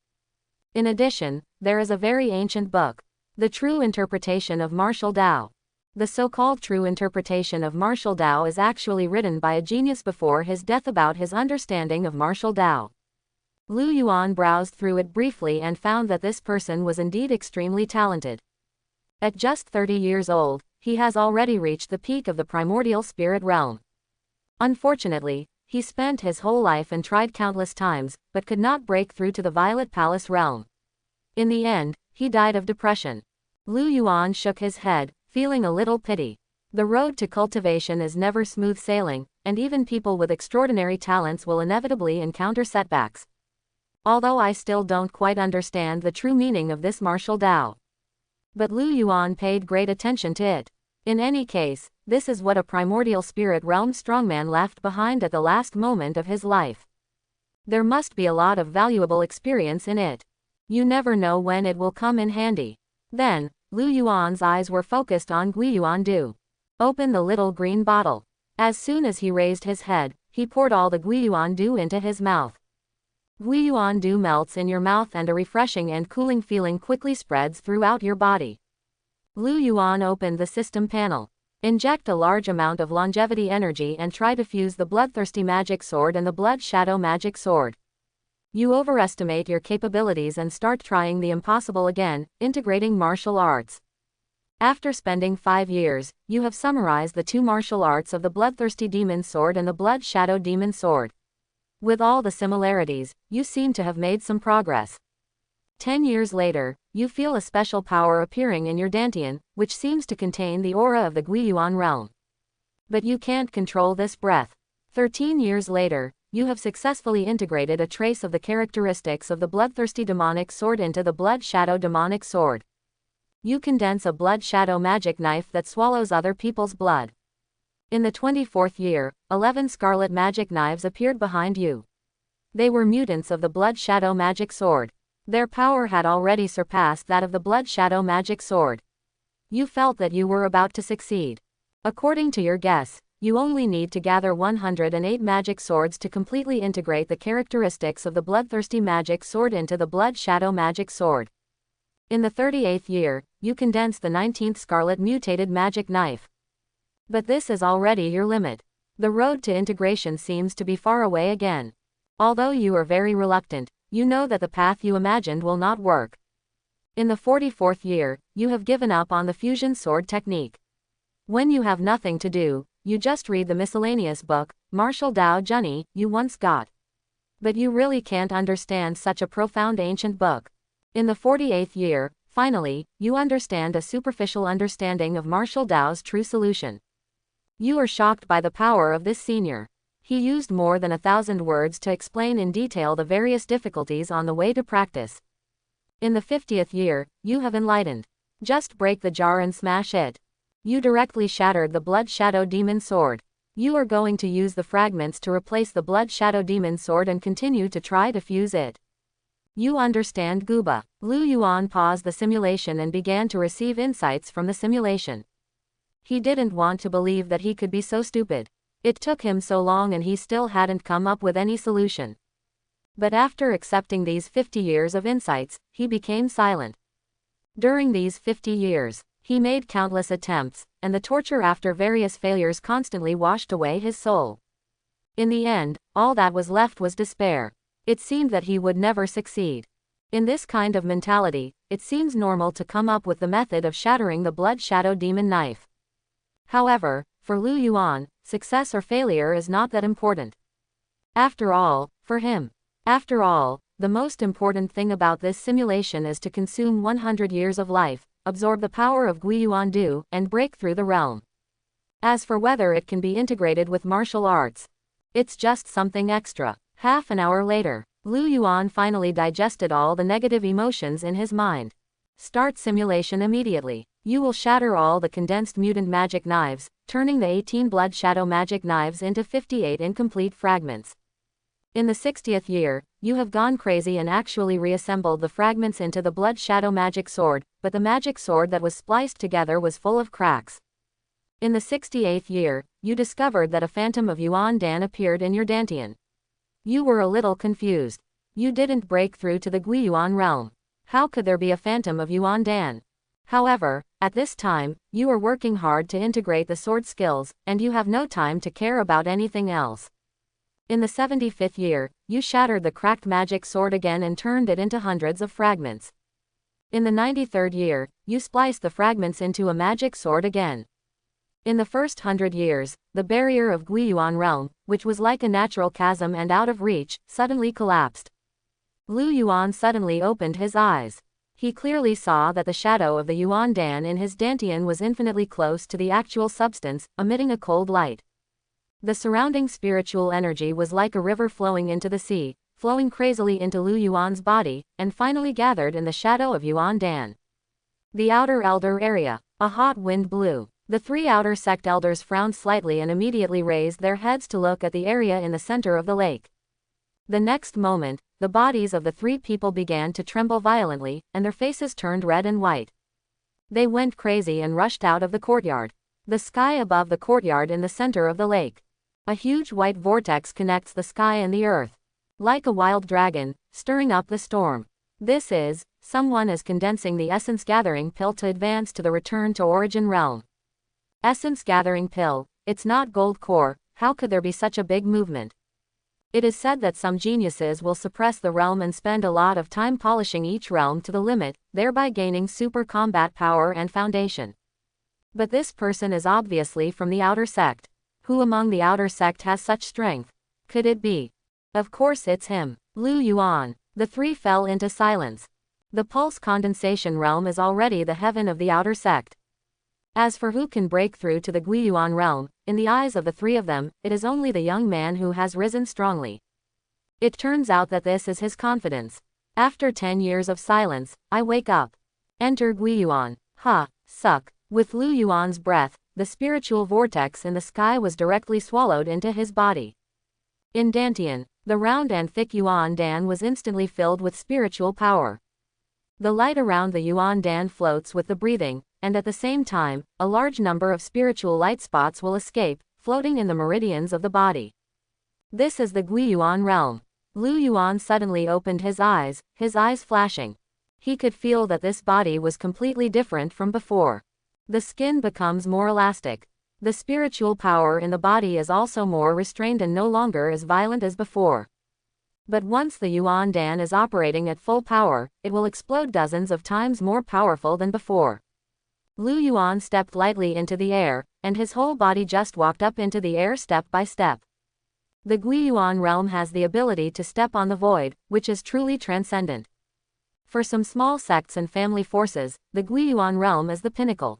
In addition, there is a very ancient book, The True Interpretation of Martial Tao. The so-called true interpretation of martial Tao is actually written by a genius before his death about his understanding of martial Tao. Lu Yuan browsed through it briefly and found that this person was indeed extremely talented. At just 30 years old, he has already reached the peak of the primordial spirit realm. Unfortunately, he spent his whole life and tried countless times, but could not break through to the Violet Palace realm. In the end, he died of depression. Lu Yuan shook his head, feeling a little pity. The road to cultivation is never smooth sailing, and even people with extraordinary talents will inevitably encounter setbacks. Although I still don't quite understand the true meaning of this martial Tao. But Lu Yuan paid great attention to it. In any case, this is what a primordial spirit realm strongman left behind at the last moment of his life. There must be a lot of valuable experience in it. You never know when it will come in handy. Then, Lu Yuan's eyes were focused on guiyuan. Open the little green bottle. As soon as he raised his head, he poured all the guiyuan into his mouth. Guiyuan melts in your mouth and a refreshing and cooling feeling quickly spreads throughout your body. Lu Yuan opened the system panel. Inject a large amount of longevity energy and try to fuse the Bloodthirsty Magic Sword and the Blood Shadow Magic Sword. You overestimate your capabilities and start trying the impossible again, integrating martial arts. After spending 5 years, you have summarized the two martial arts of the Bloodthirsty Demon Sword and the Blood Shadow Demon Sword. With all the similarities, you seem to have made some progress. 10 years later, you feel a special power appearing in your dantian, which seems to contain the aura of the guiyuan realm. But you can't control this breath. 13 years later, you have successfully integrated a trace of the characteristics of the Bloodthirsty Demonic Sword into the Blood Shadow Demonic Sword. You condense a Blood Shadow magic knife that swallows other people's blood. In the 24th year, 11 scarlet magic knives appeared behind you. They were mutants of the Blood Shadow Magic Sword. Their power had already surpassed that of the Blood Shadow Magic Sword. You felt that you were about to succeed. According to your guess, you only need to gather 108 magic swords to completely integrate the characteristics of the Bloodthirsty Magic Sword into the Blood Shadow Magic Sword. In the 38th year, you condense the 19th Scarlet Mutated Magic Knife. But this is already your limit. The road to integration seems to be far away again. Although you are very reluctant, you know that the path you imagined will not work. In the 44th year, you have given up on the fusion sword technique. When you have nothing to do, you just read the miscellaneous book, Martial Tao Junni, you once got. But you really can't understand such a profound ancient book. In the 48th year, finally, you understand a superficial understanding of Martial Tao's true solution. You are shocked by the power of this senior. He used more than 1,000 words to explain in detail the various difficulties on the way to practice. In the 50th year, you have enlightened. Just break the jar and smash it. You directly shattered the Blood Shadow Demon Sword. You are going to use the fragments to replace the Blood Shadow Demon Sword and continue to try to fuse it. You understand Guba. Lu Yuan paused the simulation and began to receive insights from the simulation. He didn't want to believe that he could be so stupid. It took him so long and he still hadn't come up with any solution. But after accepting these 50 years of insights, he became silent. During these 50 years, he made countless attempts, and the torture after various failures constantly washed away his soul. In the end, all that was left was despair. It seemed that he would never succeed. In this kind of mentality, it seems normal to come up with the method of shattering the blood shadow demon knife. However, for Lu Yuan, success or failure is not that important. After all, the most important thing about this simulation is to consume 100 years of life, absorb the power of Guiyuan Du, and break through the realm. As for whether it can be integrated with martial arts, it's just something extra. Half an hour later, Lu Yuan finally digested all the negative emotions in his mind. Start simulation immediately. You will shatter all the condensed mutant magic knives, turning the 18 blood shadow magic knives into 58 incomplete fragments. In the 60th year, you have gone crazy and actually reassembled the fragments into the blood shadow magic sword, but the magic sword that was spliced together was full of cracks. In the 68th year, you discovered that a phantom of Yuan Dan appeared in your dantian. You were a little confused. You didn't break through to the Guiyuan realm. How could there be a phantom of Yuan Dan? However, at this time, you are working hard to integrate the sword skills, and you have no time to care about anything else. In the 75th year, you shattered the cracked magic sword again and turned it into hundreds of fragments. In the 93rd year, you spliced the fragments into a magic sword again. In the first 100 years, the barrier of Guiyuan realm, which was like a natural chasm and out of reach, suddenly collapsed. Lu Yuan suddenly opened his eyes. He clearly saw that the shadow of the Yuan Dan in his dantian was infinitely close to the actual substance, emitting a cold light. The surrounding spiritual energy was like a river flowing into the sea, flowing crazily into Lu Yuan's body, and finally gathered in the shadow of Yuan Dan. The outer elder area. A hot wind blew. The three outer sect elders frowned slightly and immediately raised their heads to look at the area in the center of the lake. The next moment, the bodies of the three people began to tremble violently, and their faces turned red and white. They went crazy and rushed out of the courtyard. The sky above the courtyard in the center of the lake. A huge white vortex connects the sky and the earth. Like a wild dragon, stirring up the storm. Someone is condensing the essence gathering pill to advance to the return to origin realm. Essence gathering pill, it's not gold core, how could there be such a big movement? It is said that some geniuses will suppress the realm and spend a lot of time polishing each realm to the limit, thereby gaining super combat power and foundation. But this person is obviously from the outer sect. Who among the outer sect has such strength? Could it be? Of course it's him, Lu Yuan. The three fell into silence. The pulse condensation realm is already the heaven of the outer sect. As for who can break through to the Guiyuan realm, in the eyes of the three of them, it is only the young man who has risen strongly. It turns out that this is his confidence. After 10 years of silence, I wake up. Enter Guiyuan. Suck. With Lu Yuan's breath, the spiritual vortex in the sky was directly swallowed into his body. In dantian, the round and thick Yuan Dan was instantly filled with spiritual power. The light around the Yuan Dan floats with the breathing, and at the same time, a large number of spiritual light spots will escape, floating in the meridians of the body. This is the Guiyuan realm. Lu Yuan suddenly opened his eyes flashing. He could feel that this body was completely different from before. The skin becomes more elastic. The spiritual power in the body is also more restrained and no longer as violent as before. But once the Yuan Dan is operating at full power, it will explode dozens of times more powerful than before. Lu Yuan stepped lightly into the air, and his whole body just walked up into the air step by step. The Guiyuan realm has the ability to step on the void, which is truly transcendent. For some small sects and family forces, the Guiyuan realm is the pinnacle.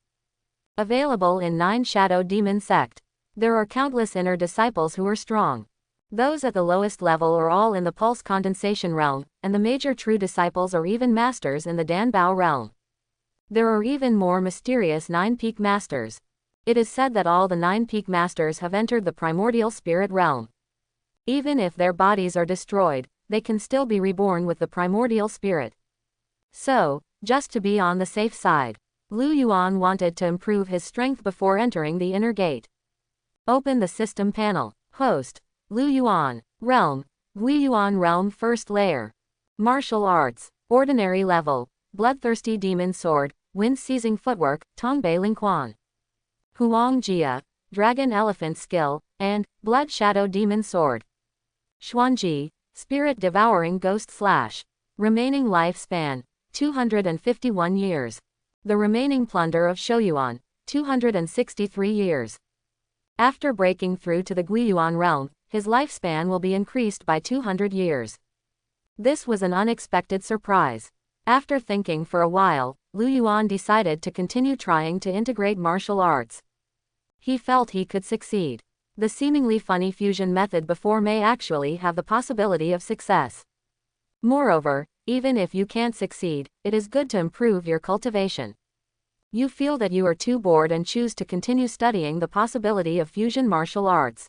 Available in 9 Shadow Demon Sect. There are countless inner disciples who are strong. Those at the lowest level are all in the pulse condensation realm, and the major true disciples are even masters in the Danbao realm. There are even more mysterious 9 peak masters. It is said that all the 9 peak masters have entered the primordial spirit realm. Even if their bodies are destroyed, they can still be reborn with the primordial spirit. So, just to be on the safe side, Lu Yuan wanted to improve his strength before entering the inner gate. Open the system panel. Host, Lu Yuan. Realm, Guiyuan Realm First Layer. Martial Arts, Ordinary Level, Bloodthirsty Demon Sword, Wind-Seizing Footwork, Tongbei Lingquan. Huang Jia, Dragon Elephant Skill, and Blood Shadow Demon Sword. Xuanji, Spirit Devouring Ghost Slash. Remaining lifespan, 251 years. The remaining plunder of Shouyuan, 263 years. After breaking through to the Guiyuan realm, his lifespan will be increased by 200 years. This was an unexpected surprise. After thinking for a while, Lu Yuan decided to continue trying to integrate martial arts. He felt he could succeed. The seemingly funny fusion method before may actually have the possibility of success. Moreover, even if you can't succeed, it is good to improve your cultivation. You feel that you are too bored and choose to continue studying the possibility of fusion martial arts.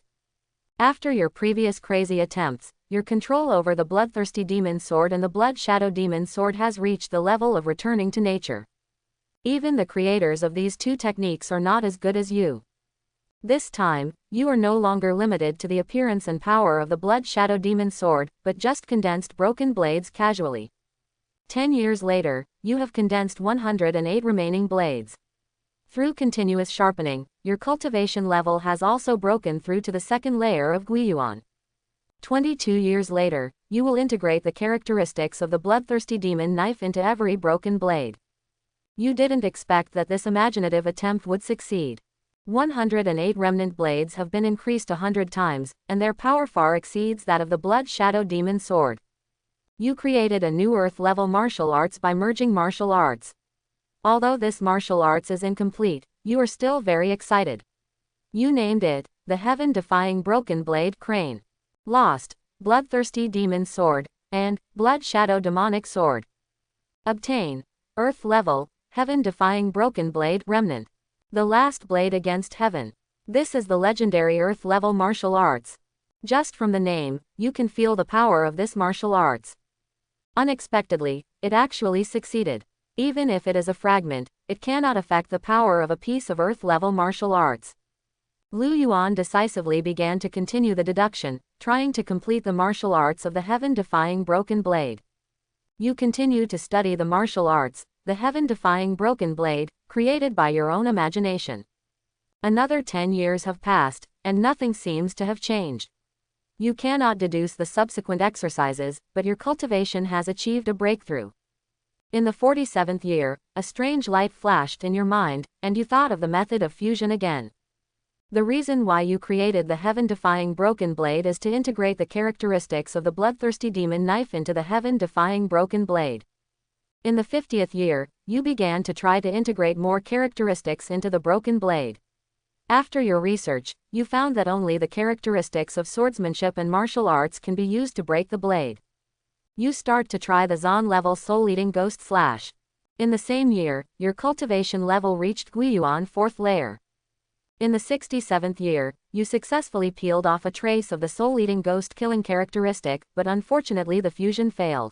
After your previous crazy attempts, your control over the Bloodthirsty Demon Sword and the Blood Shadow Demon Sword has reached the level of returning to nature. Even the creators of these two techniques are not as good as you. This time, you are no longer limited to the appearance and power of the Blood Shadow Demon Sword, but just condensed broken blades casually. 10 years later, you have condensed 108 remaining blades. Through continuous sharpening, your cultivation level has also broken through to the second layer of Guiyuan. 22 years later, you will integrate the characteristics of the Bloodthirsty Demon Knife into every broken blade. You didn't expect that this imaginative attempt would succeed. 108 remnant blades have been increased 100 times, and their power far exceeds that of the Blood Shadow Demon Sword. You created a new Earth-level martial arts by merging martial arts. Although this martial arts is incomplete, you are still very excited. You named it, the Heaven-Defying Broken Blade Crane. Lost, Bloodthirsty Demon Sword, and Blood Shadow Demonic Sword. Obtain, Earth-level, Heaven-Defying Broken Blade Remnant. The last blade against heaven. This is the legendary Earth-level martial arts. Just from the name, you can feel the power of this martial arts. Unexpectedly, it actually succeeded. Even if it is a fragment, it cannot affect the power of a piece of Earth-level martial arts. Lu Yuan decisively began to continue the deduction, trying to complete the martial arts of the Heaven-Defying Broken Blade. You continue to study the martial arts, the Heaven-Defying Broken Blade, created by your own imagination. Another 10 years have passed, and nothing seems to have changed. You cannot deduce the subsequent exercises, but your cultivation has achieved a breakthrough. In the 47th year, a strange light flashed in your mind, and you thought of the method of fusion again. The reason why you created the Heaven-Defying Broken Blade is to integrate the characteristics of the Bloodthirsty Demon Knife into the Heaven-Defying Broken Blade. In the 50th year, you began to try to integrate more characteristics into the broken blade. After your research, you found that only the characteristics of swordsmanship and martial arts can be used to break the blade. You start to try the Zon-level soul-eating ghost slash. In the same year, your cultivation level reached Guiyuan 4th layer. In the 67th year, you successfully peeled off a trace of the soul-eating ghost-killing characteristic, but unfortunately the fusion failed.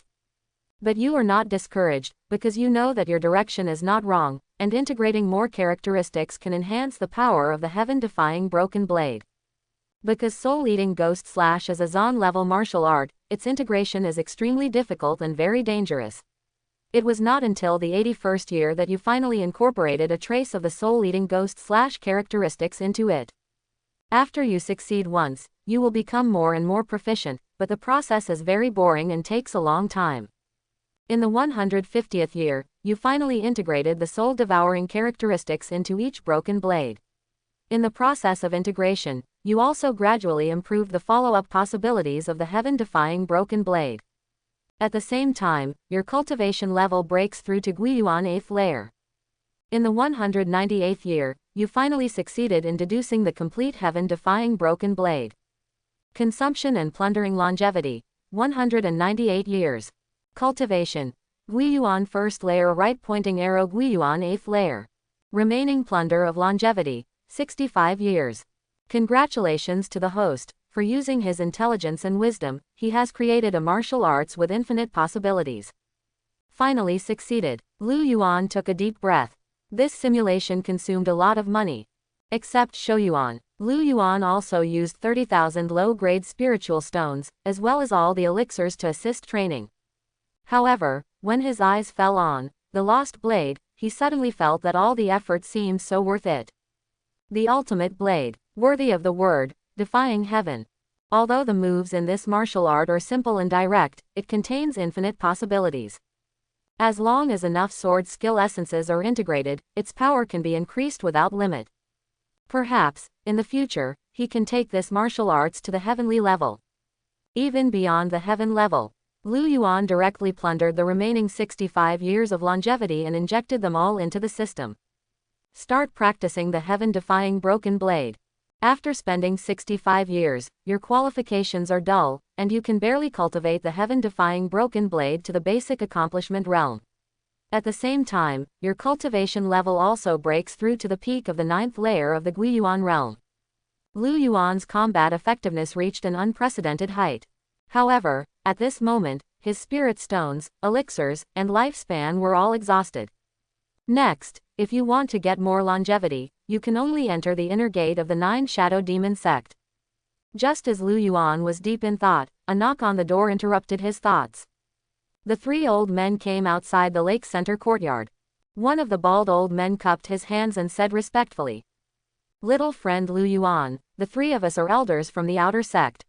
But you are not discouraged, because you know that your direction is not wrong, and integrating more characteristics can enhance the power of the Heaven-Defying Broken Blade. Because soul-eating ghost slash is a Zon-level martial art, its integration is extremely difficult and very dangerous. It was not until the 81st year that you finally incorporated a trace of the soul-eating ghost slash characteristics into it. After you succeed once, you will become more and more proficient, but the process is very boring and takes a long time. In the 150th year, you finally integrated the soul-devouring characteristics into each broken blade. In the process of integration, you also gradually improved the follow-up possibilities of the Heaven-Defying Broken Blade. At the same time, your cultivation level breaks through to Guiyuan 8th layer. In the 198th year, you finally succeeded in deducing the complete Heaven-Defying Broken Blade. Consumption and plundering longevity, 198 years. Cultivation, Guiyuan 1st layer right pointing arrow Guiyuan 8th layer. Remaining plunder of longevity, 65 years. Congratulations to the host, for using his intelligence and wisdom, he has created a martial arts with infinite possibilities. Finally succeeded. Lu Yuan took a deep breath. This simulation consumed a lot of money. Except Shoyuan. Lu Yuan also used 30,000 low-grade spiritual stones, as well as all the elixirs to assist training. However, when his eyes fell on the lost blade, he suddenly felt that all the effort seemed so worth it. The ultimate blade, worthy of the word, defying heaven. Although the moves in this martial art are simple and direct, it contains infinite possibilities. As long as enough sword skill essences are integrated, its power can be increased without limit. Perhaps, in the future, he can take this martial arts to the heavenly level. Even beyond the heaven level, Lu Yuan directly plundered the remaining 65 years of longevity and injected them all into the system. Start practicing the heaven-defying broken blade. After spending 65 years, your qualifications are dull, and you can barely cultivate the heaven-defying broken blade to the basic accomplishment realm. At the same time, your cultivation level also breaks through to the peak of the 9th layer of the guiyuan realm. Lu Yuan's combat effectiveness reached an unprecedented height. However, at this moment, his spirit stones, elixirs, and lifespan were all exhausted. Next, if you want to get more longevity, you can only enter the inner gate of the 9 Shadow Demon sect. Just as Lu Yuan was deep in thought, a knock on the door interrupted his thoughts. The 3 old men came outside the lake center courtyard. One of the bald old men cupped his hands and said respectfully, "Little friend Lu Yuan, the 3 of us are elders from the outer sect.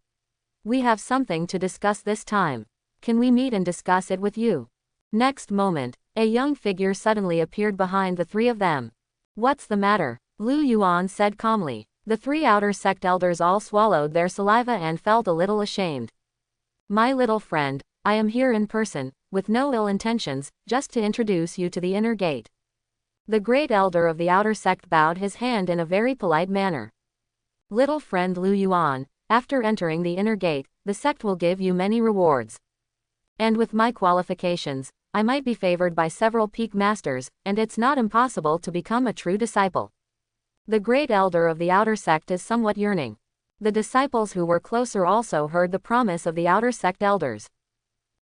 We have something to discuss this time. Can we meet and discuss it with you?" Next moment, a young figure suddenly appeared behind the 3 of them. "What's the matter?" Lu Yuan said calmly. The 3 outer sect elders all swallowed their saliva and felt a little ashamed. "My little friend, I am here in person, with no ill intentions, just to introduce you to the inner gate." The great elder of the outer sect bowed his hand in a very polite manner. "Little friend Lu Yuan, after entering the inner gate, the sect will give you many rewards. And with my qualifications, I might be favored by several peak masters, and it's not impossible to become a true disciple." The great elder of the outer sect is somewhat yearning. The disciples who were closer also heard the promise of the outer sect elders.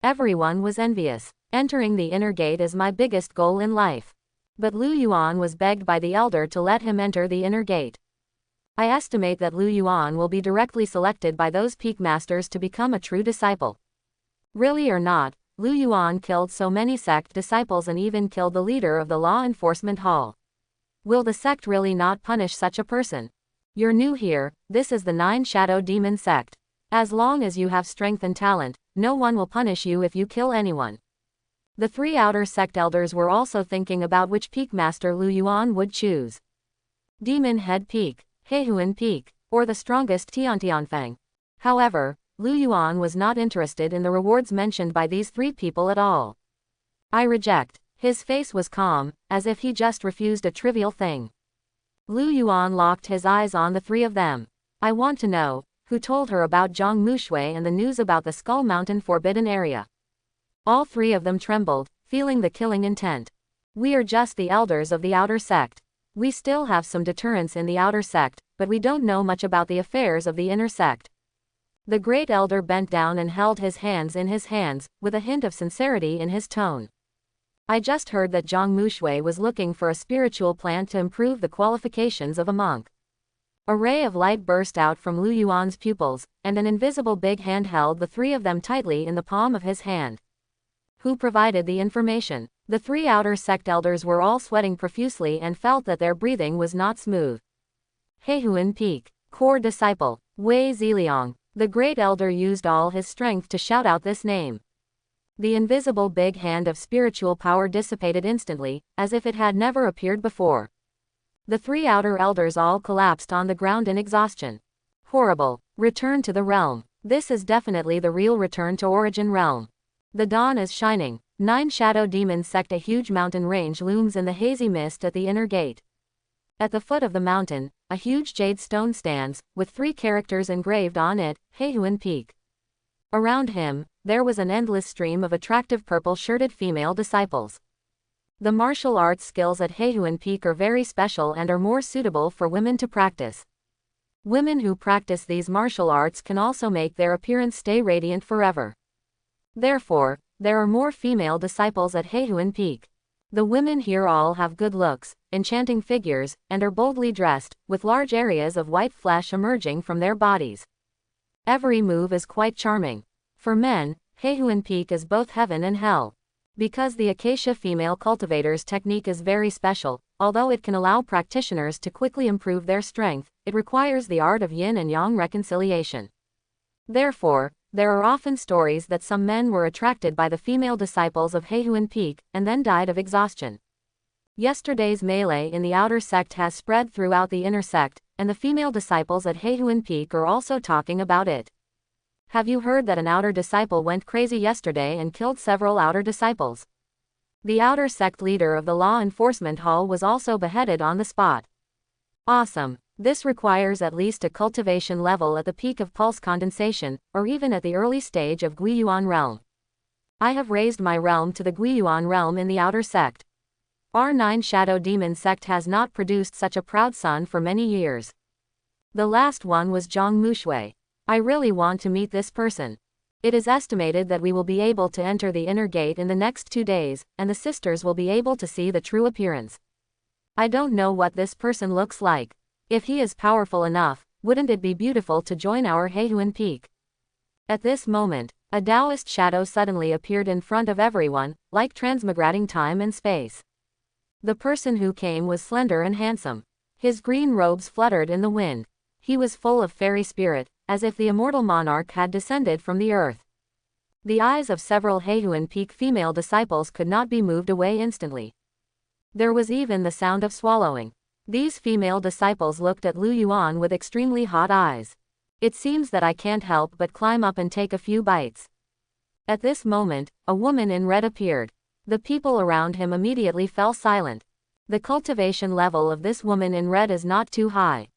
Everyone was envious. Entering the inner gate is my biggest goal in life. But Lu Yuan was begged by the elder to let him enter the inner gate. I estimate that Lu Yuan will be directly selected by those peak masters to become a true disciple. Really or not, Lu Yuan killed so many sect disciples and even killed the leader of the law enforcement hall. Will the sect really not punish such a person? You're new here, this is the 9 Shadow Demon sect. As long as you have strength and talent, no one will punish you if you kill anyone. The 3 outer sect elders were also thinking about which peak master Lu Yuan would choose. Demon Head Peak, Heihuan Peak, or the strongest Tiantianfang. However, Lu Yuan was not interested in the rewards mentioned by these 3 people at all. "I reject." His face was calm, as if he just refused a trivial thing. Lu Yuan locked his eyes on the 3 of them. "I want to know, who told her about Zhang Mushui and the news about the Skull Mountain Forbidden Area?" All 3 of them trembled, feeling the killing intent. "We are just the elders of the outer sect. We still have some deterrence in the outer sect, but we don't know much about the affairs of the inner sect." The great elder bent down and held his hands in his hands, with a hint of sincerity in his tone. "I just heard that Zhang Mushui was looking for a spiritual plant to improve the qualifications of a monk." A ray of light burst out from Lu Yuan's pupils, and an invisible big hand held the 3 of them tightly in the palm of his hand. Who provided the information? The 3 outer sect elders were all sweating profusely and felt that their breathing was not smooth. Heihuan Peak, core disciple, Wei Ziliang. The great elder used all his strength to shout out this name. The invisible big hand of spiritual power dissipated instantly, as if it had never appeared before. The 3 outer elders all collapsed on the ground in exhaustion. Horrible. Return to the realm. This is definitely the real return to origin realm. The dawn is shining. 9 Shadow Demon sect. A huge mountain range looms in the hazy mist at the inner gate. At the foot of the mountain, a huge jade stone stands, with 3 characters engraved on it, Heihuan Peak. Around him, there was an endless stream of attractive purple-shirted female disciples. The martial arts skills at Heihuan Peak are very special and are more suitable for women to practice. Women who practice these martial arts can also make their appearance stay radiant forever. Therefore, there are more female disciples at Heihuan Peak. The women here all have good looks, enchanting figures, and are boldly dressed, with large areas of white flesh emerging from their bodies. Every move is quite charming. For men, Heihuan Peak is both heaven and hell. Because the acacia female cultivator's technique is very special, although it can allow practitioners to quickly improve their strength, it requires the art of yin and yang reconciliation. Therefore, there are often stories that some men were attracted by the female disciples of Heihuan Peak, and then died of exhaustion. Yesterday's melee in the outer sect has spread throughout the inner sect, and the female disciples at Heihuan Peak are also talking about it. Have you heard that an outer disciple went crazy yesterday and killed several outer disciples? The outer sect leader of the law enforcement hall was also beheaded on the spot. Awesome. This requires at least a cultivation level at the peak of pulse condensation, or even at the early stage of guiyuan realm. I have raised my realm to the guiyuan realm in the outer sect. Our 9 shadow demon sect has not produced such a proud son for many years. The last one was Zhang Mushui. I really want to meet this person. It is estimated that we will be able to enter the inner gate in the next 2 days, and the sisters will be able to see the true appearance. I don't know what this person looks like. If he is powerful enough, wouldn't it be beautiful to join our Heihuan Peak? At this moment, a Taoist shadow suddenly appeared in front of everyone, like transmigrating time and space. The person who came was slender and handsome. His green robes fluttered in the wind. He was full of fairy spirit, as if the immortal monarch had descended from the earth. The eyes of several Heihuan Peak female disciples could not be moved away instantly. There was even the sound of swallowing. These female disciples looked at Lu Yuan with extremely hot eyes. It seems that I can't help but climb up and take a few bites. At this moment, a woman in red appeared. The people around him immediately fell silent. The cultivation level of this woman in red is not too high.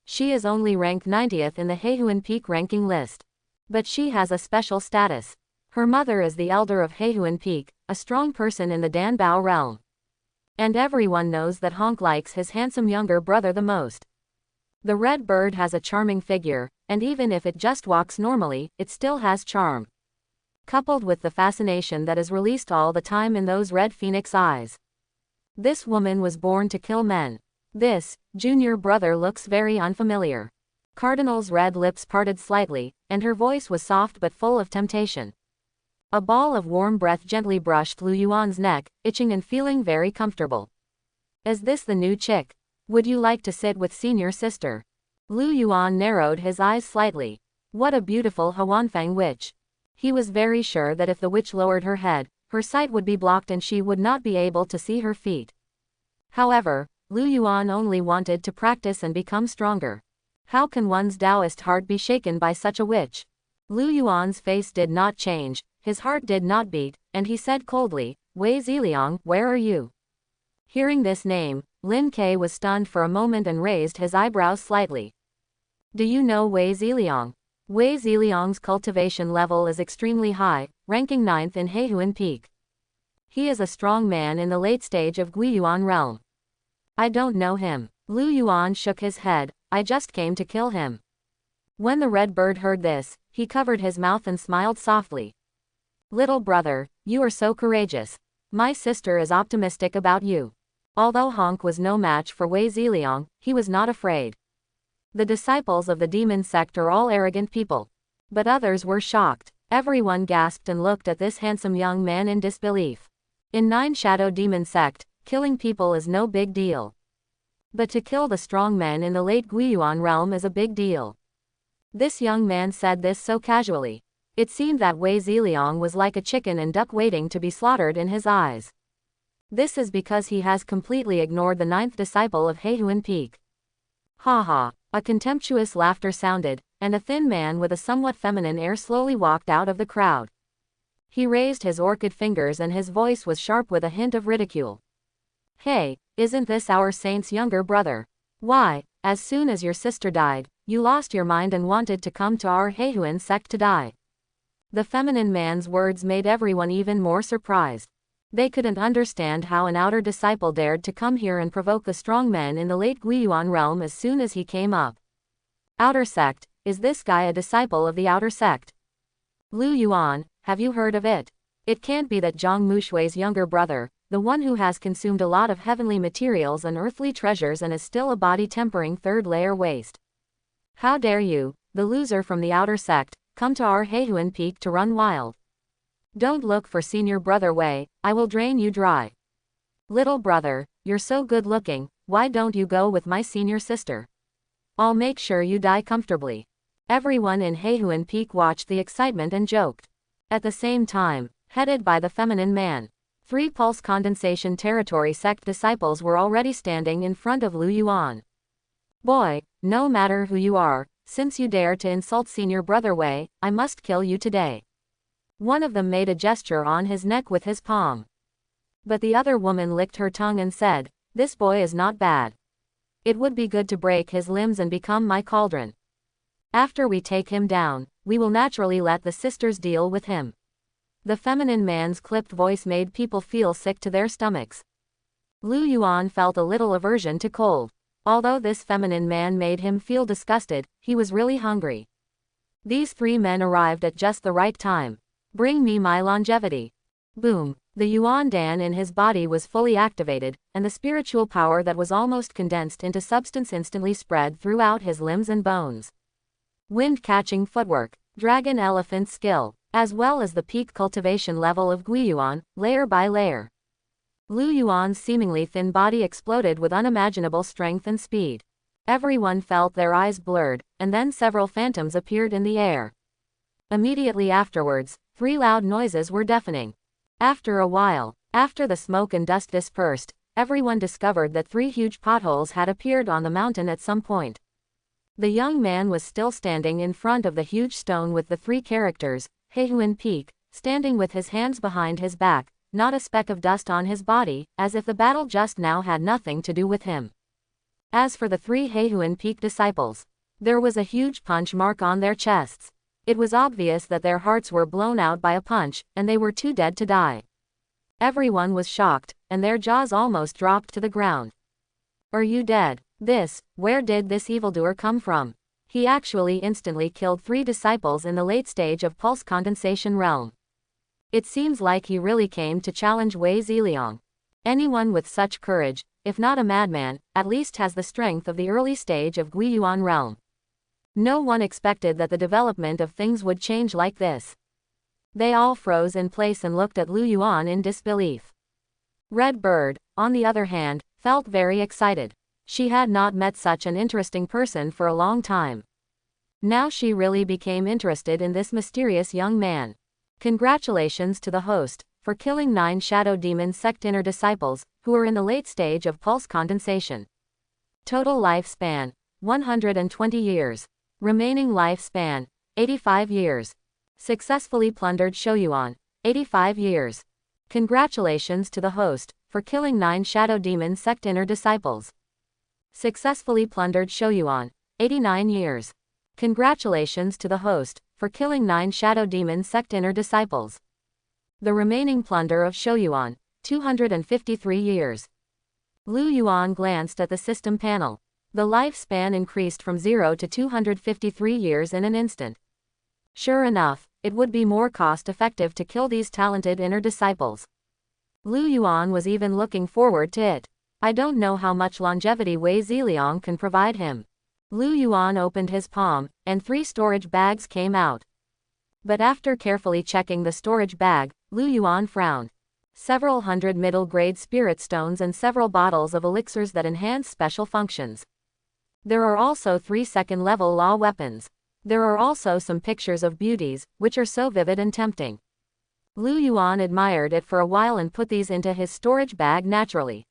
She is only ranked 90th in the Heihuan Peak ranking list. But she has a special status. Her mother is the elder of Heihuan Peak, a strong person in the Danbao realm. And everyone knows that Honk likes his handsome younger brother the most. The red bird has a charming figure, and even if it just walks normally, it still has charm. Coupled with the fascination that is released all the time in those red phoenix eyes. This woman was born to kill men. This junior brother looks very unfamiliar. Cardinal's red lips parted slightly, and her voice was soft but full of temptation. A ball of warm breath gently brushed Lu Yuan's neck, itching and feeling very comfortable. Is this the new chick? Would you like to sit with senior sister? Lu Yuan narrowed his eyes slightly. What a beautiful Huanfeng witch. He was very sure that if the witch lowered her head, her sight would be blocked and she would not be able to see her feet. However, Lu Yuan only wanted to practice and become stronger. How can one's Taoist heart be shaken by such a witch? Lu Yuan's face did not change, his heart did not beat, and he said coldly, Wei Ziliang, where are you? Hearing this name, Lin Ke was stunned for a moment and raised his eyebrows slightly. Do you know Wei Ziliang? Wei Ziliang's cultivation level is extremely high, ranking 9th in Heihuan Peak. He is a strong man in the late stage of Guiyuan realm. I don't know him. Lu Yuan shook his head, I just came to kill him. When the red bird heard this, he covered his mouth and smiled softly. Little brother, you are so courageous. My sister is optimistic about you. Although Honk was no match for Wei Ziliang, he was not afraid. The disciples of the demon sect are all arrogant people. But others were shocked. Everyone gasped and looked at this handsome young man in disbelief. In 9 shadow demon sect, killing people is no big deal. But to kill the strong men in the late Guiyuan realm is a big deal. This young man said this so casually. It seemed that Wei Ziliang was like a chicken and duck waiting to be slaughtered in his eyes. This is because he has completely ignored the 9th disciple of Heihuan Peak. Ha ha, a contemptuous laughter sounded, and a thin man with a somewhat feminine air slowly walked out of the crowd. He raised his orchid fingers and his voice was sharp with a hint of ridicule. Hey, isn't this our saint's younger brother? Why, as soon as your sister died, you lost your mind and wanted to come to our Heihuan sect to die. The feminine man's words made everyone even more surprised. They couldn't understand how an outer disciple dared to come here and provoke the strong men in the late Guiyuan realm as soon as he came up. Outer sect, is this guy a disciple of the outer sect? Lu Yuan, have you heard of it? It can't be that Zhang Mushui's younger brother, the one who has consumed a lot of heavenly materials and earthly treasures and is still a body-tempering third-layer waste. How dare you, the loser from the outer sect, come to our Heihuan Peak to run wild? Don't look for senior brother Wei, I will drain you dry. Little brother, you're so good-looking, why don't you go with my senior sister? I'll make sure you die comfortably. Everyone in Heihuan Peak watched the excitement and joked. At the same time, headed by the feminine man, 3 Pulse Condensation Territory sect disciples were already standing in front of Lu Yuan. Boy, no matter who you are, since you dare to insult senior brother Wei, I must kill you today. One of them made a gesture on his neck with his palm. But the other woman licked her tongue and said, this boy is not bad. It would be good to break his limbs and become my cauldron. After we take him down, we will naturally let the sisters deal with him. The feminine man's clipped voice made people feel sick to their stomachs. Lu Yuan felt a little aversion to cold. Although this feminine man made him feel disgusted, he was really hungry. These 3 men arrived at just the right time. Bring me my longevity. Boom. The Yuan Dan in his body was fully activated, and the spiritual power that was almost condensed into substance instantly spread throughout his limbs and bones. Wind-catching footwork, dragon elephant skill, as well as the peak cultivation level of guiyuan, layer by layer. Lu Yuan's seemingly thin body exploded with unimaginable strength and speed. Everyone felt their eyes blurred, and then several phantoms appeared in the air. Immediately afterwards, 3 loud noises were deafening. After a while, after the smoke and dust dispersed, everyone discovered that 3 huge potholes had appeared on the mountain at some point. The young man was still standing in front of the huge stone with the 3 characters, Heihuan Peak, standing with his hands behind his back, not a speck of dust on his body, as if the battle just now had nothing to do with him. As for the 3 Heihuan Peak disciples, there was a huge punch mark on their chests. It was obvious that their hearts were blown out by a punch, and they were too dead to die. Everyone was shocked, and their jaws almost dropped to the ground. Are you dead? Where did this evildoer come from? He actually instantly killed 3 disciples in the late stage of pulse condensation realm. It seems like he really came to challenge Wei Ziliang. Anyone with such courage, if not a madman, at least has the strength of the early stage of guiyuan realm. No one expected that the development of things would change like this. They all froze in place and looked at Lu Yuan in disbelief. Red Bird, on the other hand, felt very excited. She had not met such an interesting person for a long time. Now she really became interested in this mysterious young man. Congratulations to the host, for killing 9 Shadow Demon sect inner disciples, who are in the late stage of pulse condensation. Total lifespan, 120 years. Remaining lifespan, 85 years. Successfully plundered Shouyuan, 85 years. Congratulations to the host, for killing 9 Shadow Demon sect inner disciples. Successfully plundered Shouyuan, 89 years. Congratulations to the host, for killing 9 Shadow Demon sect inner disciples. The remaining plunder of Shouyuan, 253 years. Lu Yuan glanced at the system panel. The lifespan increased from 0 to 253 years in an instant. Sure enough, it would be more cost-effective to kill these talented inner disciples. Lu Yuan was even looking forward to it. I don't know how much longevity Wei Ziliang can provide him. Lu Yuan opened his palm, and 3 storage bags came out. But after carefully checking the storage bag, Lu Yuan frowned. Several hundred middle-grade spirit stones and several bottles of elixirs that enhance special functions. There are also 3 second-level law weapons. There are also some pictures of beauties, which are so vivid and tempting. Lu Yuan admired it for a while and put these into his storage bag naturally.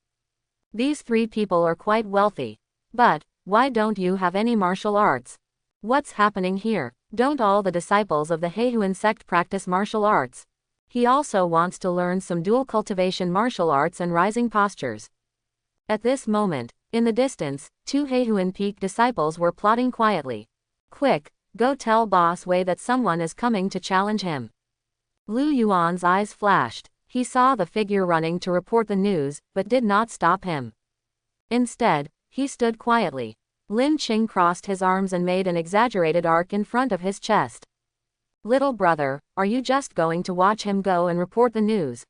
These 3 people are quite wealthy. But, why don't you have any martial arts? What's happening here? Don't all the disciples of the Heihuan sect practice martial arts? He also wants to learn some dual cultivation martial arts and rising postures. At this moment, in the distance, 2 Heihuan Peak disciples were plotting quietly. Quick, go tell Boss Wei that someone is coming to challenge him. Lu Yuan's eyes flashed. He saw the figure running to report the news, but did not stop him. Instead, he stood quietly. Lin Qing crossed his arms and made an exaggerated arc in front of his chest. Little brother, are you just going to watch him go and report the news?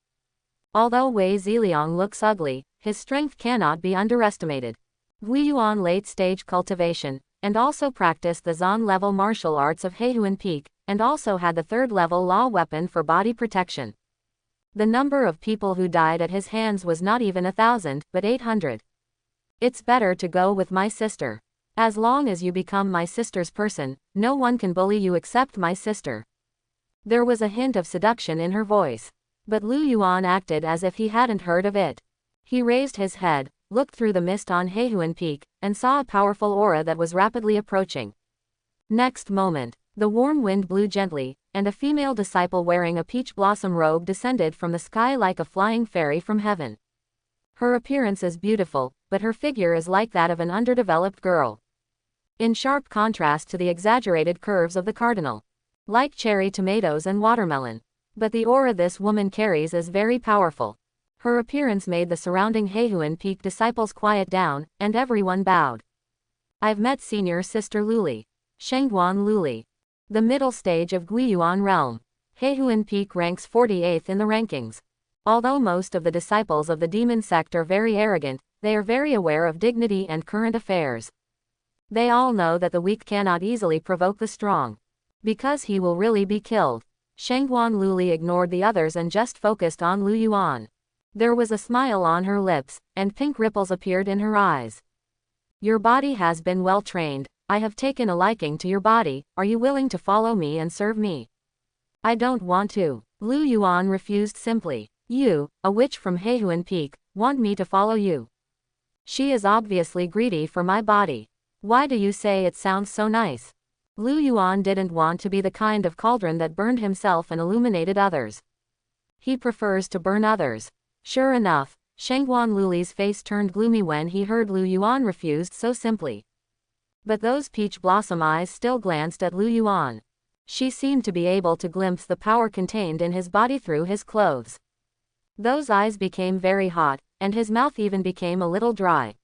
Although Wei Ziliang looks ugly, his strength cannot be underestimated. Guiyuan late-stage cultivation, and also practiced the Zan-level martial arts of Heihuan Peak, and also had the third-level law weapon for body protection. The number of people who died at his hands was not even 1,000, but 800. It's better to go with my sister. As long as you become my sister's person, no one can bully you except my sister. There was a hint of seduction in her voice. But Lu Yuan acted as if he hadn't heard of it. He raised his head, looked through the mist on Heihuan Peak, and saw a powerful aura that was rapidly approaching. Next moment, the warm wind blew gently, and a female disciple wearing a peach blossom robe descended from the sky like a flying fairy from heaven. Her appearance is beautiful, but her figure is like that of an underdeveloped girl. In sharp contrast to the exaggerated curves of the cardinal. Like cherry tomatoes and watermelon. But the aura this woman carries is very powerful. Her appearance made the surrounding Heihuan Peak disciples quiet down, and everyone bowed. I've met senior sister Luli. Shengguan Luli. The middle stage of Guiyuan realm. Heihuan Peak ranks 48th in the rankings. Although most of the disciples of the demon sect are very arrogant, they are very aware of dignity and current affairs. They all know that the weak cannot easily provoke the strong. Because he will really be killed. Shengguan Luli ignored the others and just focused on Lu Yuan. There was a smile on her lips, and pink ripples appeared in her eyes. Your body has been well trained. I have taken a liking to your body. Are you willing to follow me and serve me? I don't want to. Lu Yuan refused simply. You, a witch from Heihuan Peak, want me to follow you? She is obviously greedy for my body. Why do you say it sounds so nice? Lu Yuan didn't want to be the kind of cauldron that burned himself and illuminated others. He prefers to burn others. Sure enough, Shengguan Luli's face turned gloomy when he heard Lu Yuan refused so simply. But those peach blossom eyes still glanced at Lu Yuan. She seemed to be able to glimpse the power contained in his body through his clothes. Those eyes became very hot, and his mouth even became a little dry.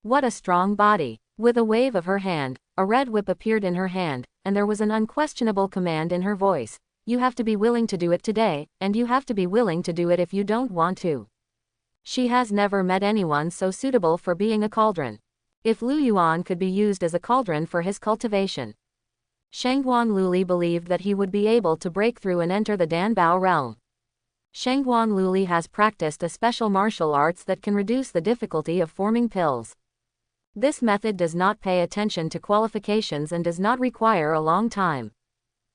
What a strong body! With a wave of her hand, a red whip appeared in her hand, and there was an unquestionable command in her voice. You have to be willing to do it today, and you have to be willing to do it if you don't want to. She has never met anyone so suitable for being a cauldron. If Lu Yuan could be used as a cauldron for his cultivation. Shengguan Luli believed that he would be able to break through and enter the Danbao realm. Shengguan Luli has practiced a special martial arts that can reduce the difficulty of forming pills. This method does not pay attention to qualifications and does not require a long time.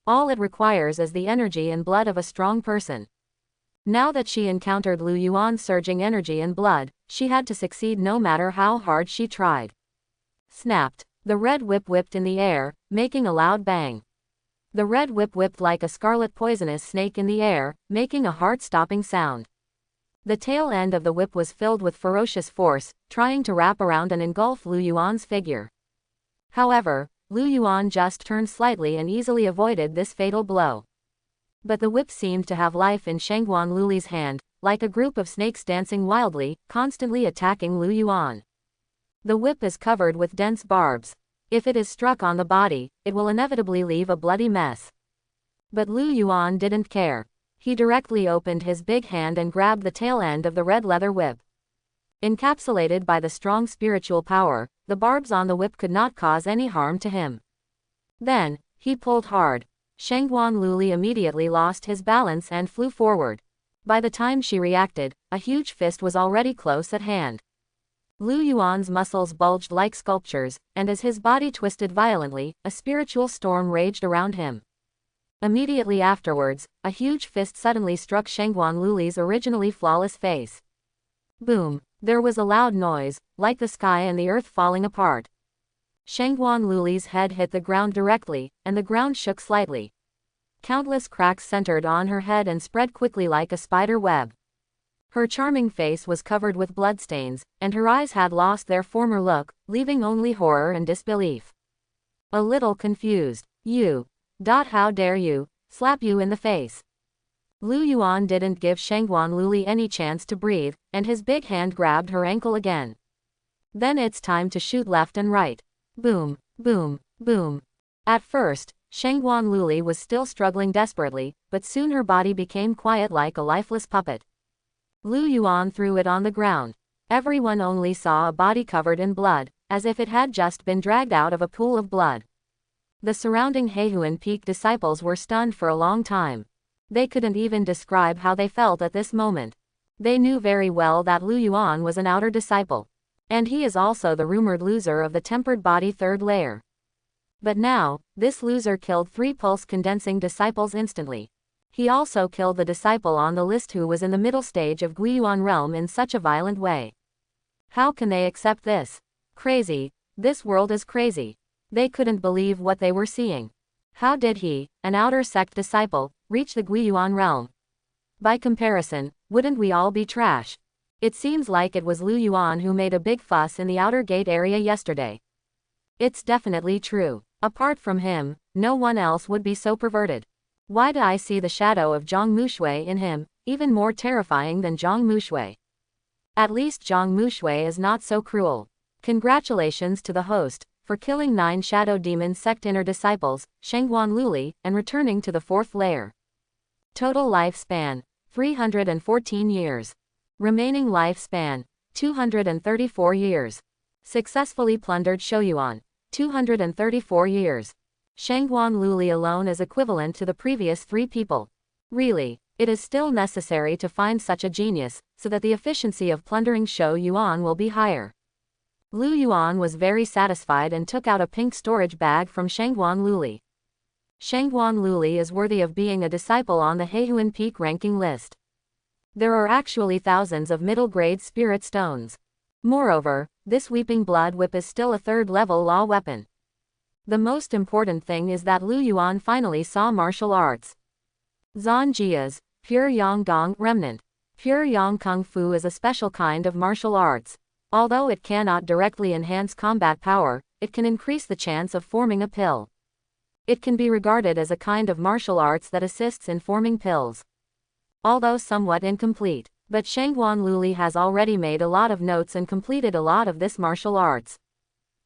All it requires is the energy and blood of a strong person. Now that she encountered Lu Yuan's surging energy and blood, she had to succeed no matter how hard she tried. Snapped. The red whip whipped in the air, making a loud bang. The red whip whipped like a scarlet poisonous snake in the air, making a heart-stopping sound. The tail end of the whip was filled with ferocious force, trying to wrap around and engulf Lu Yuan's figure. However, Lu Yuan just turned slightly and easily avoided this fatal blow. But the whip seemed to have life in Shengguan Luli's hand, like a group of snakes dancing wildly, constantly attacking Lu Yuan. The whip is covered with dense barbs. If it is struck on the body, it will inevitably leave a bloody mess. But Lu Yuan didn't care. He directly opened his big hand and grabbed the tail end of the red leather whip. Encapsulated by the strong spiritual power, the barbs on the whip could not cause any harm to him. Then, he pulled hard. Shengguan Luli immediately lost his balance and flew forward. By the time she reacted, a huge fist was already close at hand. Lu Yuan's muscles bulged like sculptures, and as his body twisted violently, a spiritual storm raged around him. Immediately afterwards, a huge fist suddenly struck Shengguan Luli's originally flawless face. Boom! There was a loud noise, like the sky and the earth falling apart. Shengguan Luli's head hit the ground directly, and the ground shook slightly. Countless cracks centered on her head and spread quickly like a spider web. Her charming face was covered with bloodstains, and her eyes had lost their former look, leaving only horror and disbelief. A little confused. How dare you, slap you in the face. Lu Yuan didn't give Shengguan Luli any chance to breathe, and his big hand grabbed her ankle again. Then it's time to shoot left and right. Boom, boom, boom. At first, Shengguan Luli was still struggling desperately, but soon her body became quiet like a lifeless puppet. Lu Yuan threw it on the ground. Everyone only saw a body covered in blood, as if it had just been dragged out of a pool of blood. The surrounding Heihuan Peak disciples were stunned for a long time. They couldn't even describe how they felt at this moment. They knew very well that Lu Yuan was an outer disciple. And he is also the rumored loser of the tempered body third layer. But now, this loser killed 3 pulse-condensing disciples instantly. He also killed the disciple on the list who was in the middle stage of Guiyuan realm in such a violent way. How can they accept this? Crazy. This world is crazy. They couldn't believe what they were seeing. How did he, an outer sect disciple, reach the Guiyuan realm? By comparison, wouldn't we all be trash? It seems like it was Lu Yuan who made a big fuss in the outer gate area yesterday. It's definitely true. Apart from him, no one else would be so perverted. Why do I see the shadow of Zhang Mushui in him, even more terrifying than Zhang Mushui? At least Zhang Mushui is not so cruel. Congratulations to the host, for killing 9 Shadow Demon sect inner disciples, Shengguan Luli, and returning to the 4th layer. Total lifespan, 314 years. Remaining lifespan, 234 years. Successfully plundered Shouyuan, 234 years. Shengguan Luli alone is equivalent to the previous 3 people. Really, it is still necessary to find such a genius, so that the efficiency of plundering Shouyuan will be higher. Lu Yuan was very satisfied and took out a pink storage bag from Shengguan Luli. Shengguan Luli is worthy of being a disciple on the Heihuan Peak ranking list. There are actually thousands of middle-grade spirit stones. Moreover, this weeping blood whip is still a 3rd-level law weapon. The most important thing is that Lu Yuan finally saw martial arts. Zan Jia's Pure Yang Gong Remnant. Pure Yang Kung Fu is a special kind of martial arts. Although it cannot directly enhance combat power, it can increase the chance of forming a pill. It can be regarded as a kind of martial arts that assists in forming pills. Although somewhat incomplete, but Shengguan Luli has already made a lot of notes and completed a lot of this martial arts.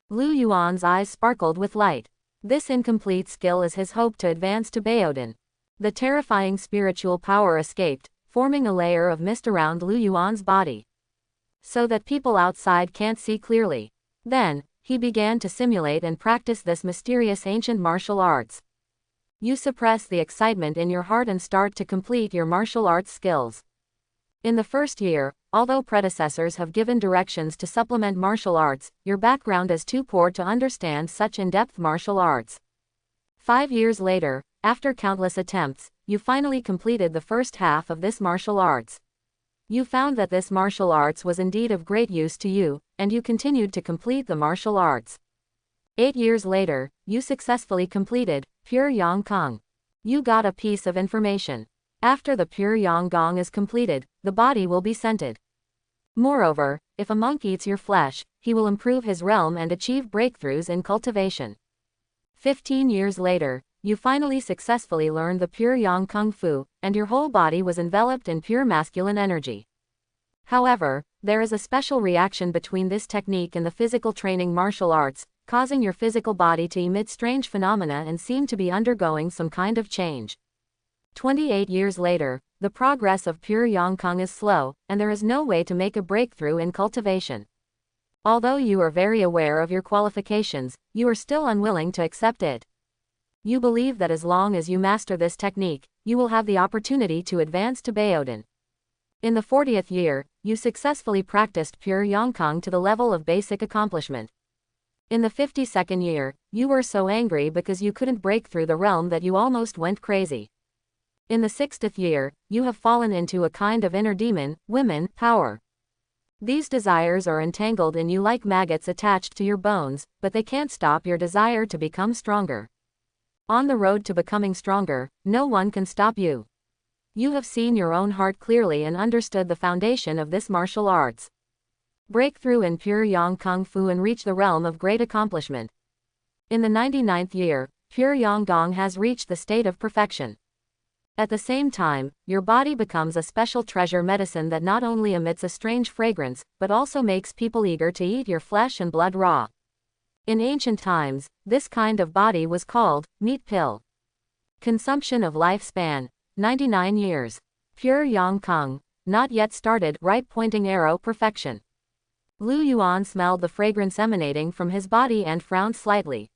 Lu Yuan's eyes sparkled with light. This incomplete skill is his hope to advance to Baodin. The terrifying spiritual power escaped, forming a layer of mist around Lu Yuan's body, so that people outside can't see clearly. Then, he began to simulate and practice this mysterious ancient martial arts. You suppress the excitement in your heart and start to complete your martial arts skills. In the first year, although predecessors have given directions to supplement martial arts, your background is too poor to understand such in-depth martial arts. 5 years later, after countless attempts, you finally completed the first half of this martial arts. You found that this martial arts was indeed of great use to you, and you continued to complete the martial arts. 8 years later, you successfully completed Pure Yang Kong. You got a piece of information. After the Pure Yang Gong is completed, the body will be scented. Moreover, if a monk eats your flesh, he will improve his realm and achieve breakthroughs in cultivation. 15 years later, you finally successfully learned the Pure Yang Kung Fu, and your whole body was enveloped in pure masculine energy. However, there is a special reaction between this technique and the physical training martial arts, causing your physical body to emit strange phenomena and seem to be undergoing some kind of change. 28 years later, the progress of Pure Yang Kung is slow, and there is no way to make a breakthrough in cultivation. Although you are very aware of your qualifications, you are still unwilling to accept it. You believe that as long as you master this technique, you will have the opportunity to advance to Baodin. In the 40th year, you successfully practiced Pure Yang Kung to the level of basic accomplishment. In the 52nd year, you were so angry because you couldn't break through the realm that you almost went crazy. In the 60th year, you have fallen into a kind of inner demon, women, power. These desires are entangled in you like maggots attached to your bones, but they can't stop your desire to become stronger. On the road to becoming stronger, no one can stop you. You have seen your own heart clearly and understood the foundation of this martial arts. Breakthrough in Pure Yang Kung Fu and reach the realm of great accomplishment. In the 99th year, Pure Yang Gong has reached the state of perfection. At the same time, your body becomes a special treasure medicine that not only emits a strange fragrance, but also makes people eager to eat your flesh and blood raw. In ancient times, this kind of body was called meat pill. Consumption of lifespan 99 years. Pure Yang Kung, not yet started, right pointing arrow perfection. Lu Yuan smelled the fragrance emanating from his body and frowned slightly.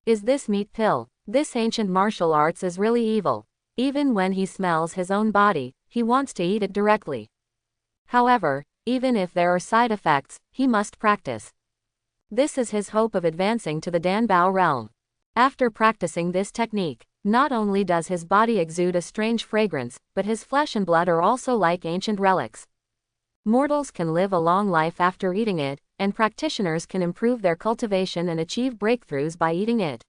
Is this meat pill? This ancient martial arts is really evil. Even when he smells his own body, he wants to eat it directly. However, even if there are side effects, he must practice. This is his hope of advancing to the Danbao realm. After practicing this technique, not only does his body exude a strange fragrance, but his flesh and blood are also like ancient relics. Mortals can live a long life after eating it, and practitioners can improve their cultivation and achieve breakthroughs by eating it.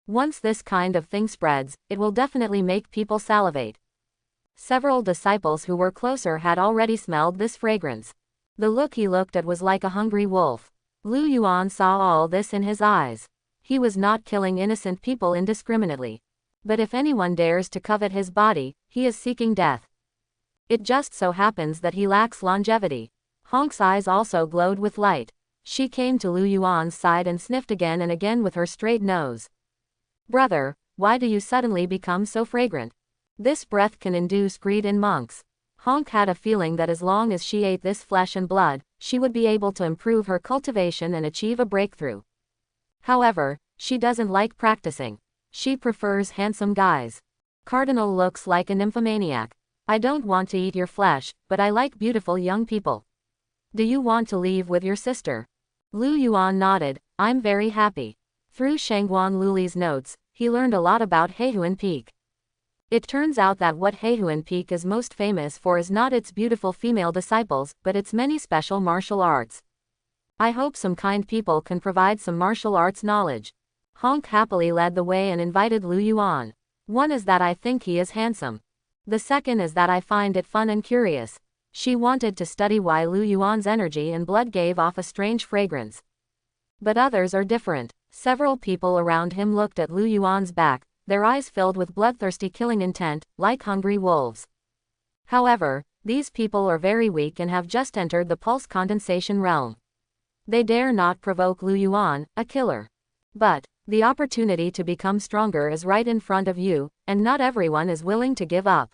Once this kind of thing spreads, it will definitely make people salivate. Several disciples who were closer had already smelled this fragrance. The look he looked at was like a hungry wolf. Lu Yuan saw all this in his eyes. He was not killing innocent people indiscriminately. But if anyone dares to covet his body, he is seeking death. It just so happens that he lacks longevity. Honk's eyes also glowed with light. She came to Lu Yuan's side and sniffed again and again with her straight nose. Brother, why do you suddenly become so fragrant? This breath can induce greed in monks. Honk had a feeling that as long as she ate this flesh and blood, she would be able to improve her cultivation and achieve a breakthrough. However, she doesn't like practicing. She prefers handsome guys. Cardinal looks like a nymphomaniac. I don't want to eat your flesh, but I like beautiful young people. Do you want to leave with your sister? Lu Yuan nodded. I'm very happy. Through Shangguan Luli's notes, he learned a lot about Heihuan Peak. It turns out that what Heihuan Peak is most famous for is not its beautiful female disciples, but its many special martial arts. I hope some kind people can provide some martial arts knowledge. Honk happily led the way and invited Lu Yuan. One is that I think he is handsome. The second is that I find it fun and curious. She wanted to study why Lu Yuan's energy and blood gave off a strange fragrance. But others are different. Several people around him looked at Lu Yuan's back, their eyes filled with bloodthirsty killing intent, like hungry wolves. However, these people are very weak and have just entered the pulse condensation realm. They dare not provoke Lu Yuan, a killer. But the opportunity to become stronger is right in front of you, and not everyone is willing to give up.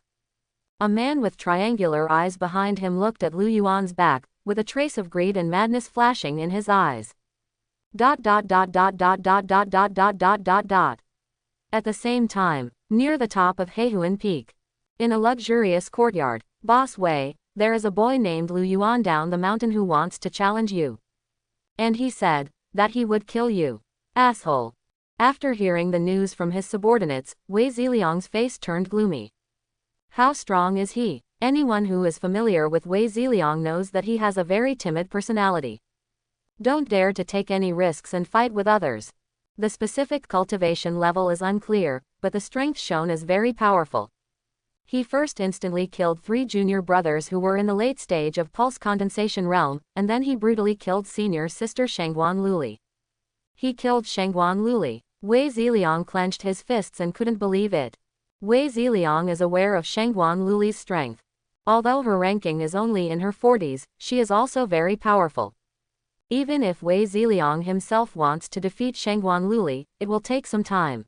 A man with triangular eyes behind him looked at Lu Yuan's back, with a trace of greed and madness flashing in his eyes. ... At the same time, near the top of Heihuan Peak, in a luxurious courtyard, Boss Wei, there is a boy named Lu Yuan down the mountain who wants to challenge you. And he said that he would kill you. Asshole. After hearing the news from his subordinates, Wei Ziliang's face turned gloomy. How strong is he? Anyone who is familiar with Wei Ziliang knows that he has a very timid personality. Don't dare to take any risks and fight with others. The specific cultivation level is unclear, but the strength shown is very powerful. He first instantly killed 3 junior brothers who were in the late stage of pulse condensation realm, and then he brutally killed senior sister Shangguan Luli. He killed Shangguan Luli. Wei Ziliang clenched his fists and couldn't believe it. Wei Ziliang is aware of Shangguan Luli's strength. Although her ranking is only in her 40s, she is also very powerful. Even if Wei Ziliang himself wants to defeat Shangguan Luli, it will take some time.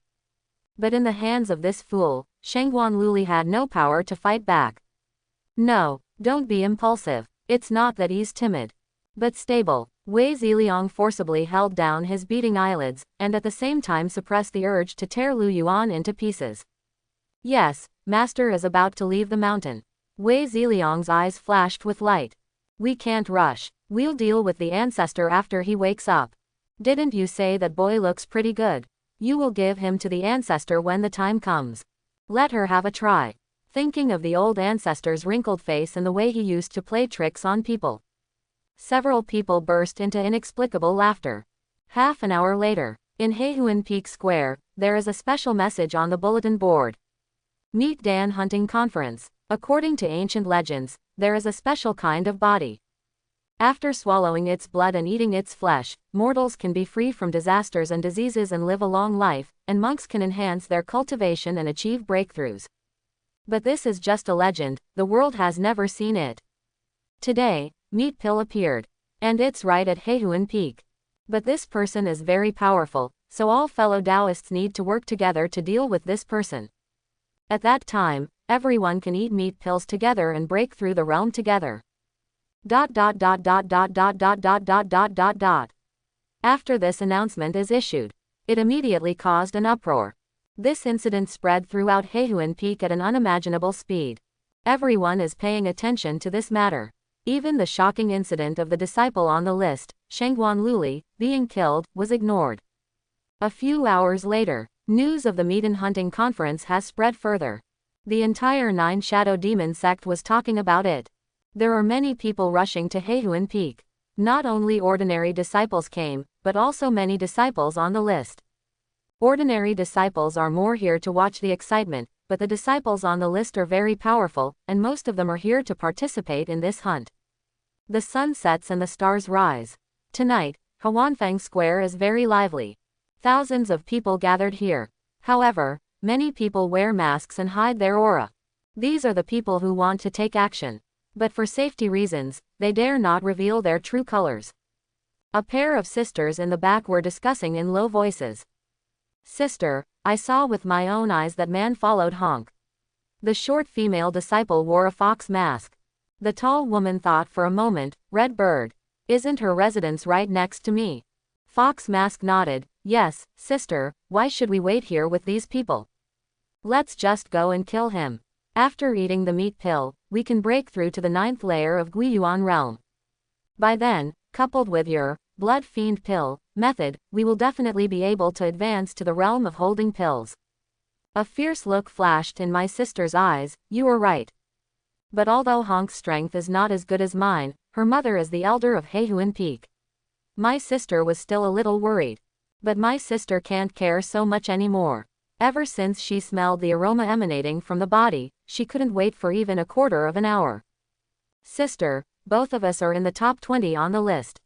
But in the hands of this fool, Shangguan Luli had no power to fight back. No, don't be impulsive. It's not that he's timid, but stable. Wei Ziliang forcibly held down his beating eyelids, and at the same time suppressed the urge to tear Lu Yuan into pieces. Yes, Master is about to leave the mountain. Wei Ziliang's eyes flashed with light. We can't rush. We'll deal with the ancestor after he wakes up. Didn't you say that boy looks pretty good? You will give him to the ancestor when the time comes. Let her have a try. Thinking of the old ancestor's wrinkled face and the way he used to play tricks on people. Several people burst into inexplicable laughter. Half an hour later, in Heihuan Peak Square, there is a special message on the bulletin board. Meet Dan Hunting Conference. According to ancient legends, there is a special kind of body. After swallowing its blood and eating its flesh, mortals can be free from disasters and diseases and live a long life, and monks can enhance their cultivation and achieve breakthroughs. But this is just a legend, the world has never seen it. Today, Meat Pill appeared. And it's right at Heihuan Peak. But this person is very powerful, so all fellow Taoists need to work together to deal with this person. At that time, everyone can eat meat pills together and break through the realm together. After this announcement is issued, it immediately caused an uproar. This incident spread throughout Heihuan Peak at an unimaginable speed. Everyone is paying attention to this matter. Even the shocking incident of the disciple on the list, Shengguan Luli, being killed, was ignored. A few hours later, news of the Maiden Hunting Conference has spread further. The entire Nine Shadow Demon sect was talking about it. There are many people rushing to Heihuan Peak. Not only ordinary disciples came, but also many disciples on the list. Ordinary disciples are more here to watch the excitement, but the disciples on the list are very powerful, and most of them are here to participate in this hunt. The sun sets and the stars rise. Tonight, Huanfeng Square is very lively. Thousands of people gathered here. However, many people wear masks and hide their aura. These are the people who want to take action. But for safety reasons, they dare not reveal their true colors. A pair of sisters in the back were discussing in low voices. Sister, I saw with my own eyes that man followed Honk. The short female disciple wore a fox mask. The tall woman thought for a moment, Red Bird. Isn't her residence right next to me? Fox Mask nodded, yes, sister, why should we wait here with these people? Let's just go and kill him. After eating the meat pill, we can break through to the 9th layer of Guiyuan realm. By then, coupled with your blood fiend pill method, we will definitely be able to advance to the realm of holding pills. A fierce look flashed in my sister's eyes, you are right. But although Honk's strength is not as good as mine, her mother is the elder of Heihuan Peak. My sister was still a little worried. But my sister can't care so much anymore. Ever since she smelled the aroma emanating from the body, she couldn't wait for even a quarter of an hour. Sister, both of us are in the top 20 on the list.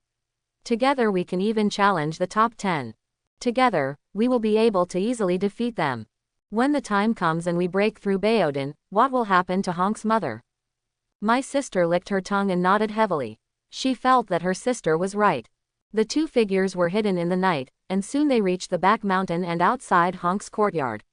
Together we can even challenge the top 10. Together, we will be able to easily defeat them. When the time comes and we break through Baodin, what will happen to Honk's mother? My sister licked her tongue and nodded heavily. She felt that her sister was right. The two figures were hidden in the night, and soon they reached the back mountain and outside Honk's courtyard.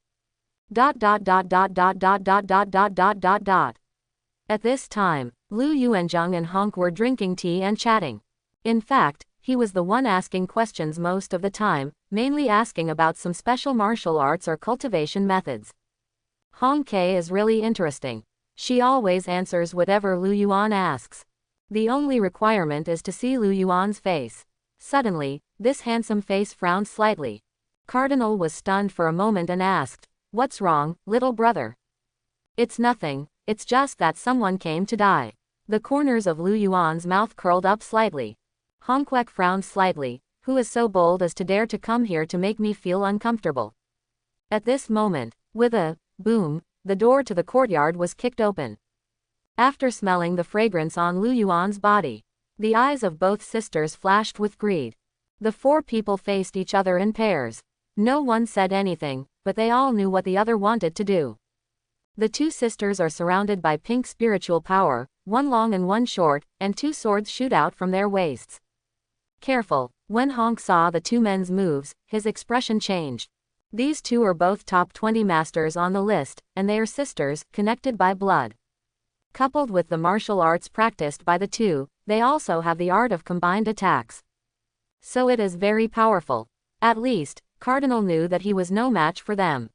At this time, Lu Yuanzheng and Honk were drinking tea and chatting. In fact, he was the one asking questions most of the time, mainly asking about some special martial arts or cultivation methods. Honk K is really interesting. She always answers whatever Lu Yuan asks. The only requirement is to see Lu Yuan's face. Suddenly, this handsome face frowned slightly. Cardinal was stunned for a moment and asked, "What's wrong, little brother?" "It's nothing, it's just that someone came to die." The corners of Lu Yuan's mouth curled up slightly. Hongquek frowned slightly. Who is so bold as to dare to come here to make me feel uncomfortable? At this moment, with a boom, the door to the courtyard was kicked open. After smelling the fragrance on Lu Yuan's body, the eyes of both sisters flashed with greed. The four people faced each other in pairs. No one said anything, but they all knew what the other wanted to do. The two sisters are surrounded by pink spiritual power, one long and one short, and two swords shoot out from their waists. Careful. When Honk saw the two men's moves, his expression changed. These two are both top 20 masters on the list, and they are sisters, connected by blood. Coupled with the martial arts practiced by the two, they also have the art of combined attacks. So it is very powerful. At least, Cardinal knew that he was no match for them.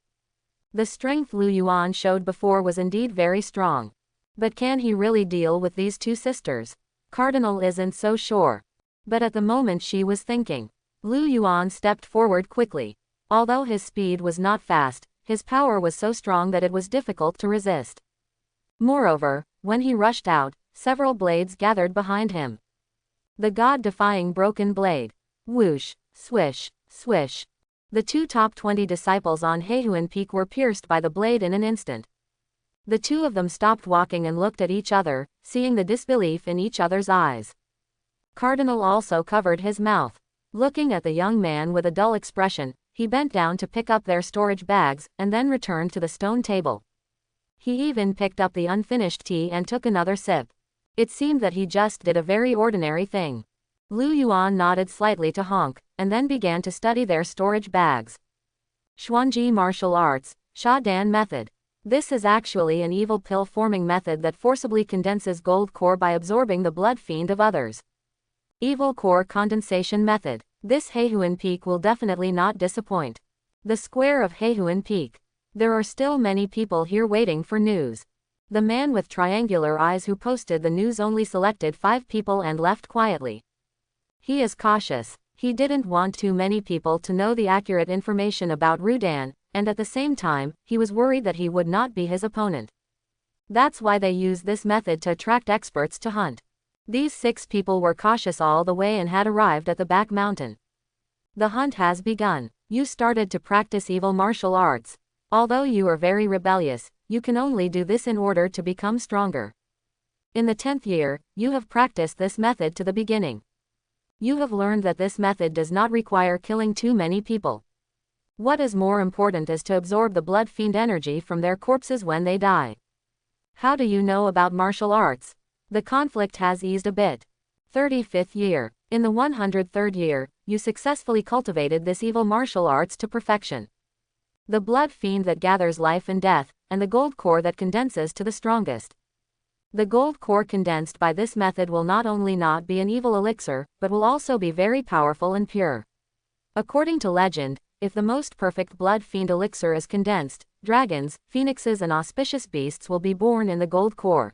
The strength Lu Yuan showed before was indeed very strong. But can he really deal with these two sisters? Cardinal isn't so sure. But at the moment she was thinking. Lu Yuan stepped forward quickly. Although his speed was not fast, his power was so strong that it was difficult to resist. Moreover, when he rushed out, several blades gathered behind him. The god-defying broken blade. Whoosh, swish, swish. The two top 20 disciples on Heihuan Peak were pierced by the blade in an instant. The two of them stopped walking and looked at each other, seeing the disbelief in each other's eyes. Cardinal also covered his mouth. Looking at the young man with a dull expression, he bent down to pick up their storage bags, and then returned to the stone table. He even picked up the unfinished tea and took another sip. It seemed that he just did a very ordinary thing. Lu Yuan nodded slightly to Honk, and then began to study their storage bags. Xuanji martial arts, showdown method. This is actually an evil pill-forming method that forcibly condenses gold core by absorbing the blood fiend of others. Evil core condensation method. This Heihuan Peak will definitely not disappoint. The square of Heihuan Peak. There are still many people here waiting for news. The man with triangular eyes who posted the news only selected 5 people and left quietly. He is cautious. He didn't want too many people to know the accurate information about Rudan, and at the same time, he was worried that he would not be his opponent. That's why they use this method to attract experts to hunt. These 6 people were cautious all the way and had arrived at the back mountain. The hunt has begun. You started to practice evil martial arts. Although you are very rebellious, you can only do this in order to become stronger. In the 10th year, you have practiced this method to the beginning. You have learned that this method does not require killing too many people. What is more important is to absorb the blood fiend energy from their corpses when they die. How do you know about martial arts? The conflict has eased a bit. 35th year. In the 103rd year, you successfully cultivated this evil martial arts to perfection. The blood fiend that gathers life and death, and the gold core that condenses to the strongest. The gold core condensed by this method will not only not be an evil elixir, but will also be very powerful and pure. According to legend, if the most perfect blood fiend elixir is condensed, dragons, phoenixes and auspicious beasts will be born in the gold core.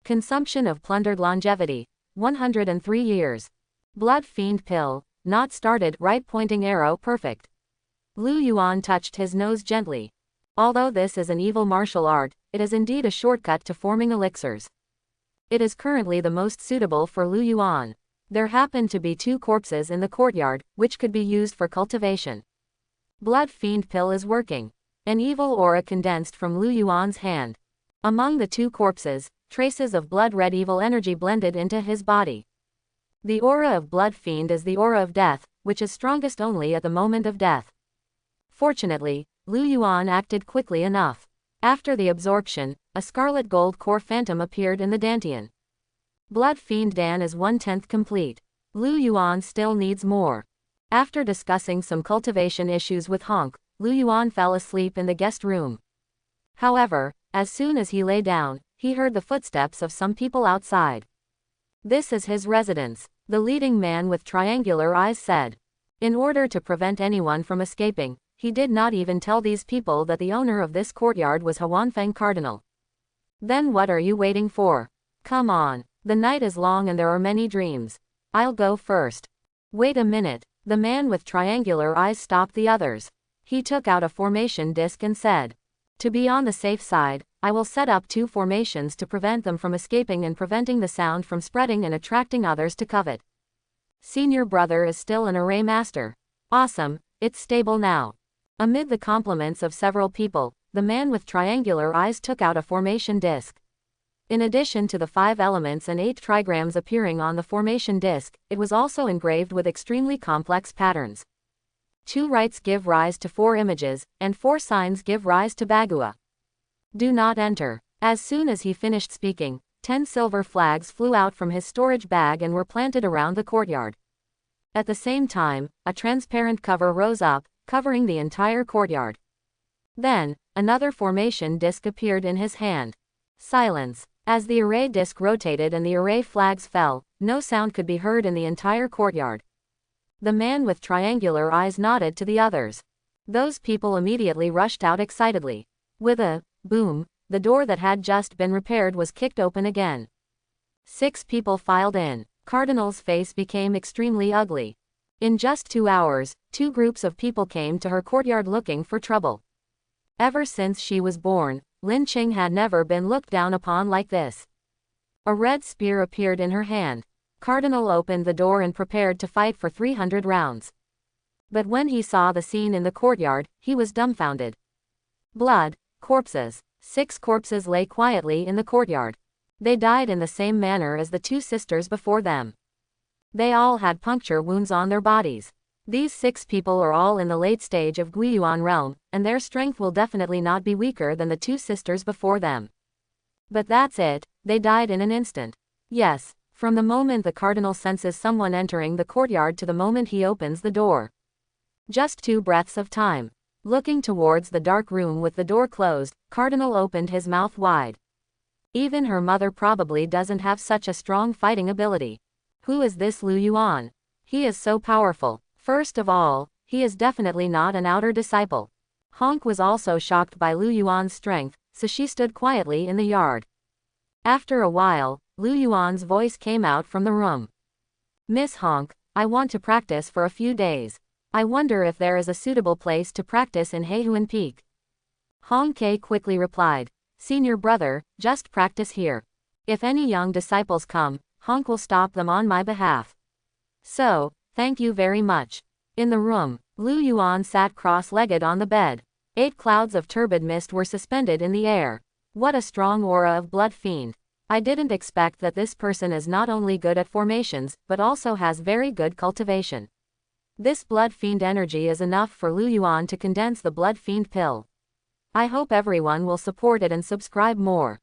Consumption of plundered longevity. 103 years. Blood fiend pill, not started, right pointing arrow perfect. Lu Yuan touched his nose gently. Although this is an evil martial art, it is indeed a shortcut to forming elixirs. It is currently the most suitable for Lu Yuan. There happen to be 2 corpses in the courtyard, which could be used for cultivation. Blood fiend pill is working. An evil aura condensed from Lu Yuan's hand. Among the 2 corpses, traces of blood red evil energy blended into his body. The aura of blood fiend is the aura of death, which is strongest only at the moment of death. Fortunately, Lu Yuan acted quickly enough. After the absorption, a scarlet gold core phantom appeared in the dantian. Blood fiend Dan is 1/10 complete. Lu Yuan still needs more. After discussing some cultivation issues with Honk, Lu Yuan fell asleep in the guest room. However, as soon as he lay down, he heard the footsteps of some people outside. This is his residence, the leading man with triangular eyes said. In order to prevent anyone from escaping, he did not even tell these people that the owner of this courtyard was Huanfeng Cardinal. Then what are you waiting for? Come on, the night is long and there are many dreams. I'll go first. Wait a minute, the man with triangular eyes stopped the others. He took out a formation disc and said, to be on the safe side, I will set up 2 formations to prevent them from escaping and preventing the sound from spreading and attracting others to covet. Senior brother is still an array master. Awesome, it's stable now. Amid the compliments of several people, the man with triangular eyes took out a formation disc. In addition to the 5 elements and 8 trigrams appearing on the formation disc, it was also engraved with extremely complex patterns. 2 rites give rise to 4 images, and 4 signs give rise to bagua. Do not enter. As soon as he finished speaking, 10 silver flags flew out from his storage bag and were planted around the courtyard. At the same time, a transparent cover rose up, covering the entire courtyard. Then, another formation disc appeared in his hand. Silence. As the array disc rotated and the array flags fell, no sound could be heard in the entire courtyard. The man with triangular eyes nodded to the others. Those people immediately rushed out excitedly. With a boom, the door that had just been repaired was kicked open again. 6 people filed in. Cardinal's face became extremely ugly. In just 2 hours, 2 groups of people came to her courtyard looking for trouble. Ever since she was born, Lin Qing had never been looked down upon like this. A red spear appeared in her hand. Cardinal opened the door and prepared to fight for 300 rounds. But when he saw the scene in the courtyard, he was dumbfounded. Blood, corpses. 6 corpses lay quietly in the courtyard. They died in the same manner as the 2 sisters before them. They all had puncture wounds on their bodies. These 6 people are all in the late stage of Guiyuan realm, and their strength will definitely not be weaker than the 2 sisters before them. But that's it, they died in an instant. Yes, From the moment the cardinal senses someone entering the courtyard to the moment he opens the door. Just 2 breaths of time. Looking towards the dark room with the door closed, Cardinal opened his mouth wide. Even her mother probably doesn't have such a strong fighting ability. Who is this Lu Yuan? He is so powerful. First of all, he is definitely not an outer disciple. Honk was also shocked by Lu Yuan's strength, so she stood quietly in the yard. After a while, Lu Yuan's voice came out from the room. Miss Honk, I want to practice for a few days. I wonder if there is a suitable place to practice in Heihuan Peak. Hong Kei quickly replied, Senior brother, just practice here. If any young disciples come, Honk will stop them on my behalf. So, thank you very much. In the room, Lu Yuan sat cross-legged on the bed. 8 clouds of turbid mist were suspended in the air. What a strong aura of blood fiend. I didn't expect that this person is not only good at formations, but also has very good cultivation. This blood fiend energy is enough for Lu Yuan to condense the blood fiend pill. I hope everyone will support it and subscribe more.